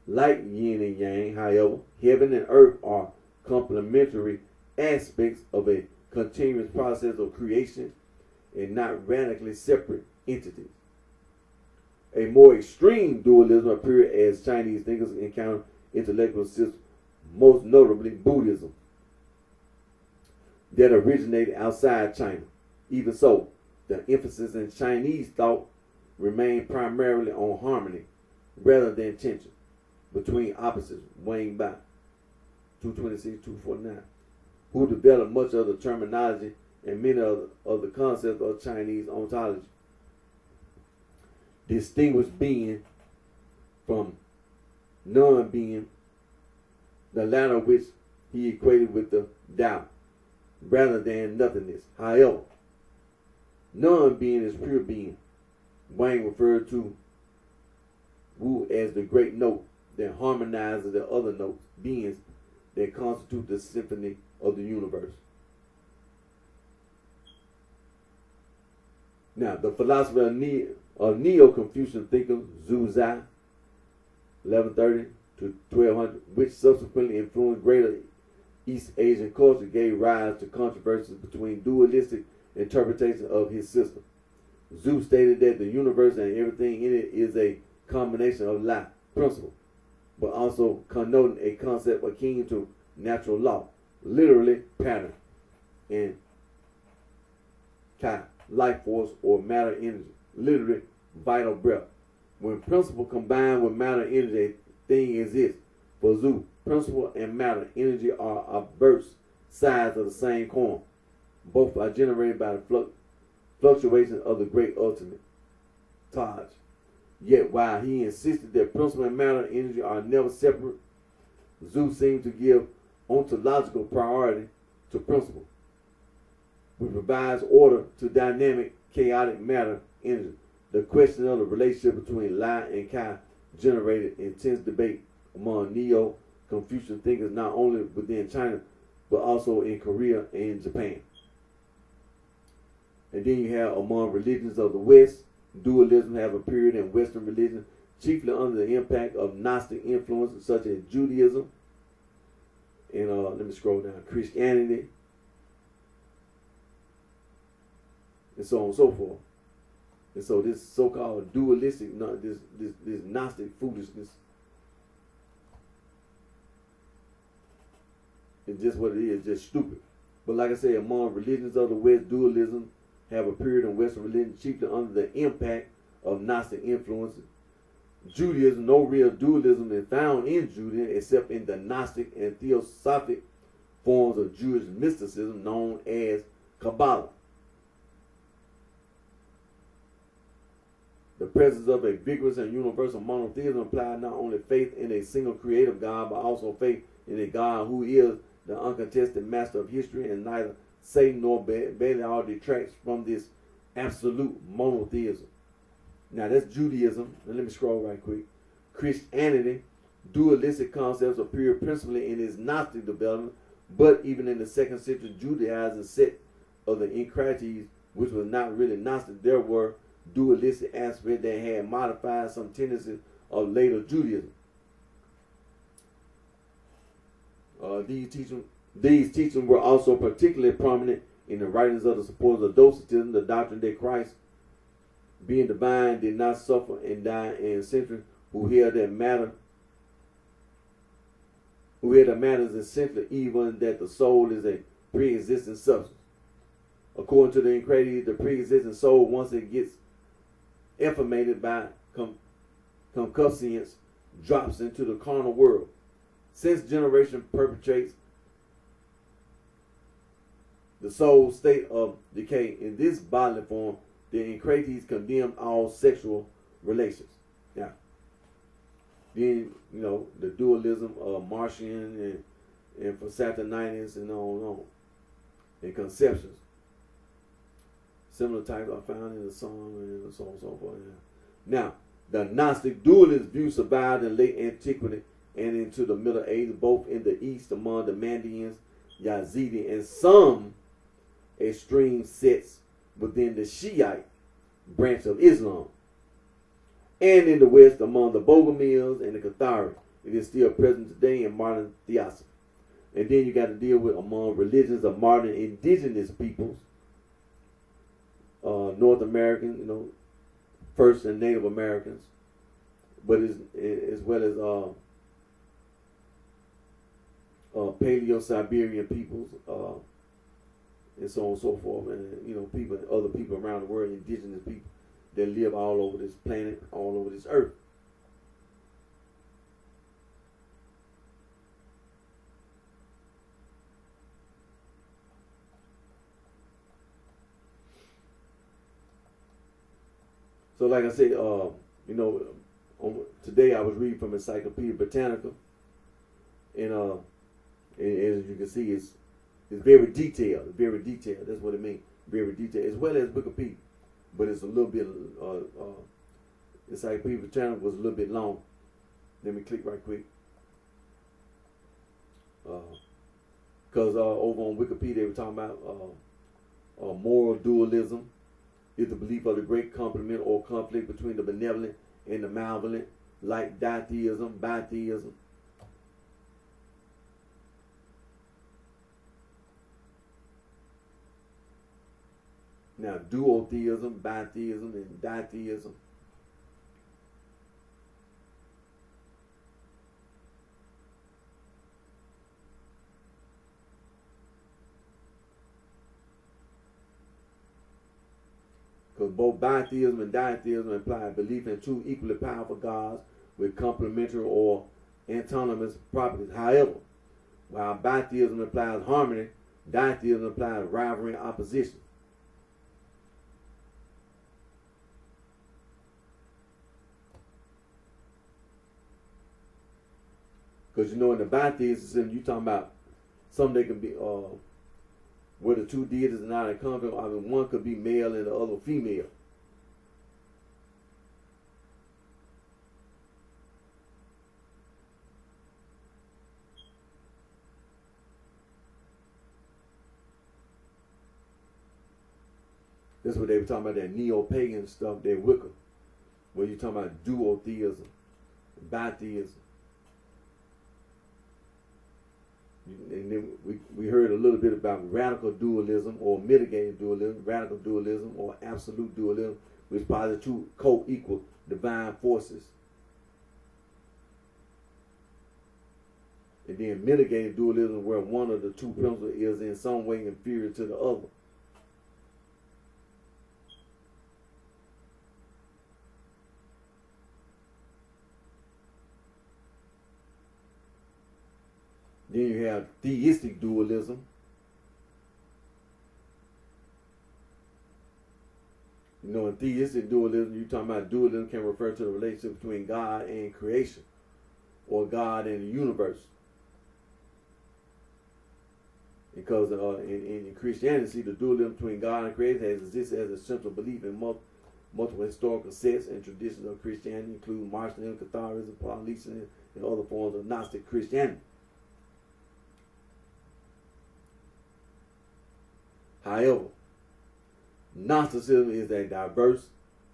Speaker 1: Like yin and yang, however, heaven and earth are complementary aspects of a continuous process of creation and not radically separate entities. A more extreme dualism appeared as Chinese thinkers encountered intellectual systems, most notably Buddhism, that originated outside China. Even so, the emphasis in Chinese thought remained primarily on harmony rather than tension between opposites. Wang Bai, 226-249, who developed much of the terminology and many of the concepts of Chinese ontology, distinguished being from non-being, the latter which he equated with the Tao, rather than nothingness. However, non-being is pure being. Wang referred to Wu as the great note that harmonizes the other notes, beings that constitute the symphony of the universe.
Speaker 2: Now, the philosopher of Neo-Confucian thinker Zhu Zai, 1130 to 1200, which subsequently influenced greater East Asian culture, gave rise to controversies between dualistic interpretations of his system. Zhu stated that the universe and everything in it is a combination of life principle, but also connoting a concept akin to natural law, literally pattern, and Kai, life force or matter energy, literally vital breath. When principle combined with matter energy, a thing exists. For Zhu, principle and matter energy are obverse sides of the same coin. Both are generated by the fluctuation of the great ultimate, Taj. Yet while he insisted that principle and matter energy are never separate, Zhu seemed to give ontological priority to principle, which provides order to dynamic, chaotic matter energy. The question of the relationship between Lai and Kai generated intense debate among Neo-Confucian thinkers not only within China, but also in Korea and Japan. And then you have among religions of the West, dualism have appeared in Western religion, chiefly under the impact of Gnostic influences such as Judaism, and let me scroll down, Christianity, and so on and so forth. And so this so-called dualistic, this Gnostic foolishness is just what it is, just stupid. But like I say, among religions of the West, dualism have appeared in Western religion, chiefly under the impact of Gnostic influences. Judaism, no real dualism is found in Judaism except in the Gnostic and theosophic forms of Jewish mysticism known as Kabbalah. The presence of a vigorous and universal monotheism implies not only faith in a single creative God, but also faith in a God who is the uncontested master of history, and neither Satan nor Belial detracts from this absolute monotheism. Now that's Judaism. Now let me scroll right quick. Christianity, dualistic concepts appear principally in its Gnostic development, but even in the 2nd century Judaizing sect of the Encrates, which was not really Gnostic, there were dualistic aspects that had modified some tendencies of later Judaism. These teachings were also particularly prominent in the writings of the supporters of Docetism, the doctrine that Christ, being divine, did not suffer and die in centuries, who held that matter is essentially evil, and that the soul is a pre-existing substance. According to the Encrates, the pre-existing soul, once it gets informated by concupiscence, drops into the carnal world. Since generation perpetuates the soul's state of decay in this bodily form, the Encrates condemned all sexual relations. Now, then, the dualism of Martian and for Saturninus and on and on, and conceptions. Similar types are found in the song and so on and so forth. Now, the Gnostic dualist view survived in late antiquity and into the Middle Ages, both in the East among the Mandeans, Yazidi, and some extreme sects within the Shiite branch of Islam, and in the West among the Bogomils and the Cathari. It is still present today in modern theosophy. And then you got to deal with among religions of modern indigenous peoples, North American, first and Native Americans, but as well as Paleo-Siberian peoples, and so on and so forth, and other people around the world, indigenous people that live all over this planet, all over this earth. So, like I said, today I was reading from Encyclopedia Britannica, and as you can see, it's very detailed. Very detailed. That's what it means. Very detailed, as well as Wikipedia, but it's a little bit. Encyclopedia Britannica was a little bit long. Let me click right quick, because over on Wikipedia they were talking about moral dualism,
Speaker 1: is the belief of the great complement or conflict between the benevolent and the malevolent, like ditheism, bitheism. Now, duotheism, bitheism, and ditheism. Because both bitheism and ditheism imply belief in two equally powerful gods with complementary or antinomous properties. However, while bitheism implies harmony, ditheism implies rivalry and opposition. Because in the bitheism, you talking about some they can be where the two deities are not in conflict. I mean, one could be male and the other female. That's what they were talking about, that neo-pagan stuff, that Wicca, where you talking about duotheism, bitheism. And then we heard a little bit about radical dualism or mitigated dualism, radical dualism or absolute dualism, which posits two co-equal divine forces. And then mitigated dualism, where one of the two principles is in some way inferior to the other. Then you have theistic dualism. In theistic dualism, you're talking about dualism can refer to the relationship between God and creation, or God and the universe. Because in Christianity, the dualism between God and creation exists as a central belief in multiple historical sets and traditions of Christianity, including Marcionism, Catholicism, Polytheism, and other forms of Gnostic Christianity. However, Gnosticism is a diverse,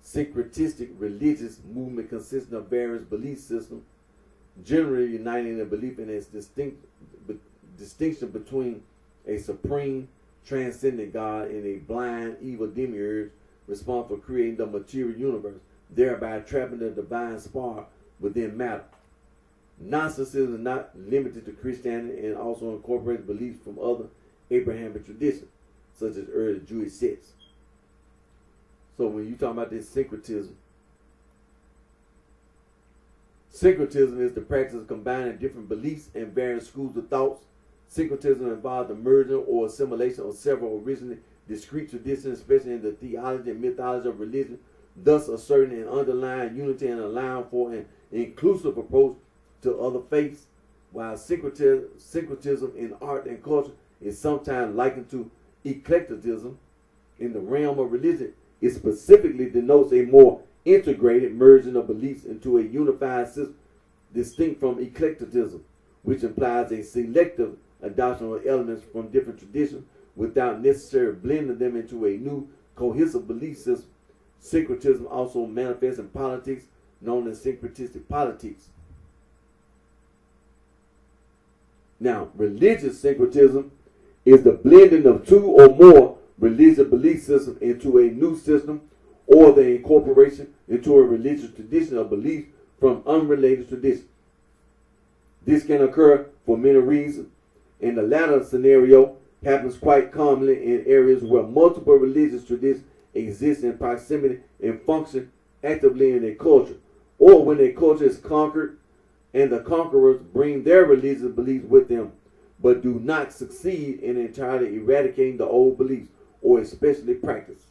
Speaker 1: syncretistic religious movement consisting of various belief systems, generally uniting in a belief in its distinction between a supreme, transcendent God and a blind, evil demiurge responsible for creating the material universe, thereby trapping the divine spark within matter. Gnosticism is not limited to Christianity and also incorporates beliefs from other Abrahamic traditions, such as early Jewish sects. So when you talk about this syncretism is the practice of combining different beliefs and various schools of thoughts. Syncretism involves the merger or assimilation of several originally discrete traditions, especially in the theology and mythology of religion, thus asserting an underlying unity and allowing for an inclusive approach to other faiths, while syncretism in art and culture is sometimes likened to eclecticism in the realm of religion. It specifically denotes a more integrated merging of beliefs into a unified system, distinct from eclecticism, which implies a selective adoption of elements from different traditions without necessarily blending them into a new cohesive belief system. Syncretism also manifests in politics, known as syncretistic politics. Now, religious syncretism is the blending of two or more religious belief systems into a new system, or the incorporation into a religious tradition of belief from unrelated traditions. This can occur for many reasons. In the latter scenario, happens quite commonly in areas where multiple religious traditions exist in proximity and function actively in a culture, or when a culture is conquered and the conquerors bring their religious beliefs with them, but do not succeed in entirely eradicating the old beliefs or especially practice.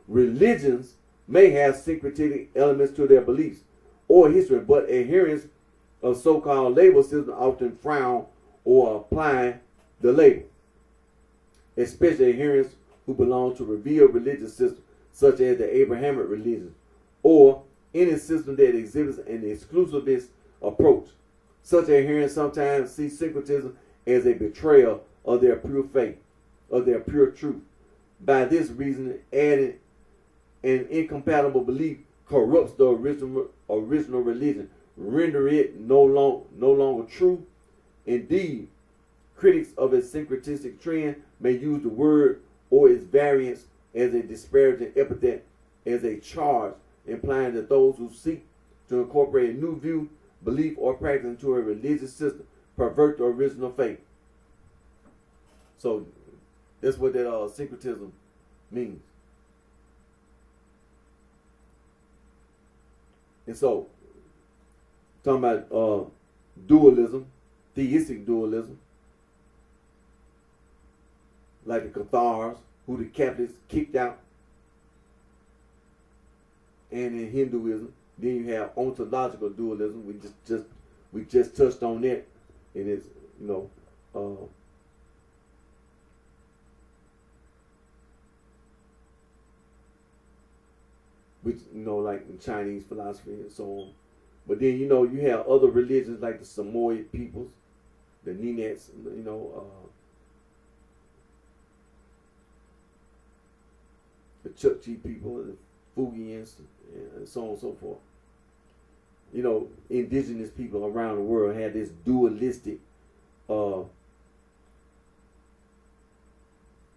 Speaker 1: Religions may have syncretic elements to their beliefs or history, but adherents of so-called label systems often frown or apply the label, especially adherents who belong to revealed religious systems such as the Abrahamic religion, or any system that exhibits an exclusivist approach. Such adherents sometimes see syncretism as a betrayal of their pure faith, of their pure truth. By this reason, adding
Speaker 2: An incompatible belief corrupts the original religion, render it no longer true. Indeed, critics of a syncretistic trend may use the word or its variants as a disparaging epithet, as a charge, implying that those who seek to incorporate a new view, belief, or practice into a religious system pervert the original faith. So that's what that syncretism means. And so, talking about dualism, theistic dualism, like the Cathars, who the Catholics kicked out, and in Hinduism, then you have ontological dualism. We just touched on that, and it's which like in Chinese philosophy and so on. But then you have other religions like the Samoyed peoples, the Nenets, the Chukchi people, the Fujians, and so on and so forth. Indigenous people around the world had this dualistic point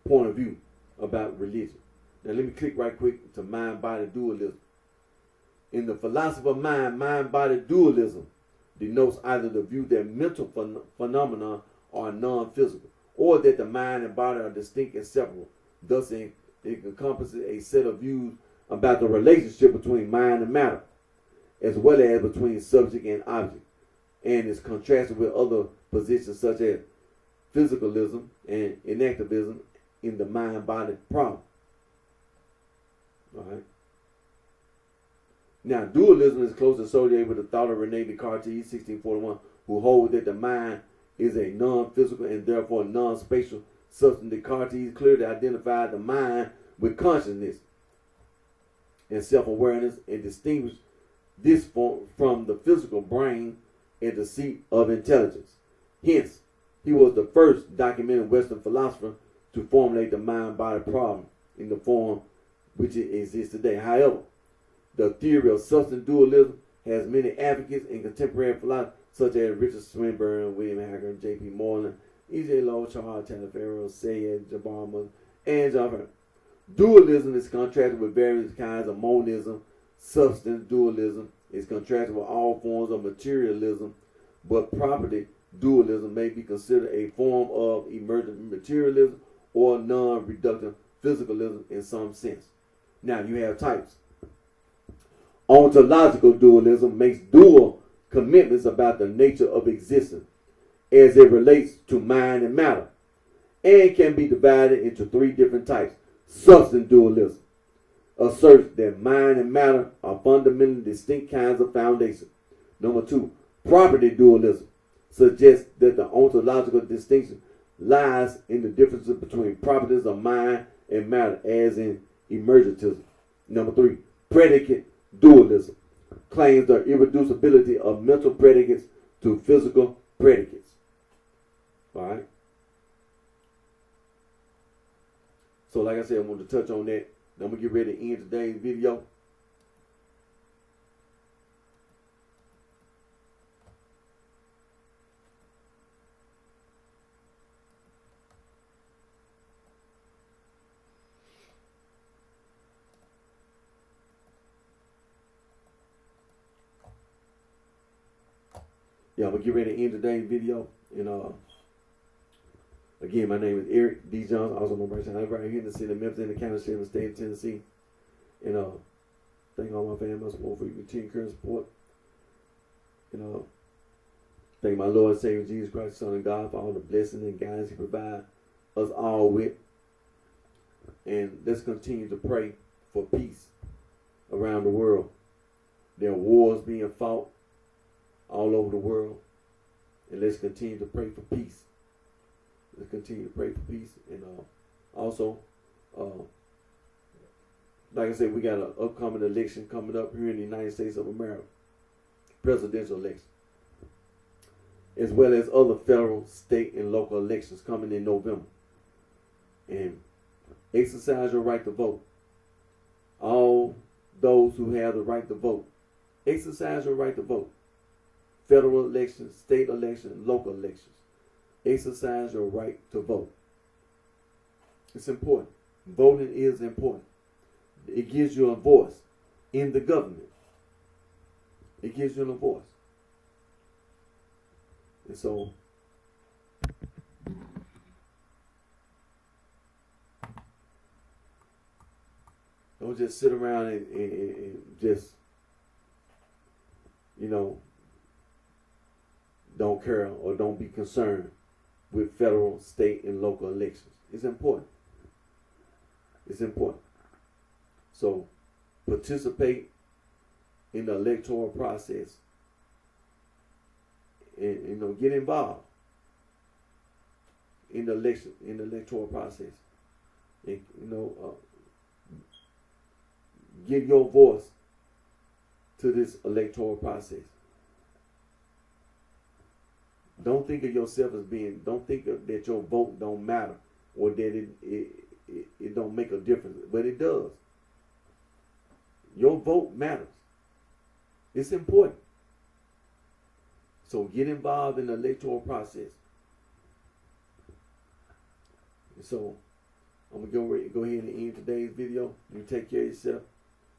Speaker 2: of view about religion. Now let me click right quick to mind-body dualism. In the philosophy of mind-body dualism denotes either the view that mental phenomena are non-physical, or that the mind and body are distinct and separable. Thus, it encompasses a set of views about the relationship between mind and matter, as well as between subject and object, and is contrasted with other positions such as physicalism and inactivism in the mind-body problem. All right. Now, dualism is closely associated with the thought of Rene Descartes, 1641, who holds that the mind is a non-physical and therefore non-spatial substance. Descartes clearly identified the mind with consciousness and self-awareness and distinguished this from the physical brain as the seat of intelligence. Hence, he was the first documented Western philosopher to formulate the mind-body problem in the form which it exists today. However, the theory of substance dualism has many advocates in contemporary philosophy, such as Richard Swinburne, William Haggard, J.P. Moreland, E.J. Lowe, Charles Tagliaferro, Sayed Jabbar, and John Fern. Dualism is contrasted with various kinds of monism. Substance dualism is contrasted with all forms of materialism, but property dualism may be considered a form of emergent materialism or non-reductive physicalism in some sense. Now, you have types. Ontological dualism makes dual commitments about the nature of existence as it relates to mind and matter, and can be divided into three different types. Substance dualism asserts that mind and matter are fundamentally distinct kinds of foundation. Number two, property dualism suggests that the ontological distinction lies in the differences between properties of mind and matter, as in emergentism. Number three, predicate dualism claims the irreducibility of mental predicates to physical predicates. All right. So like I said, I wanted to touch on that. Now I'm going to get ready to end today's video. Yeah, I'm going to get ready to end today's video. And again, my name is Eric D. Jones, also known as BrightShine. I'm right here in the city of Memphis, in the county seat of the state of Tennessee. And thank all my family support for your continued current support. And thank my Lord and Savior Jesus Christ, Son of God, for all the blessings and guidance He provides us all with. And let's continue to pray for peace around the world. There are wars being fought all over the world. And let's continue to pray for peace. Let's continue to pray for peace. And also, like I said, we got an upcoming election coming up here in the United States of America. Presidential election. As well as other federal, state, and local elections coming in November. And exercise your right to vote.
Speaker 1: all those who have the right to vote. Exercise your right to vote. Federal elections, state elections, local elections. Exercise your right to vote. It's important. Voting is important. It gives you a voice in the government. It gives you a voice. And so, don't just sit around and just, don't care or don't be concerned with federal, state, and local elections. It's important. It's important. So, participate in the electoral process and get involved in the electoral process. And, give your voice to this electoral process. Don't think of yourself as don't think that your vote don't matter or that it don't make a difference, but it does. Your vote matters. It's important. So get involved in the electoral process. And so I'm going to go ahead and end today's video. You take care of yourself.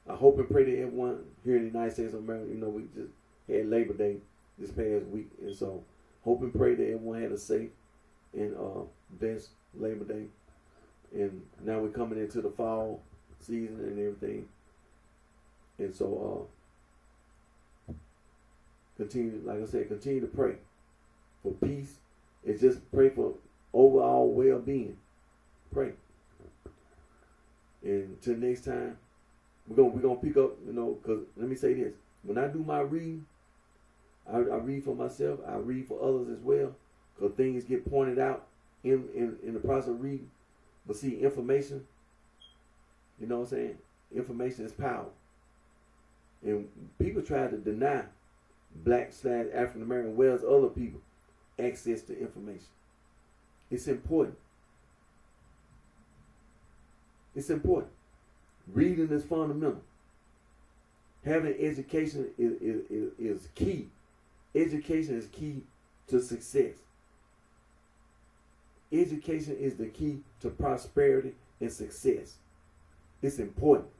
Speaker 1: I hope and pray that everyone here in the United States of America, we just had Labor Day this past week. And so hope and pray that everyone had a safe and best Labor Day. And now we're coming into the fall season and everything. And so continue to pray for peace and just pray for overall well-being. Pray. And until next time, we're gonna pick up, because let me say this. When I do my reading, I read for myself, I read for others as well, because things get pointed out in the process of reading. But see, information, information is power. And people try to deny Black/African American, well as other people, access to information. It's important. It's important. Reading is fundamental. Having education is key. Education is key to success. Education is the key to prosperity and success. It's important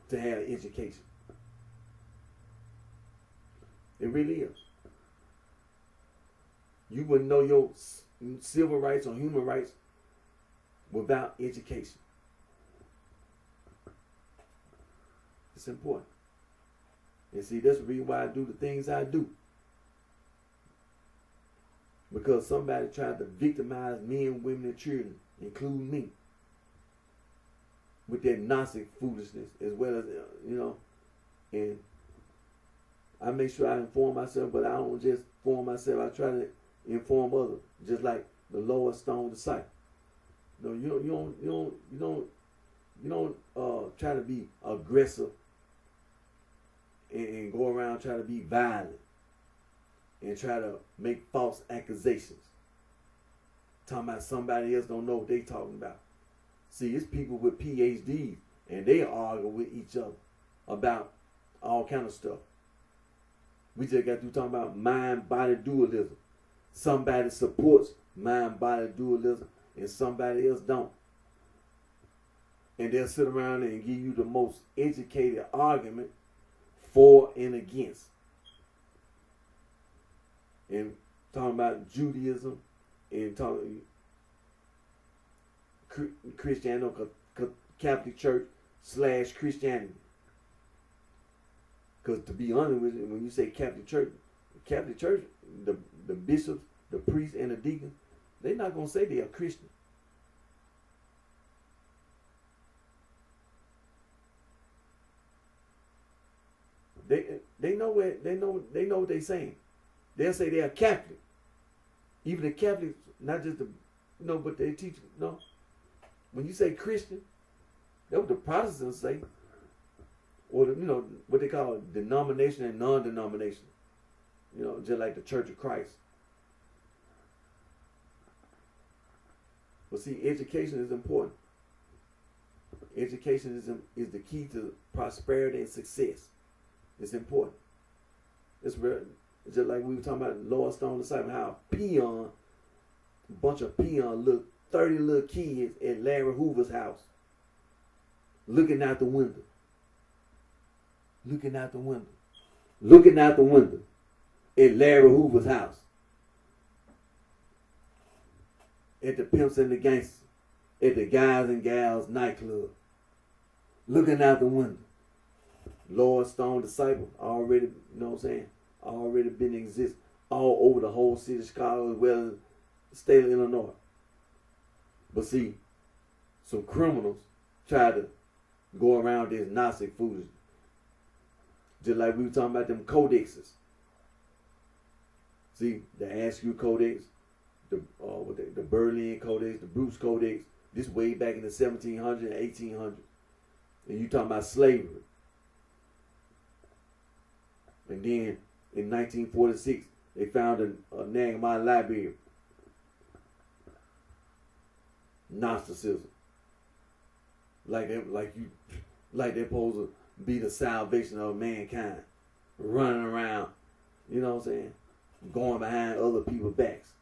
Speaker 1: to have education. It really is. You wouldn't know your civil rights or human rights without education. It's important. And see, that's the reason why I do the things I do. Because somebody tried to victimize men, women, and children, including me, with that Gnostic foolishness, as well as, and I make sure I inform myself, but I don't just inform myself, I try to inform others, just like the Lower Stone disciple. You don't try to be aggressive and go around trying to be violent and try to make false accusations. Talking about somebody else don't know what they talking about. See, it's people with PhDs and they argue with each other about all kind of stuff. We just got through talking about mind-body dualism. Somebody supports mind-body dualism and somebody else don't. And they'll sit around and give you the most educated argument for and against. And talking about Judaism and talking Christianity, Catholic Church / Christianity. Because to be honest with you, when you say Catholic Church, the bishops, the priests, and the deacons, they're not going to say they are Christian. They know what they're saying. They'll say they are Catholic. Even the Catholics, not just but they teach. No, when you say Christian, that's what the Protestants say, or what they call denomination and non-denomination. Just like the Church of Christ. But see, education is important. education is the key to prosperity and success. It's important. It's real. It's just like we were talking about Lord Stone disciple, how a bunch of 30 little kids at Larry Hoover's house, looking out the window. Looking out the window. Looking out the window at Larry Hoover's house. At the Pimps and the Gangsters. At the Guys and Gals nightclub. Looking out the window. Lord Stone disciple already, you know what I'm saying? Already been in exist all over the whole city of Chicago as well as the state of Illinois. But see, some criminals try to go around this Gnostic foolishness. Just like we were talking about them codexes. See, the Askew Codex, the Berlin Codex, the Bruce Codex, this way back in the 1700s and 1800s. And you talking about slavery. And then in 1946, they found a Nagamon library. Gnosticism. Like they're supposed to be the salvation of mankind. Running around, you know what I'm saying? Going behind other people's backs.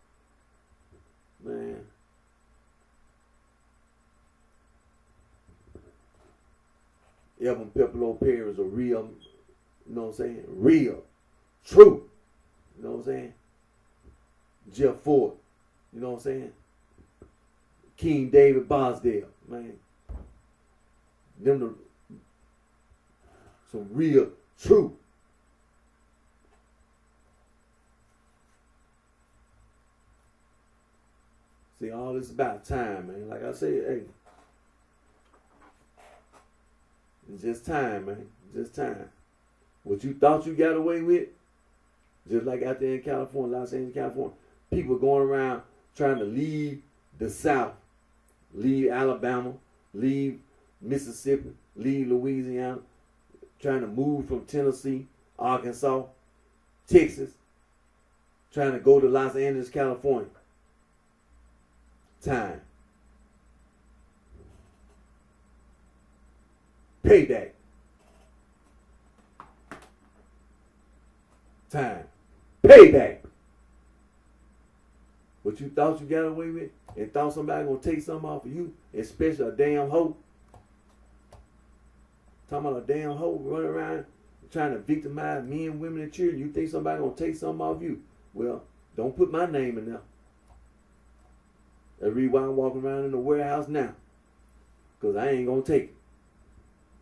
Speaker 1: Man. Evan Pepperlo Perry is a real, you know what I'm saying? Real. True. You know what I'm saying? Jeff Ford. You know what I'm saying? King David Bosdale. Man. Some real true. See, all this about time, man. Like I said, hey. It's just time, man. Just time. What you thought you got away with, just like out there in California, Los Angeles, California, people going around trying to leave the South, leave Alabama, leave Mississippi, leave Louisiana, trying to move from Tennessee, Arkansas, Texas, trying to go to Los Angeles, California. Time. Payback. Time. Payback. What you thought you got away with and thought somebody gonna take something off of you, especially a damn hoe. Talking about a damn hoe running around trying to victimize men, women, and children. You think somebody gonna take something off you? Well, don't put my name in there. That's the reason why I'm walking around in the warehouse now. Because I ain't gonna take it.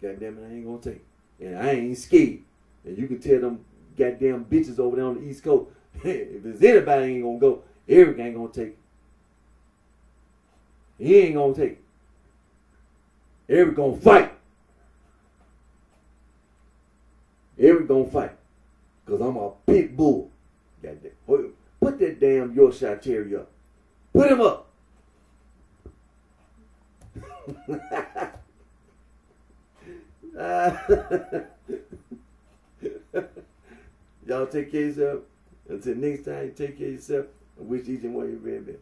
Speaker 1: Goddamn it, I ain't gonna take it. And I ain't scared. And you can tell them goddamn bitches over there on the East Coast, if there's anybody ain't gonna go, Eric ain't gonna take it. He ain't gonna take it. Eric gonna fight. Eric gonna fight. Because I'm a pit bull. Goddamn. Put that damn Yorkshire Terrier up. Put him up. Y'all take care of yourself. Until next time, take care of yourself. I wish each and one of you very best.